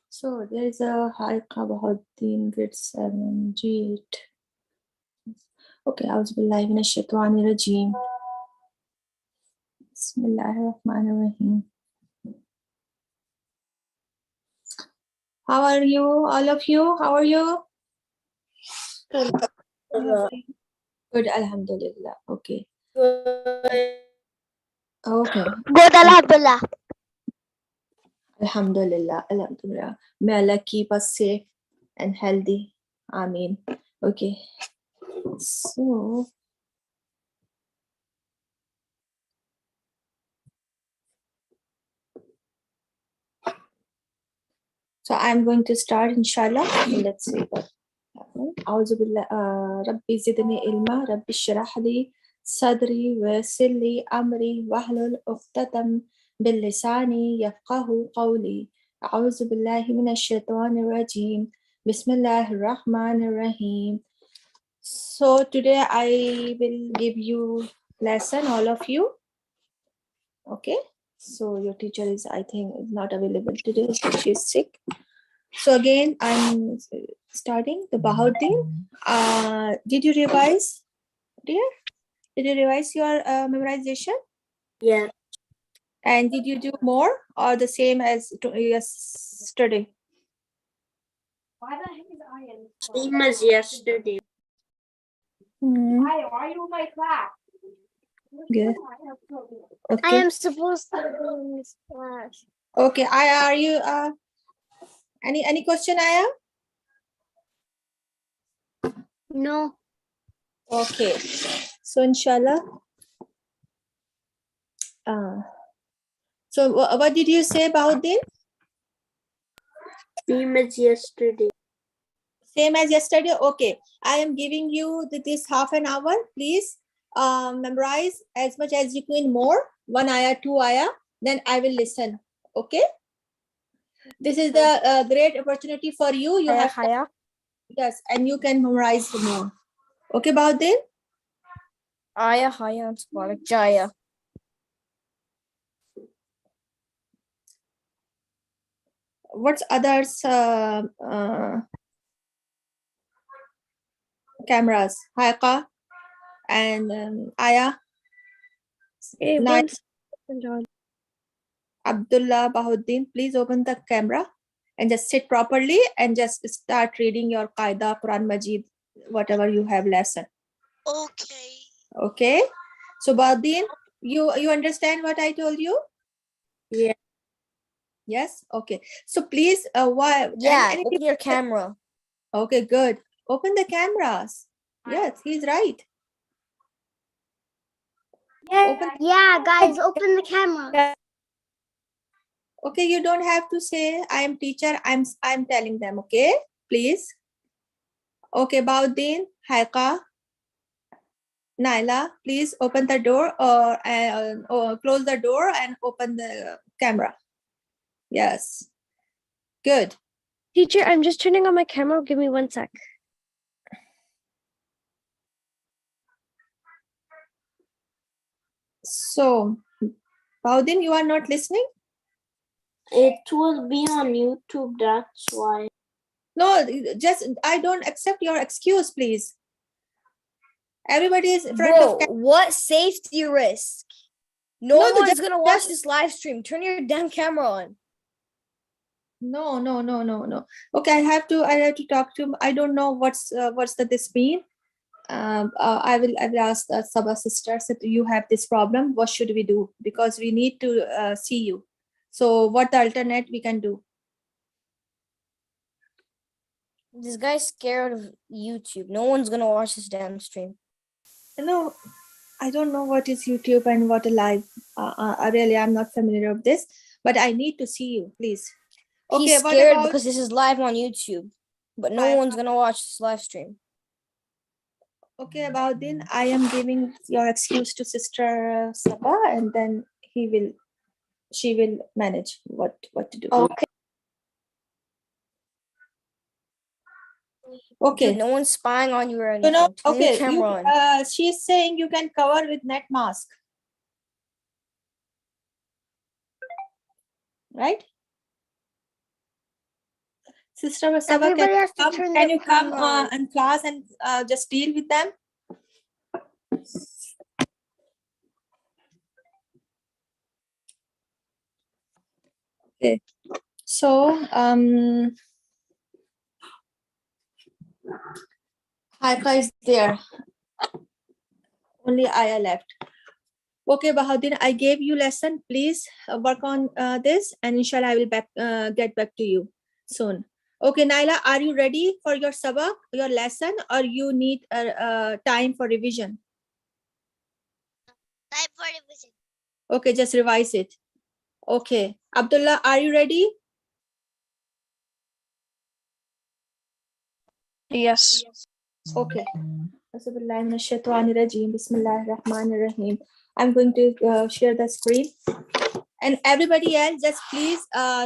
So there is a halqa Bahuddin grade 7 G8. Okay, Auzubillahi minash shaitani rajim. Bismillahirrahmanirrahim. How are you, all of you? How are you? Good, alhamdulillah. Okay. Okay. Good, alhamdulillah. Alhamdulillah. May Allah keep us safe and healthy. Ameen. Okay. So I'm going to start, inshallah. Let's see what happens. أعوذ بالله ربي زدني علما ربي اشرح لي صدري ويسر لي أمري واحلل عقدة من لساني يفقه قولي أعوذ بالله من الشيطان الرجيم بسم الله الرحمن الرحيم. So today I will give you lesson, all of you. Okay. So your teacher is, I think, is not available today. So she's sick. So again, I'm starting the Bahuddin. Did you revise, dear? Did you revise your memorization? Yeah. And did you do more or the same as yesterday? Why the heck is Ian? Same as yesterday. Why are you in my class? Good. I Okay. am supposed to be in this class. Okay. Aya, are you any question, Aya? No. Okay. So inshallah. So what did you say about this? Same as yesterday. Same as yesterday. Okay. I am giving you this half an hour. Please memorize as much as you can more. 1 ayah, 2 ayah. Then I will listen. Okay. This is the great opportunity for you. You have Haya. yes, and you can memorize more. Okay, Bahuddin? Aya, Haya, and Tabarak, Jaya. What's others cameras? Haika and Aya, Hey, Nai, one second, John. Abdullah, Bahuddin. Please open the camera and just sit properly and just start reading your Qaida, Quran Majid, whatever you have lesson. Okay. Okay. So Bahuddin, you understand what I told you? Yeah. Yes. Okay. So please, why? Yeah, open your camera. Okay, good. Open the cameras. Yes, he's right. Yeah, guys, open the camera. Okay, you don't have to say I am teacher. I'm telling them. Okay, please. Okay, Baudin, Haika, Naila, please open the door or close the door and open the camera. Yes. Good. Teacher, I'm just turning on my camera. Give me 1 sec. So, Baudin, you are not listening? It will be on YouTube, that's why. No, just I don't accept your excuse, please. Everybody is in front of Bro, what safety risk? No, No, one's just- gonna watch just- this live stream. Turn your damn camera on. No. Okay, I have to talk to him. I don't know what's this mean. I will ask the Saba sisters if you have this problem. What should we do? Because we need to see you. So what the alternate we can do? This guy's scared of YouTube. No one's gonna watch this damn stream. No, I don't know what is YouTube and what a live. Really, I'm not familiar with this. But I need to see you, please. Okay, He's what scared about? because this is live on YouTube. But no Hi. one's gonna watch this live stream. Okay, about then I am giving your excuse to Sister Saba, and then she will manage what to do. Okay. Okay. Dude, no one's spying on you or You anything. know, Turn your okay. camera on. She's saying you can cover with net mask, right? Sister Saba, Everybody has to turn can their you come camera on. in class and just deal with them? Okay. So, Haika is there. Only Aya left. Okay, Bahadur, I gave you lesson. Please work on this, and inshallah I will get back to you soon. Okay, Naila, are you ready for your sabak, your lesson, or you need time for revision? Time for revision. Okay, just revise it. Okay, Abdullah, are you ready? Yes. Okay. Bismillahirrahmanirrahim. I'm going to share the screen. And everybody else, just please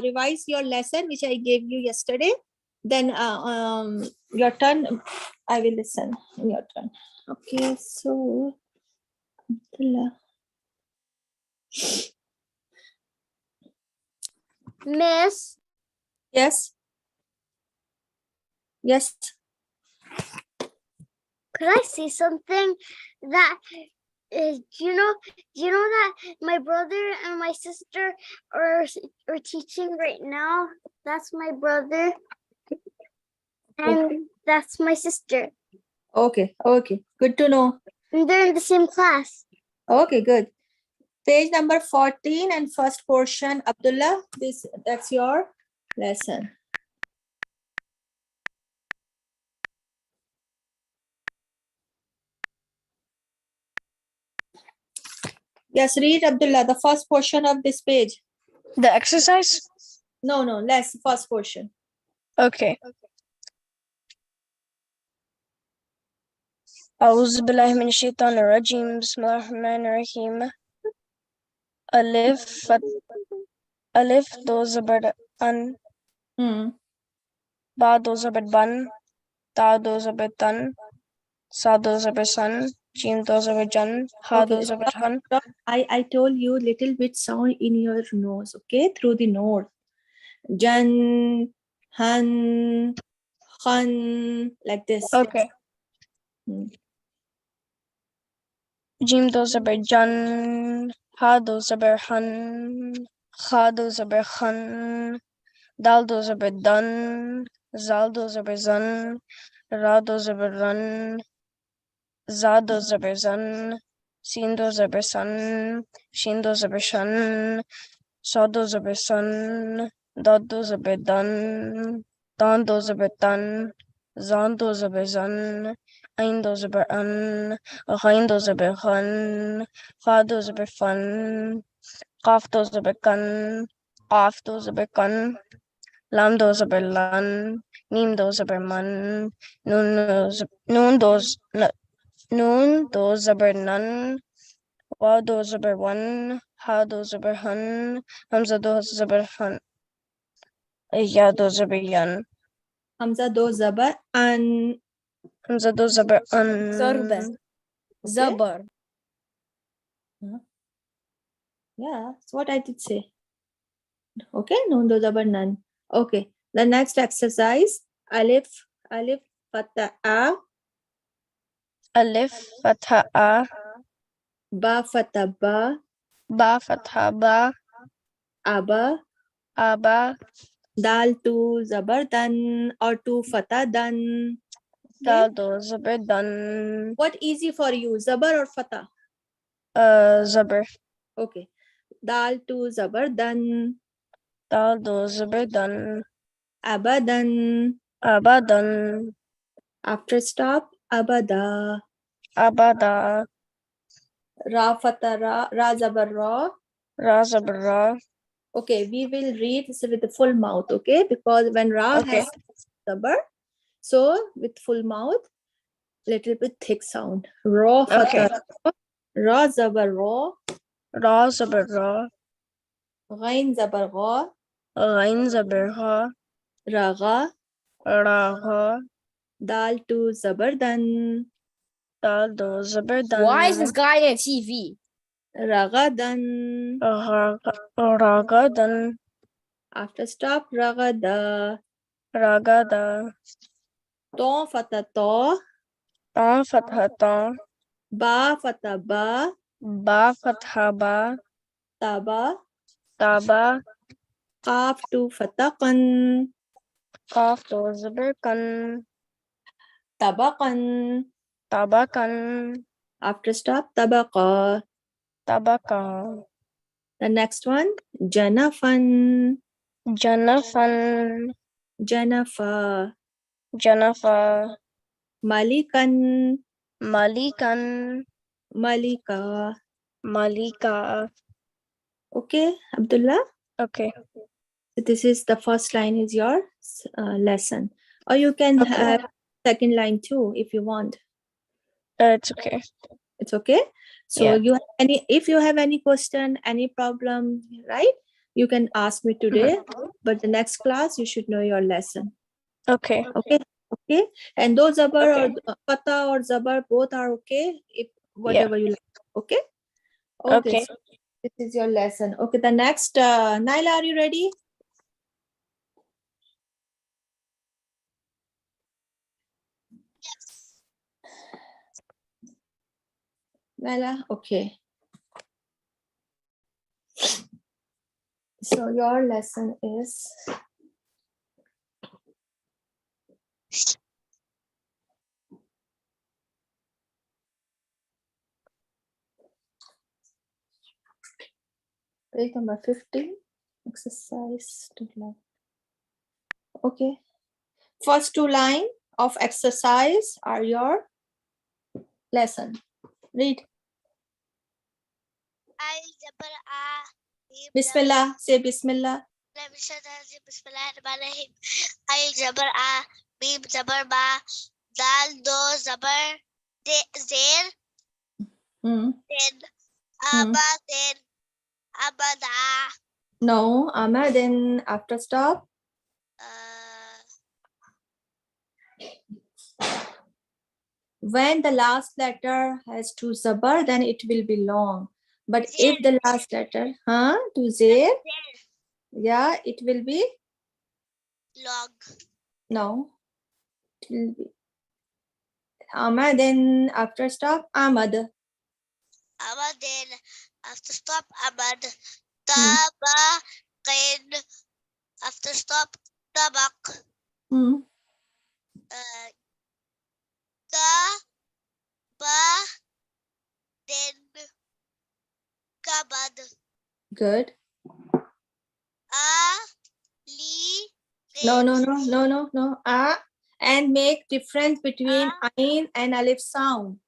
revise your lesson, which I gave you yesterday. Then your turn, I will listen in your turn. Okay, so Abdullah. Miss, Yes. Yes. Could I say something that is, do you know that my brother and my sister are teaching right now? That's my brother and that's my sister. Okay. Okay. Good to know. And they're in the same class. Okay, good. Page number 14 and first portion. Abdullah, that's your lesson. Yes, read Abdullah, the first portion of this page. The exercise? No, less first portion. Okay. أعوذ بالله من الشيطان الرجيم بسم الله الرحمن الرحيم ألف دو زبر أن با دو زبر بن تا دو زبر تن سا دو زبر سن جيم دو زبر جن ها دو Okay. زبر هن I told you little bit sound in your nose, okay? Through the nose. Jan, han, khan, like this. Okay. جيم دو زبر جن ها دو زبر هن خا دو زبر خن دال دو زبر دن زال دو زبر زن را دو زبر رن زا دو زبر زن سین دو زبر سن شین دو زبر شن سا دو زبر سن داد دو زبر دن دان دو زبر تن زان دو زبر زن این دو زبر ان غین دو زبر غن فا دو زبر فن قاف دو زبر کن قاف دو زبر کن لام دو زبر لن میم دو زبر من نون دو زبر نن واو دو زبر ون ها دو زبر هن همزه دو زبر هن یا دو زبر ین Hamza do zabar an. همزه دو زبر ان Zarba. Zabar. Yeah, that's what I did say. Okay, no, do zabar nan. Okay, the next exercise. Alif fatha a, الف فتحة أ ba fatha ba, با فتحة با aba, أبا dal to zabar dan or to fatha dan. دال دو زبر دن What easy for you, zabar or fatha? زبر Okay, dal to zabar dan, دال دو زبر دن abadan. أبدا After stop, abada. أبدا Ra fatha ra, ra zabar ra. را زبر را Okay, we will read this with the full mouth, okay? Because when ra Okay. has zabar, so with full mouth, little bit thick sound. Ra Okay. fatha ra, ra zabar ra, را زبر را ghain zabar gha, غین زبر ها ra gha, را ها dal to zabar dan, دال دو زبر دن Why is this guy on TV? ragadan. راغدن After stop, ragada. راغدا To fatha to, طا فتحة طا ba fatha ba, با فتحة با taba, تابا qaf to fatha qan, قاف دو زبر کن tabaqan. طبقا After stop, tabaqa. طبقا The next one, janafan, جنفا janafa, جنفا malikan, مليكا malika. مليكا Okay, Abdullah. Okay. So this is the first line is your lesson, or you can Okay. have second line too if you want. It's okay. It's okay. So Yeah. you have any, if you have any question, any problem, right? You can ask me today. But the next class you should know your lesson. Okay. Okay. Okay. And those zabar Okay. or fatha or zabar both are okay. If whatever you like. Okay. Okay. So this is your lesson. Okay. The next, Naila, are you ready? Mela, okay. So your lesson is page number 15, exercise 2. Okay. First 2 lines of exercise are your lesson. Read. Bismillah. Say Bismillah. Bismillahirrahmanirrahim. Al Jabar A, Mim Jabar Ba, Dal Do Zabar Zer, Then Aba, Then Abada. No, Amma, then after stop. When the last letter has 2 zabar, then it will be long. But if the last letter, to zer, yeah, it will be Log. no. It will be Amma, then after stop, Ahmad. Aba, then after stop Abad. Taba, then after stop Tabak. Ka, Ba, then Kabad. Good. Li, No. And make difference between ain and alif sound.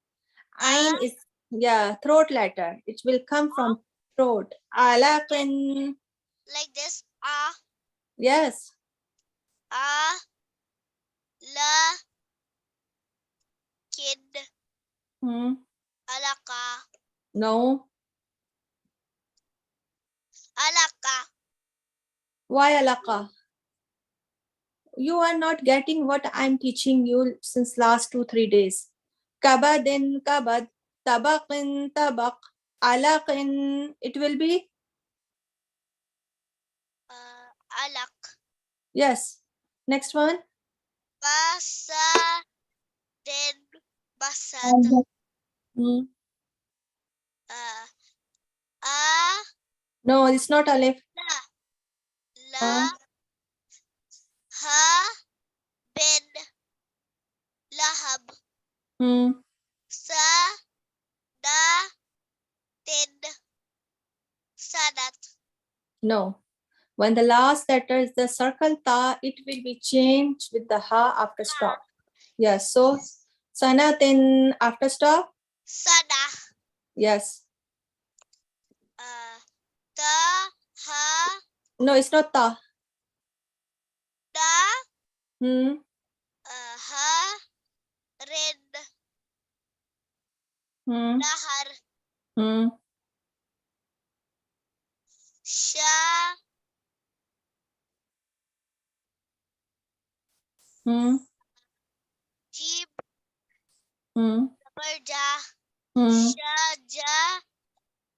Ain is, yeah, throat letter. It will come from throat. Alaqin. like this. Yes. La, Kid, Alaka. No. Alaka. Why alaqa? You are not getting what I'm teaching you since last 2-3 days. Kabadin kabad, tabaqin tabaq, alaqin. It will be Alak. yes. Next one. Basa, then Basad. No, it's not alif. La, Ha, Ben, Lahab. Sa, Da, Ten, Sadat. No. When the last letter is the circle ta, it will be changed with the ha after stop. Yes. So sanatin after stop. Sana. Yes. Ta, Ha. No, it's not ta. Da. Ha. Red. Nahar. Sha. Jeep. Berja. Shaja.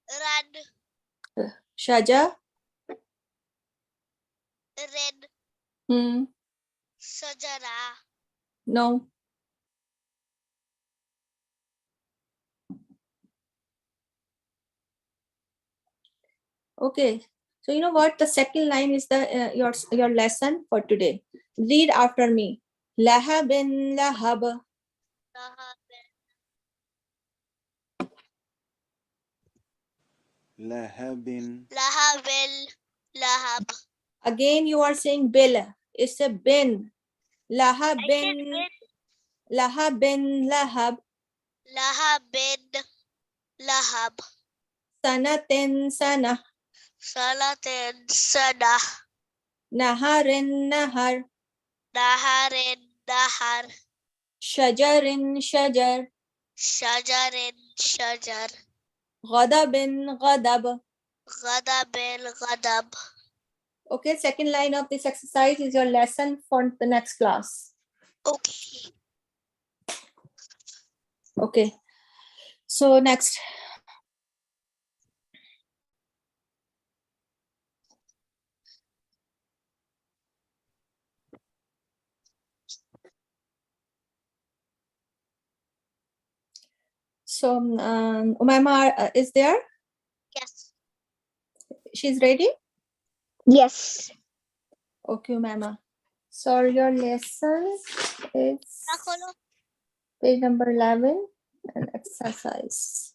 Rad. Shaja. Red. Sajara. No. Okay. So you know what? The second line is the your lesson for today. Read after me. Lahabin lahab. Lahabin. Lahabel. Lahab. Again, you are saying bil. It's a bin. Lahabin. Lahabin lahab. Lahabin. Lahab. Sanatin sana. Salatin sana. Naharin nahar. Naharin nahar. Shajarin shajar. Shajarin shajar. Ghadabin ghadab. Ghadabin ghadab. Okay, second line of this exercise is your lesson for the next class. Okay. Okay. So next. So Umaima is there? Yes. She's ready? Yes. Okay, Umaima. So your lesson is page number 11 and exercise.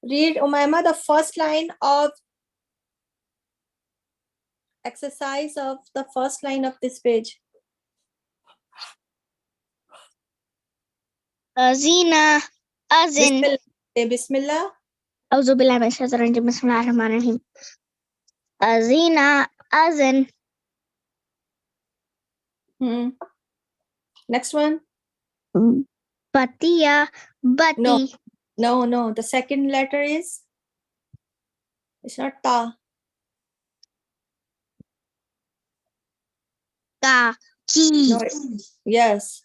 Read, Umaima, the first line of exercise of the first line of this page. Azina, Azin. Bismillah. Say Bismillah. أعوذ بالله من الشيطان الرجيم بسم الله الرحمن الرحيم Azina, Azin. Next one. Batia, Bati. No. The second letter is, it's not ta. Ka, Ki. No. Yes.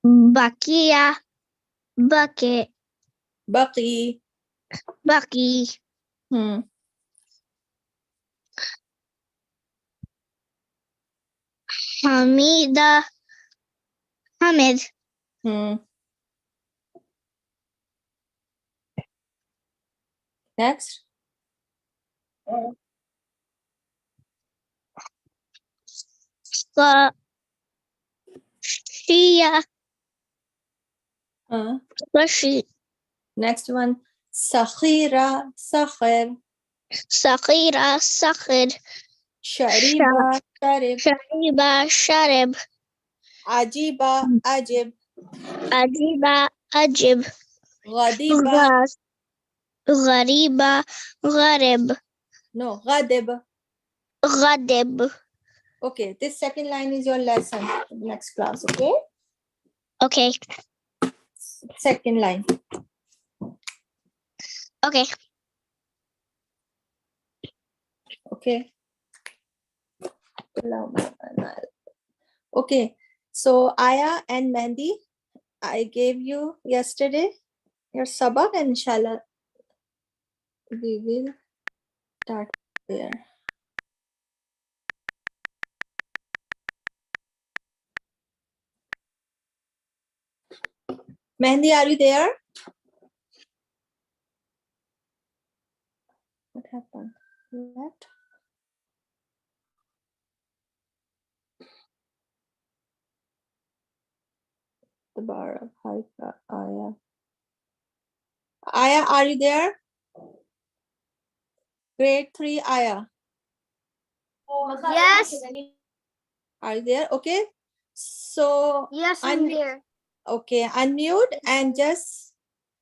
Bakia, Bake, Baqi. Baki. Hamida, Hamid. Next. Shia, Sashi. Next one. Sakhira, Sakhir. Sakhira, Sakhir. Shariba, Sharib. Shariba, Sharib. Ajiba, Ajib. Ajiba, Ajib. Ghadiba. Ghariba, Gharib. No, Ghadib. Ghadib. Okay, this second line is your lesson for the next class, okay? Okay. Second line. Okay. Okay. Okay, so Aya and Mehndi, I gave you yesterday your sabak, and inshallah we will start there. Mehndi, are you there? What happened? Left? The bar of Haika, Aya. Aya, are you there? Grade 3, Aya. Yes. Are you there? Okay. So Yes, I'm here. Okay, unmute and just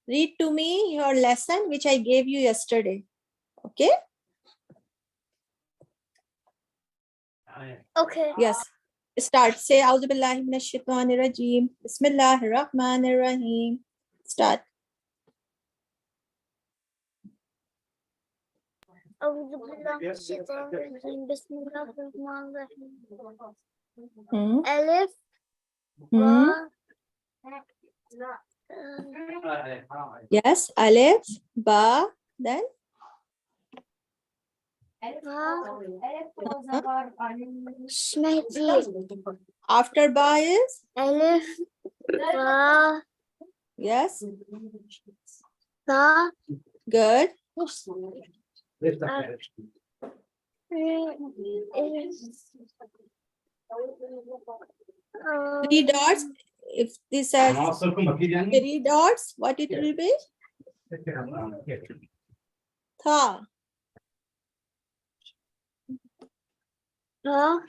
read to me your lesson which I gave you yesterday. Okay? Okay. Yes. Start. Say A'udhu Billahi Minash Shaitanir Rajeem. Bismillahir Rahmanir Rahim. Start. أعوذ بالله من الشيطان الرجيم بسم الله الرحمن الرحيم ألف با Yes, Alif, Ba, then after Ba is ألف با yes, تا good. Three dots. If this has 3 dots, what it will be? Tha. Tha.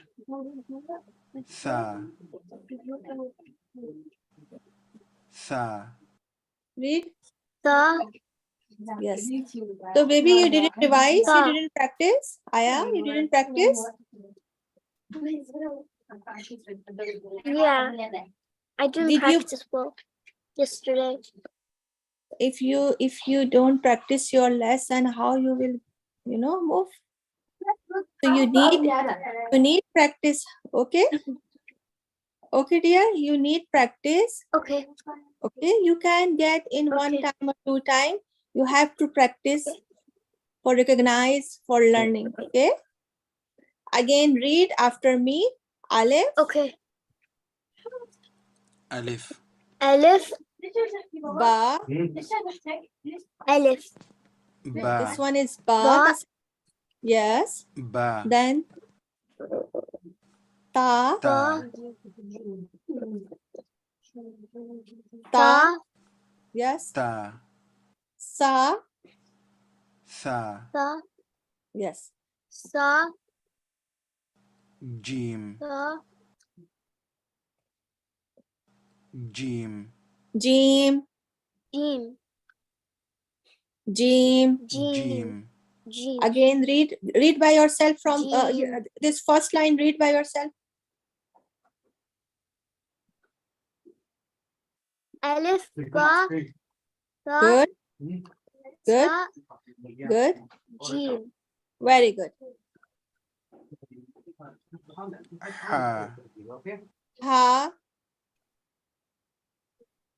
Read. تا Yes. So baby, you didn't revise, you didn't practice. Aya, you didn't practice. Yeah, I didn't Did you? practice well yesterday. If you don't practice your lesson, how you will, move? So you need practice. Okay. Okay, dear. You need practice. Okay. Okay. You can get in one time or 2 times. You have to practice for recognize, for learning. Okay. Again, read after me. Alif, Okay. Alif. Alif, ba. Alif, Ba. This one is ba. Ba. Yes. Ba. Then ta. Ta. Ta. Yes. Ta. Sa. Sa. Sa, Yes. Sa, Jim. Sa, Jim. Jim. Jim, Jim. Jim. Jim, Again, read by yourself from Jim. this first line. Read by yourself. Alif, Ba, Sa, Good. Good. Sa, Good. Jim, Very good. Ha. Ha. Ha.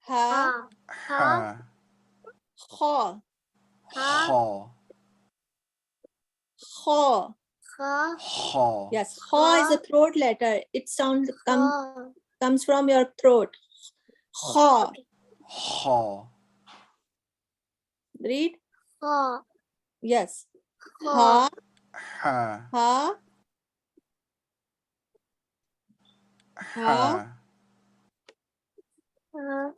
Ha, Ha. Ho. Ha, Ho. Ho. Ha, Ho. Yes. Ho is a throat letter. It sounds Ha, comes from your throat. Ho. Ho. Read. Ha, Yes. Ha, Ha. Ha. Ha. Ha. Ha,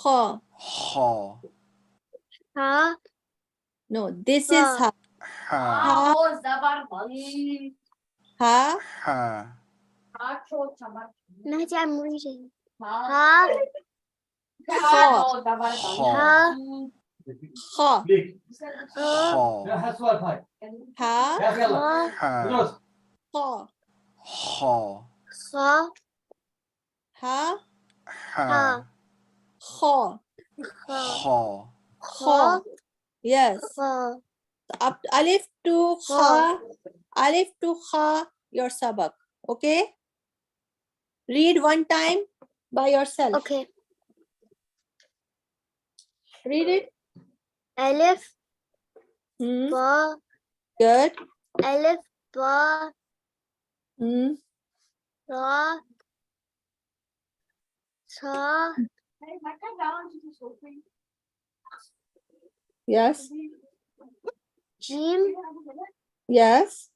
Ho. Ho. Ha, No, this is ha. Ha. Ha. Ha. Mahdi, I'm reading. Ha, Ho. Ho. Ha, Ho. Ho. Ha. Ha, Ha. Ho. Ho. Ha, Ha. Ha. Ho. Ha, Ho. Ho. Yes. Ha, Up alif to ha. Alif to ha. Your sabak. Okay. Read one time by yourself. okay. Read it. Alif, Hmm. Ba, Good. Alif, Ba, Hmm. Sa, Sa, Yes. Jim, Yes.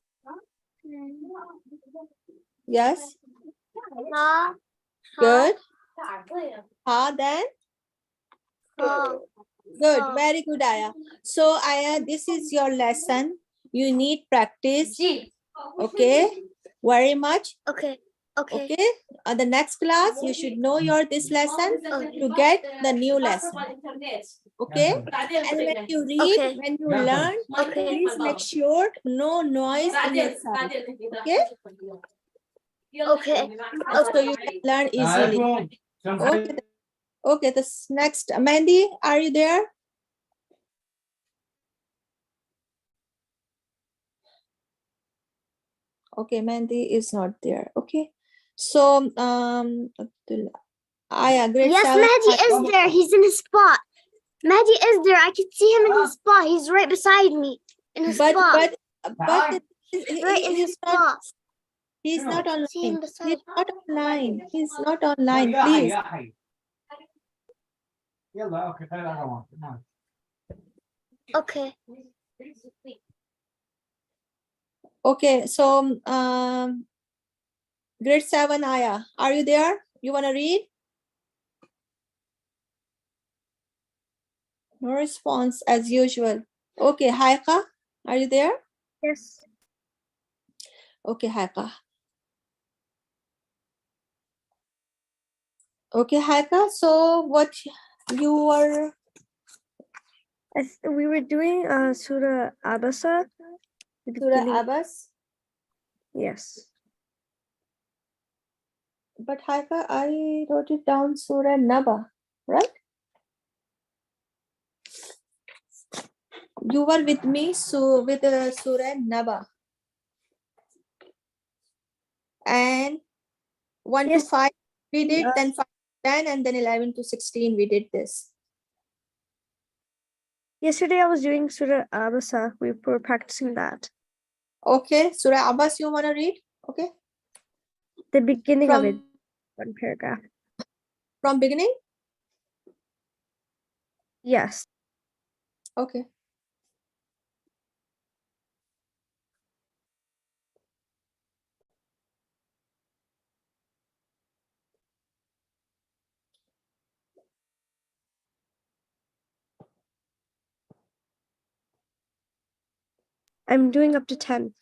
Yes. Ha, Good. Ha. Then. Ha, Good. Ha. Very good, Aya. So, Aya, this is your lesson. You need practice. Okay. Very much. okay, okay. Okay. On the next class, you should know your this lesson to get the new lesson. Okay. And when you read, Okay. when you learn, Okay. please make sure no noise in your sound. Okay. Okay. So you can learn easily. Okay. Okay. This next, Mandy, are you there? Okay, Mandy is not there. Okay. So, Aya, grade Yes, 7. Mahdi is there. He's in his spot. Mahdi is there. I can see him in his spot. He's right beside me. In his But spot. he's Right in his not. spot. He's not I can see him online. beside. He's not online. He's not online. Please. Okay. Okay. So, grade 7, Aya, are you there? You want to read? No response as usual. Okay, Haika, are you there? Yes. Okay, Haika. Okay, Haika. So, what you were? We were doing Surah Abasa. the Surah beginning- Abbas. Yes. But Haika, I wrote it down Surah Naba, right? You were with me, so with Surah Naba. And 1 Yes. to 5 we did, then 5 to 10, and then 11 to 16 we did this. Yesterday I was doing Surah Abasa. We were practicing that. Okay, Surah Abbas, you want to read? Okay. The beginning of it, From one paragraph. beginning? Yes. Okay. I'm doing up to 10.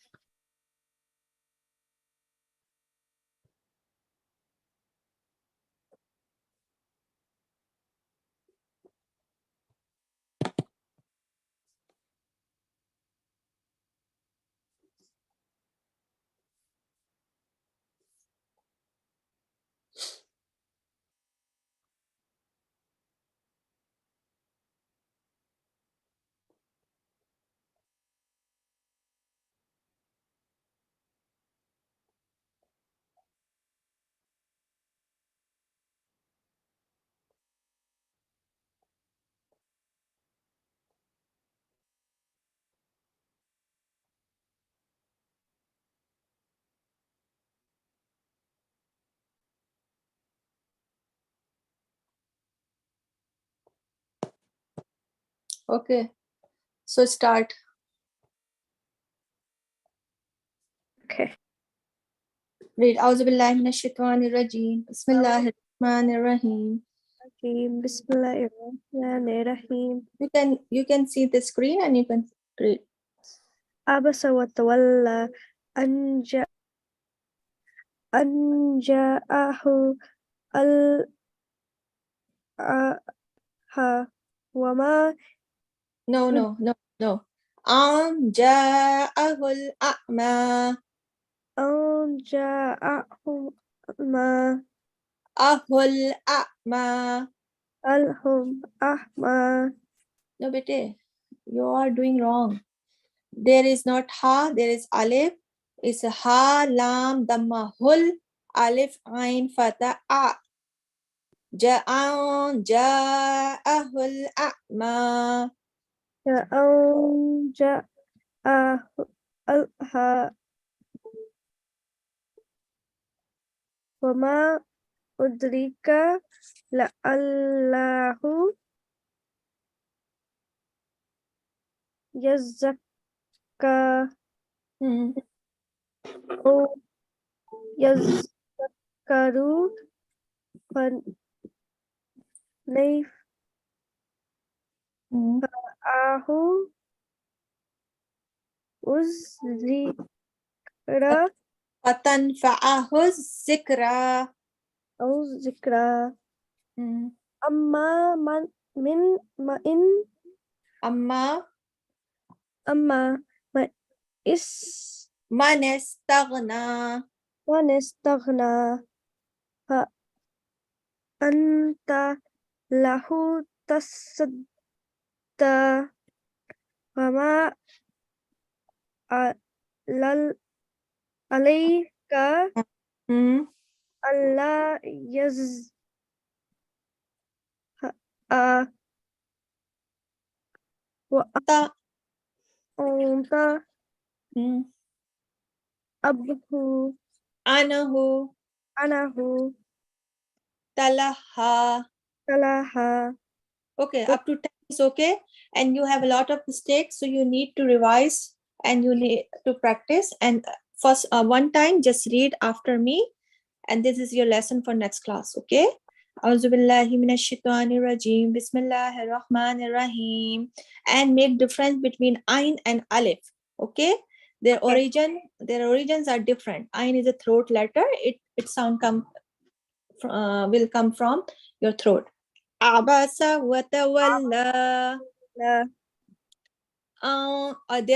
Okay. So start. Okay. Read. Auzu billahi minash shaitanir rajim. Bismillahir rahmanir rahim. Bismillahirrahmanirrahim. You can see the screen and you can read. Abasa wa tawalla an ja'ahu al-ha wa ma No. Ja'ahul a'ma. an ja'ahu ma Ahul a'ma. alhum ahma. No, bete. You are doing wrong. There is not ha, there is alif. It's ha, lam, damma, hul, alif, ain, fatha, a. Ja'ahul a'ma. An ja'ahu al-ha wa ma udrika la'allahu yazakka أو يذكر فنفعه الذكرى Fatanfa'ahu zikra. أو ذكرى أما Amma أما ما man istaghna. من استغنى فأنت له تصدى وما عليك ألا Ta. وأنت أبه Anahu أنه talaha. تلاها. Okay, up to 10 is okay. And you have a lot of mistakes, so you need to revise and you need to practice. And first, one time, just read after me. And this is your lesson for next class, okay? Auzu billahi minash shaitanir rajim. Bismillahir rahmanir rahim. And make difference between ain and alif, okay? Their origins are different. Ain is a throat letter. Its sound will come from your throat. Abasa wa tawalla. There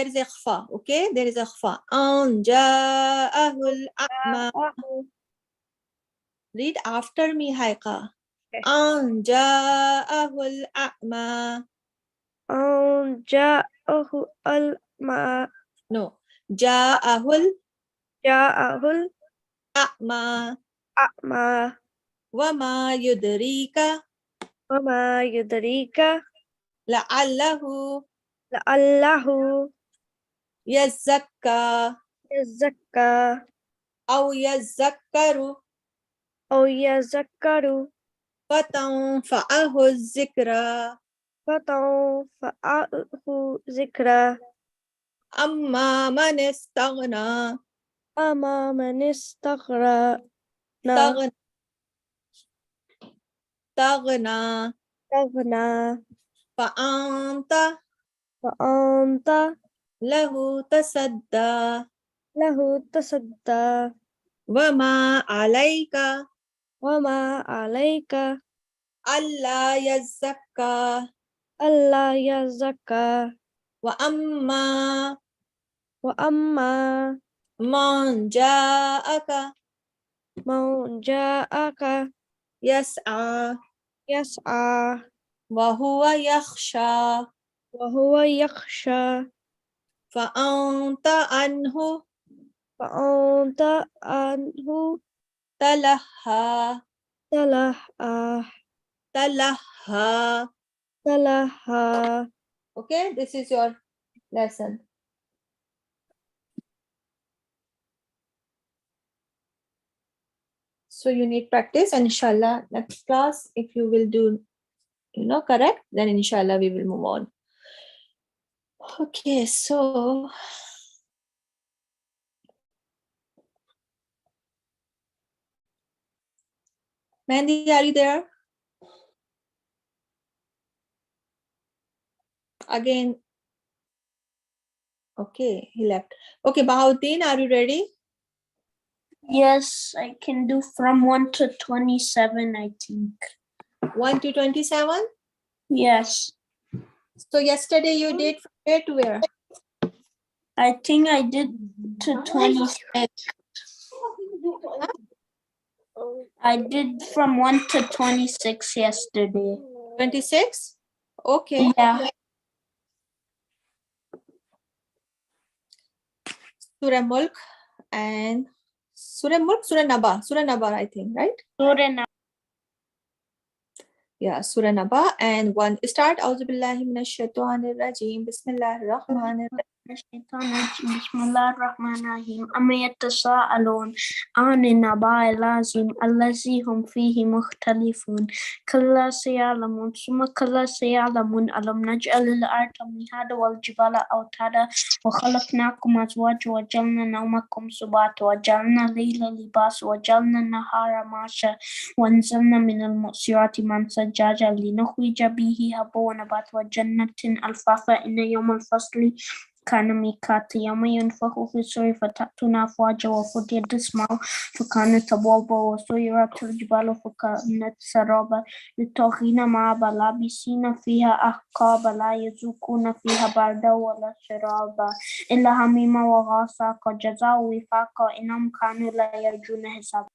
is ikhfa, okay? There is ikhfa. An ja'ahul a'ma. Read after me, Haika. An ja'ahul a'ma. أن جاءه الماء No. Ja'ahul جاءه a'ma. الأعمى Wa ma yudrika وما يدريك la'allahu لعله yazakka يزكى aw yazakkaru أو يذكر fatanfa'ahu zikra فتنفعه ذكرى amma man istaghna أما من استغنى taghna taghna استغنى fa'anta فأنت lahu tasadda له تصدى wama alayka وما عليك alla yazakka ألا يزكى wa amma وأما man ja'aka من جاءك yas'a يسعى wa huwa yakhsha وهو يخشى fa'anta anhu فأنت عنه talaha تلهى talaha. تلهى. Okay, this is your lesson. So you need practice, and inshallah next class, if you will do correct, then inshallah we will move on. Okay, so Mandy, are you there? Again. Okay, he left. Okay, Bahauddin, are you ready? Yes, I can do from 1 to 27, I think. 1 to 27? Yes, So yesterday you did from where to where? I think I did to 26. I did from 1 to 26 yesterday. 26? Okay. Yeah. Surah Mulk and Surah Mulk, Surah Naba, I think, right? Surah Yeah, Surah Naba, and one start. Auzu billahi minash shaitanir rajim. Bismillahir rahmanir rahim. Bismillah ar-Rahman ar-Rahim. Amma yatasa'alun ani nabai lazim allazi hum fihi mukhtalifun. Kalla sayalamun summa kalla sayalamun alam naj'al al-arda mihada wal jibala awtada wa khalaqnakum azwaja wa jalna nawmakum subata wa jalna layla libas wa jalna nahara masha wa anzalna min al-mu'sirati man sajjaja linukhrija bihi habba wa nabat wa jannatin alfafa inna yawm al-fasli كان ميقات يوم ينفخ في الصور فتأتون أفواجا وفتحت السماء فكانت أبوابا وسيرت الجبال فكانت سرابا للطاغين مآبا لابسين فيها أحقابا لا يذوقون فيها بردا ولا شرابا إلا حميما وغساقا جزاء وفاقا إنهم كانوا لا يرجون حسابا.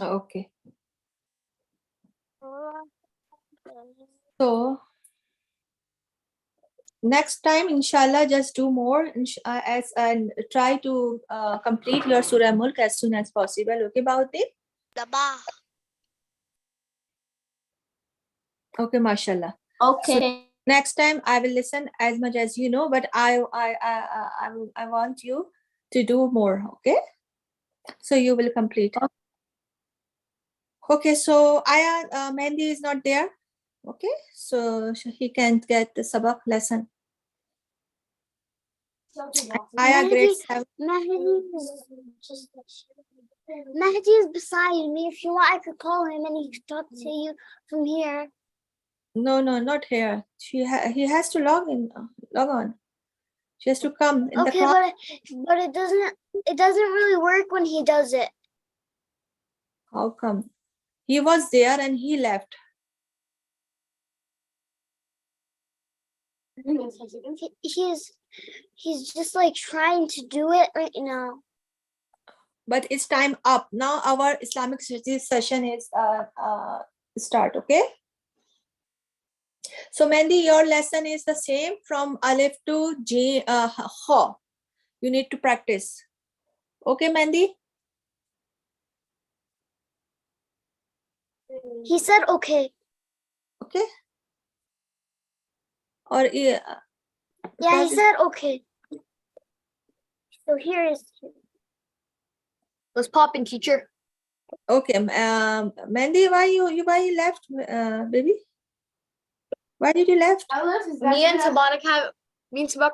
Okay. So next time, inshallah, just do more and try to complete your Surah Mulk as soon as possible. Okay, Bahauddin? Daba. Okay, mashallah. Okay. So next time I will listen as much as you know, but I want you to do more. Okay, so you will complete. Okay, so Aya Mandy is not there. Okay, so he can't get the sabak lesson. Aya grade 7. Mahdi is beside me. If you want, I could call him and he could talk to you from here. No, not here. He has to log on. She has to come in the Okay, class. but it doesn't really work when he does it. How come? He was there and he left. He's just like trying to do it right now. But it's time up. Now our Islamic studies session is start, okay? So Mandy, your lesson is the same from Alif to Ha. You need to practice. Okay, Mandy? He said okay. Okay. Or Yeah, he probably- said okay. So here is. Let's pop in, teacher. okay. Mandy, why you left, baby? Why did you left? Me and Sabaka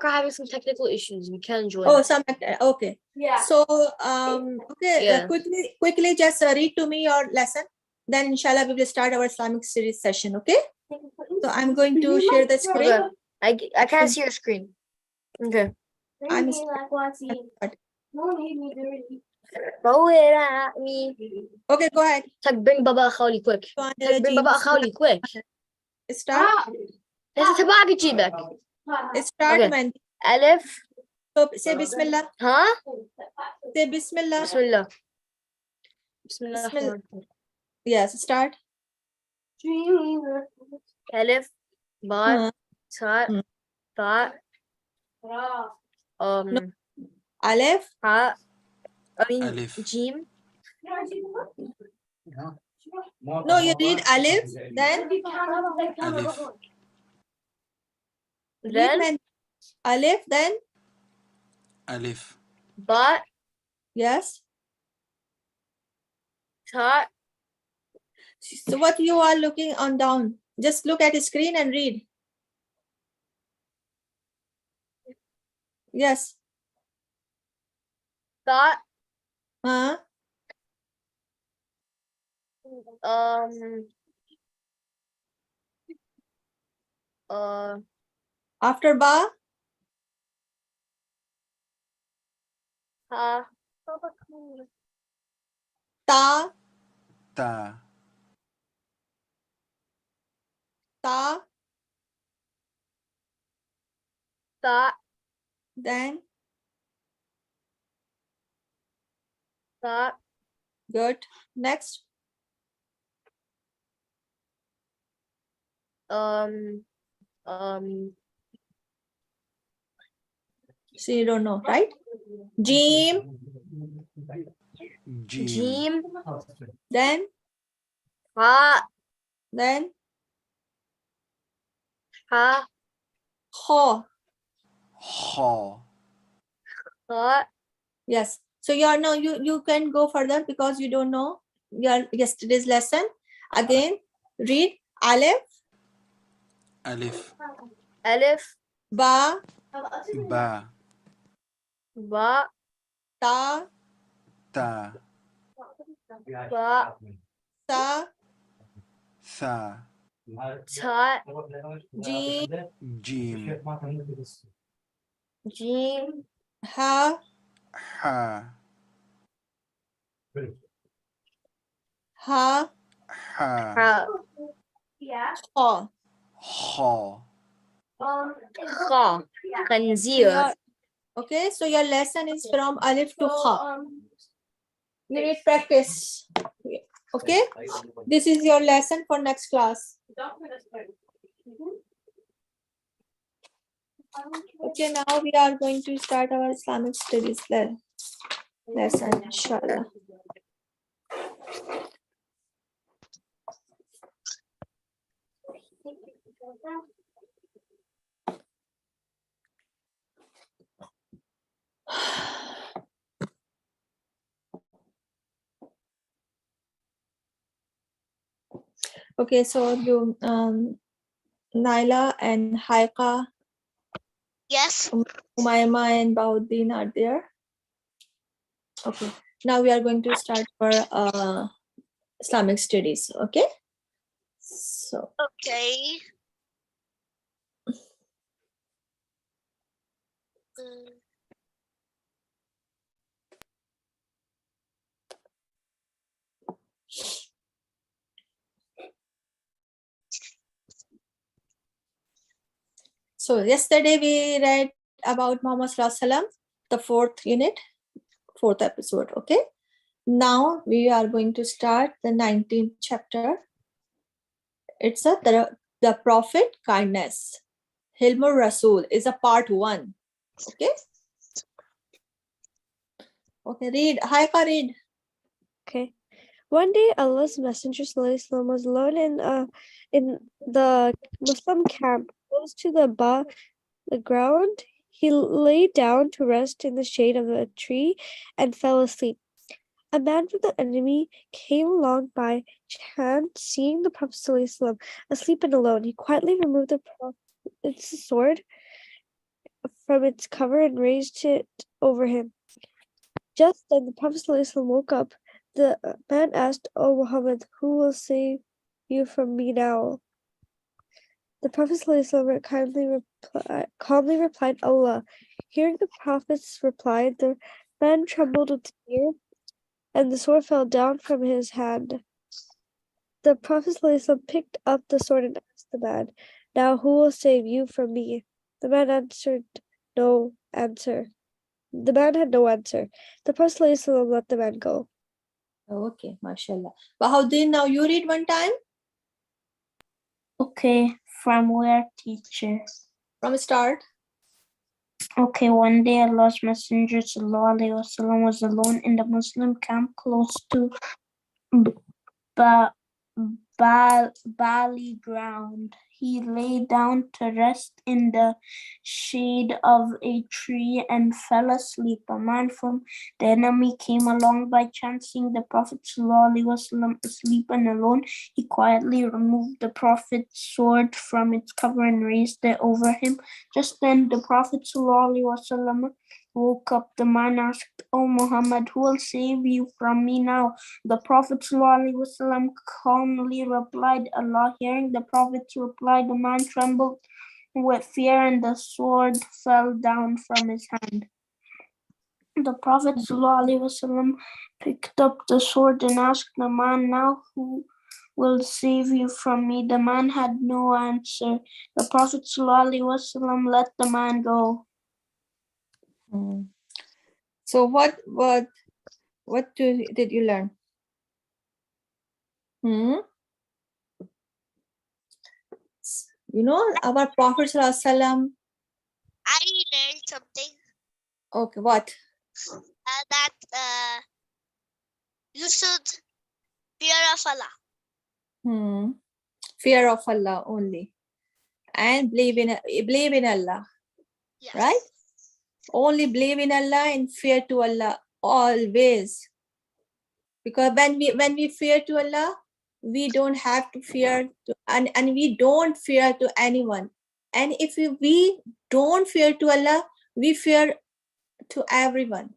are having some technical issues. We can't join. Oh, some okay. Yeah. So okay, Yeah. quickly just read to me your lesson. Then inshallah we will start our Islamic studies session. Okay. So I'm going to share the screen. Okay. I can't see your screen. Okay. I'm Throw it at me. okay. Go ahead. Bring Baba Khali quick. Bring Baba Khali quick. Start. This is Tabaki Chibek. Start, Okay. Mandy. Alif. So say Bismillah. Huh? Say Bismillah. Bismillah. Bismillah. Yes. Start. Alif. Ba. Ta. Ta. Aleph. Ha. Alif. Jim. No, you read Alif. Then. Alif. Read Mandy. Alif. Then. Alif. Ba. Yes. Ta. So what you are looking on down? Just look at the screen and read. Yes. Ta. After ba. Ha. Ta. Ta. Ta. Ta. Then. Ta. Good. Next. So you don't know, right? Jim. Jim. Then. Ha. Then. Ha. Kho. Ha. Ha. Yes. So you can go further because you don't know your yesterday's lesson. Again, read Aleph. Alif. Alif. Ba. Ba. Ba. Ta. Ta. Ba. Sa. Sa. Ta. Jim. Jim. Jim. Ha. Ha. Ha. Ha. Ha. Kho. Ha. Kha. Khanzir. Okay, so your lesson is from Alif to Kha. You need practice. Okay, this is your lesson for next class. Okay, now we are going to start our Islamic studies lesson, inshallah. Okay, so you Naila and Haika, Yes. Umayma and Bahuddin are there. Okay, now we are going to start our Islamic studies. Okay, so Okay. so yesterday we read about Muhammad Sallallahu Alaihi Wasallam, the fourth episode. Okay, now we are going to start the 19th chapter. It's the Prophet kindness. Hilmur Rasul is a part 1. Okay. Okay, read. Haika, read. Okay. One day, Allah's Messenger ﷺ was alone in the Muslim camp. close to the ground. He lay down to rest in the shade of a tree and fell asleep. A man from the enemy came along by chance, seeing the Prophet ﷺ asleep and alone. He quietly removed the Prophet's sword from its cover and raised it over him. Just then the Prophet ﷺ woke up. The man asked, "O Muhammad, who will save you from me now?" The Prophet ﷺ calmly replied, "Allah." Hearing the Prophet's reply, the man trembled with fear, and the sword fell down from his hand. The Prophet ﷺ picked up the sword and asked the man, "Now who will save you from me?" The man answered, "No answer." The man had no answer. The Prophet ﷺ let the man go. Okay, mashallah. Bahaduddin, now you read one time Okay, from where, teacher? from start. Okay, one day Allah's Messenger Sallallahu Alaihi Wasallam was alone in the Muslim camp close to Bali ground. He lay down to rest in the shade of a tree and fell asleep. A man from the enemy came along by chance, seeing the Prophet ﷺ asleep and alone. He quietly removed the Prophet's sword from its cover and raised it over him. Just then the Prophet ﷺ woke up. The man asked, "O Muhammad, who will save you from me now?" The Prophet ﷺ calmly replied, "Allah." Hearing the Prophet's reply, the man trembled with fear and the sword fell down from his hand. The Prophet ﷺ picked up the sword and asked the man, "Now who will save you from me?" The man had no answer. The Prophet ﷺ let the man go. So what did you learn? You know, our Prophet ﷺ. I learned something. Okay, what? That you should fear of Allah. Fear of Allah only, and believe in Allah. Yes. Right? Only believe in Allah and fear to Allah always. Because when we fear to Allah, we don't have to fear to, and we don't fear to anyone. And if we don't fear to Allah, we fear to everyone.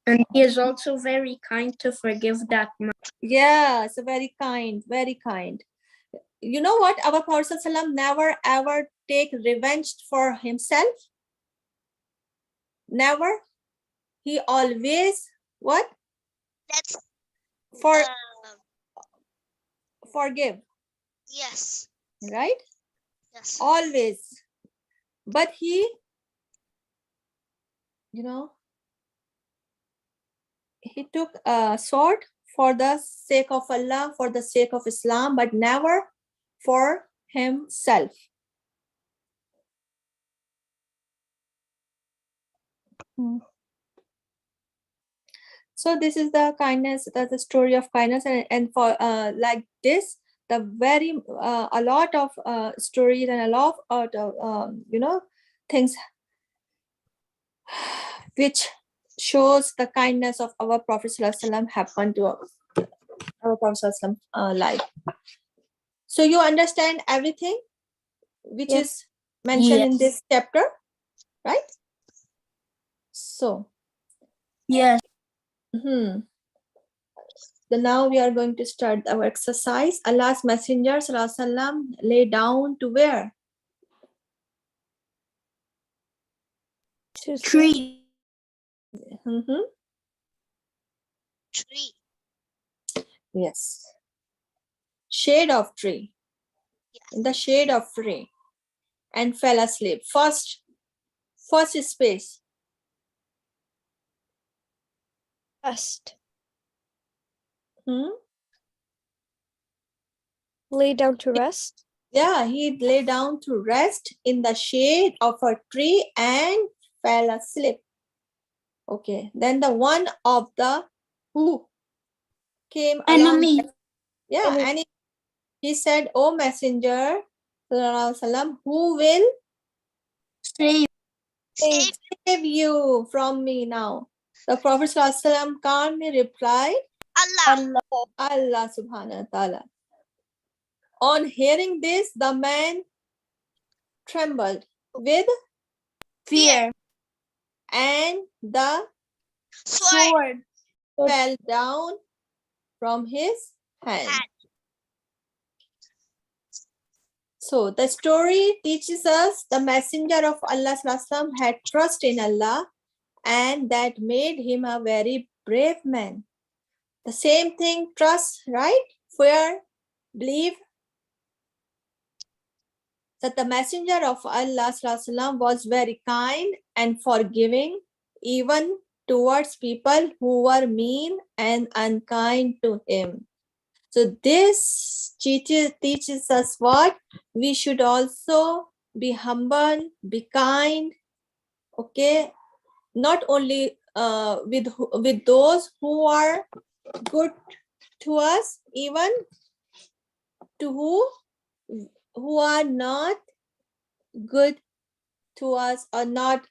And he is also very kind to forgive that man. Yeah, so very kind, very kind. You know what? Our Prophet ﷺ never ever take revenge for himself. Never. He always what? That's forgive. Yes. Right? Yes. Always. But he, you know, he took a sword for the sake of Allah, for the sake of Islam, but never for himself. So this is the kindness, the story of kindness, and for like this, the very a lot of stories and a lot of you know, things which shows the kindness of our Prophet ﷺ happened to our Prophet ﷺ life. So you understand everything which is mentioned in this chapter, right? So yes. So now we are going to start our exercise. Allah's Messenger ﷺ lay down to where? Tree. Tree. Yes. Shade of tree. Yes. In the shade of tree. And fell asleep. First space. Rest. Lay down to rest. Yeah, he lay down to rest in the shade of a tree and fell asleep. Okay, then the one of the who came along. Enemy. Yeah, and he said, "O Messenger, sallallahu alaihi wasallam, who will save you from me now?" The Prophet sallallahu alaihi wasallam calmly replied, Allah. Allah subhanahu wa ta'ala. On hearing this, the man trembled with Fear. and the Sword. fell down from his hand. Hand. So the story teaches us the messenger of Allah sallallahu alaihi wasallam had trust in Allah, and that made him a very brave man. The same thing, trust, right? Fear, believe that the messenger of Allah sallallahu alaihi wasallam was very kind and forgiving, even towards people who were mean and unkind to him. So this teaches us what? We should also be humble, be kind, okay? Not only with those who are good to us, even to who are not good to us, or not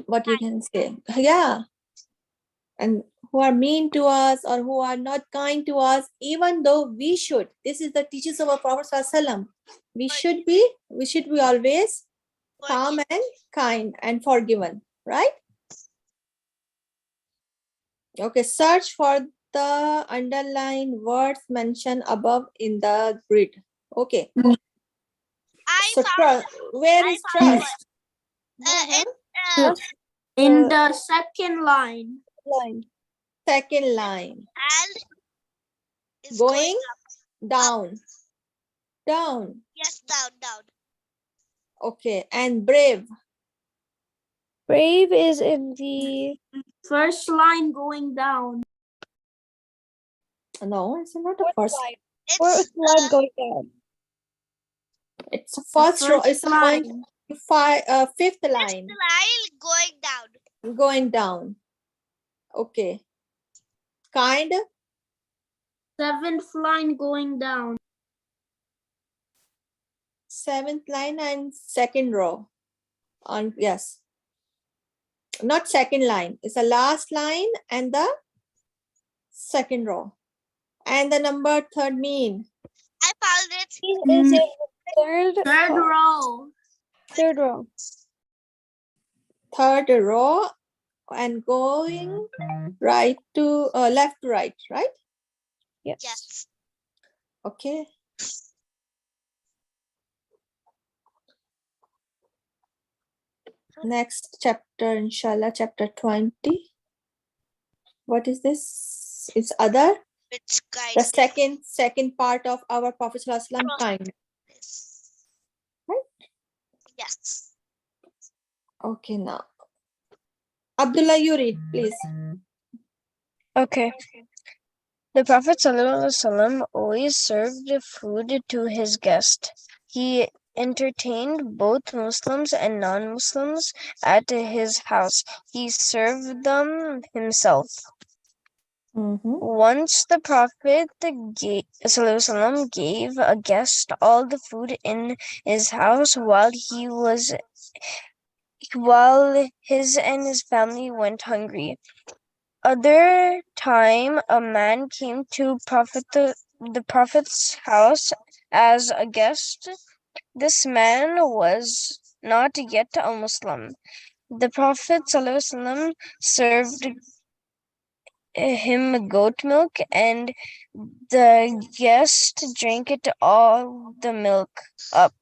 what you can say, yeah, and who are mean to us or who are not kind to us, even though we should, this is the teachings of our Prophet sallallahu alaihi wasallam, we should be always calm and kind and forgiven, right? Okay, search for the underlined words mentioned above in the grid. Okay. So where is trust? In the second line. Second line. And it's Going up. down. Yes, down. Okay, and brave. Brave is in the First line going down. No, it's not the first. first line going down. It's the first row. It's the line. fifth line. Line going down. Going down. Okay. Kind. Seventh line going down. Seventh line and second row. On yes. Not second line. It's the last line and the second row. And the number third mean. I found it. Is in the Third row. third row. Third row and going right to left to right, right? Yes. Okay. Next chapter, inshallah, chapter 20. What is this? It's other. Which guide? The second part of our Prophet sallallahu alaihi wasallam kindness. Right? Yes. Okay, now. Abdullah, you read, please. Okay. The Prophet ﷺ always served food to his guests. He entertained both Muslims and non-Muslims at his house. He served them himself. Once the Prophet ﷺ gave a guest all the food in his house while his and his family went hungry. Other time, a man came to the Prophet's house as a guest. This man was not yet a Muslim. The Prophet ﷺ served him goat milk, and the guest drank it all the milk up.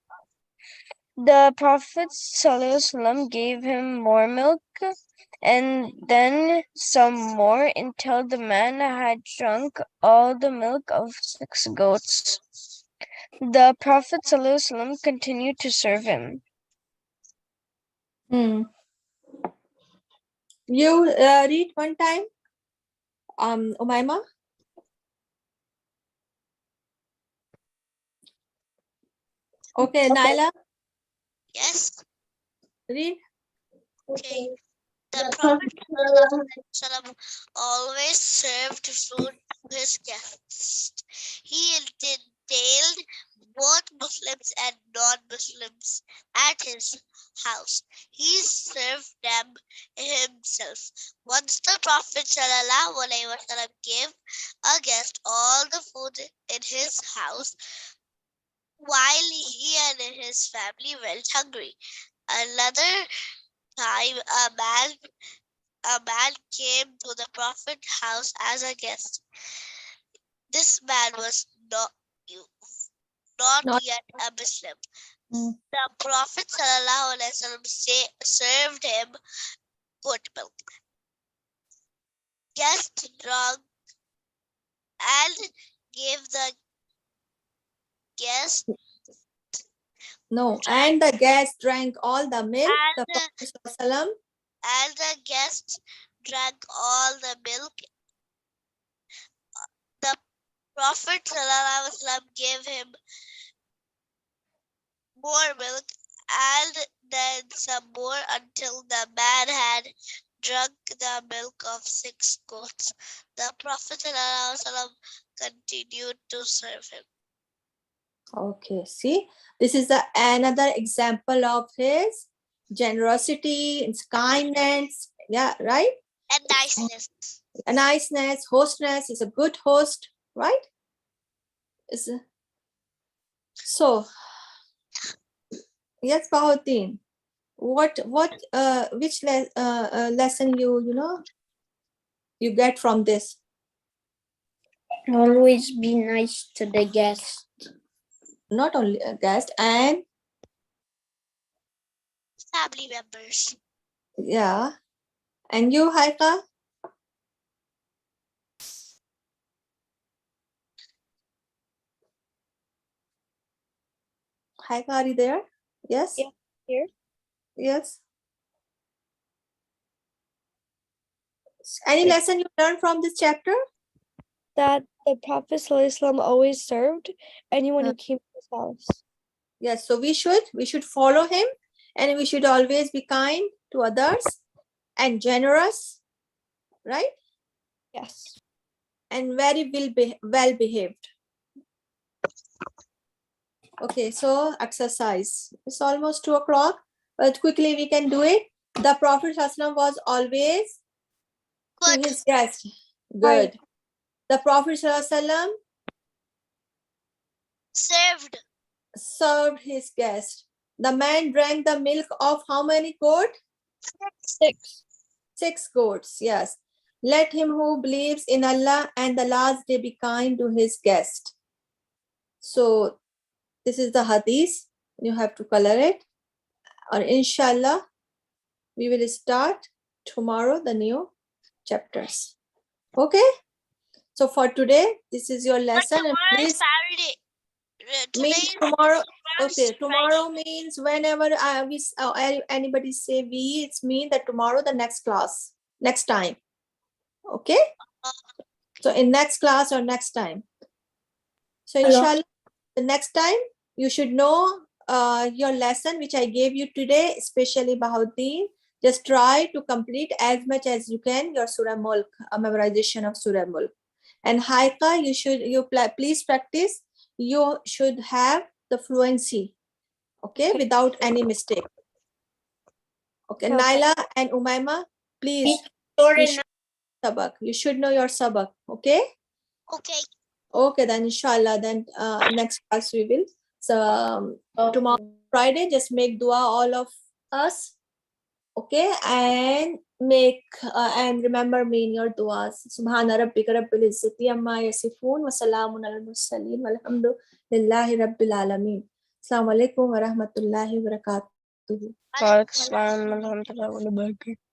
The Prophet ﷺ gave him more milk and then some more until the man had drunk all the milk of 6 goats. The Prophet ﷺ continued to serve him. You read one time, Umayma. Okay, Naila. Yes. Read. Okay. The Prophet ﷺ always served food to his guests. He entailed both Muslims and non-Muslims at his house. He served them himself. Once the Prophet ﷺ gave a guest all the food in his house while he and his family went hungry. Another time, a man came to the Prophet's house as a guest. This man was not yet a Muslim. The Prophet ﷺ served him goat milk. Guest drank and gave the guest and the guest drank all the milk. The and Prophet ﷺ the guest drank all the milk. The Prophet ﷺ gave him more milk and then some more until the man had drunk the milk of 6 goats. The Prophet ﷺ continued to serve him. Okay, see, this is another example of his generosity, his kindness. Yeah, right? And niceness. A niceness, hostness is a good host, right? So, yes, Bahuddin, which lesson you get from this? Always be nice to the guest. Not only a guest, and Family members. yeah, and you, Haika? Haika, are you there? Yes? Yeah, here. Yes. Any lesson you learned from this chapter? That the Prophet ﷺ always served anyone who came to his house. Yes, so we should follow him, and we should always be kind to others and generous, right? Yes. And very well behaved. Okay, so exercise. It's almost 2 o'clock, but quickly we can do it. The Prophet ﷺ was always Good. to his guest. Good. The Prophet ﷺ served his guest. The man drank the milk of how many goats? 6. 6 goats, yes. Let him who believes in Allah and the last day be kind to his guest. So this is the hadith. You have to color it. Or inshallah, we will start tomorrow the new chapters. Okay? So for today, this is your lesson. And please means tomorrow. Okay, tomorrow means whenever anybody say we, it's mean that tomorrow the next class, next time. Okay? So in next class or next time. So inshallah, the next time you should know your lesson which I gave you today, especially Bahuddin. Just try to complete as much as you can your Surah Mulk, memorization of Surah Mulk. And Haika, please practice. You should have the fluency, okay, without any mistake. Okay, Naila and Umaima, please. You should know your sabak, okay? Okay. Okay, then inshallah, then next class we will. So tomorrow Friday, just make dua all of us, okay, and make and remember me in your duas. Subhana rabbika rabbil izzati amma yasifun wa salamun alal mursalin walhamdulillahi rabbil alamin. Assalamu alaikum wa rahmatullahi wa barakatuh. Waalaikumsalam warahmatullahi wabarakatuh.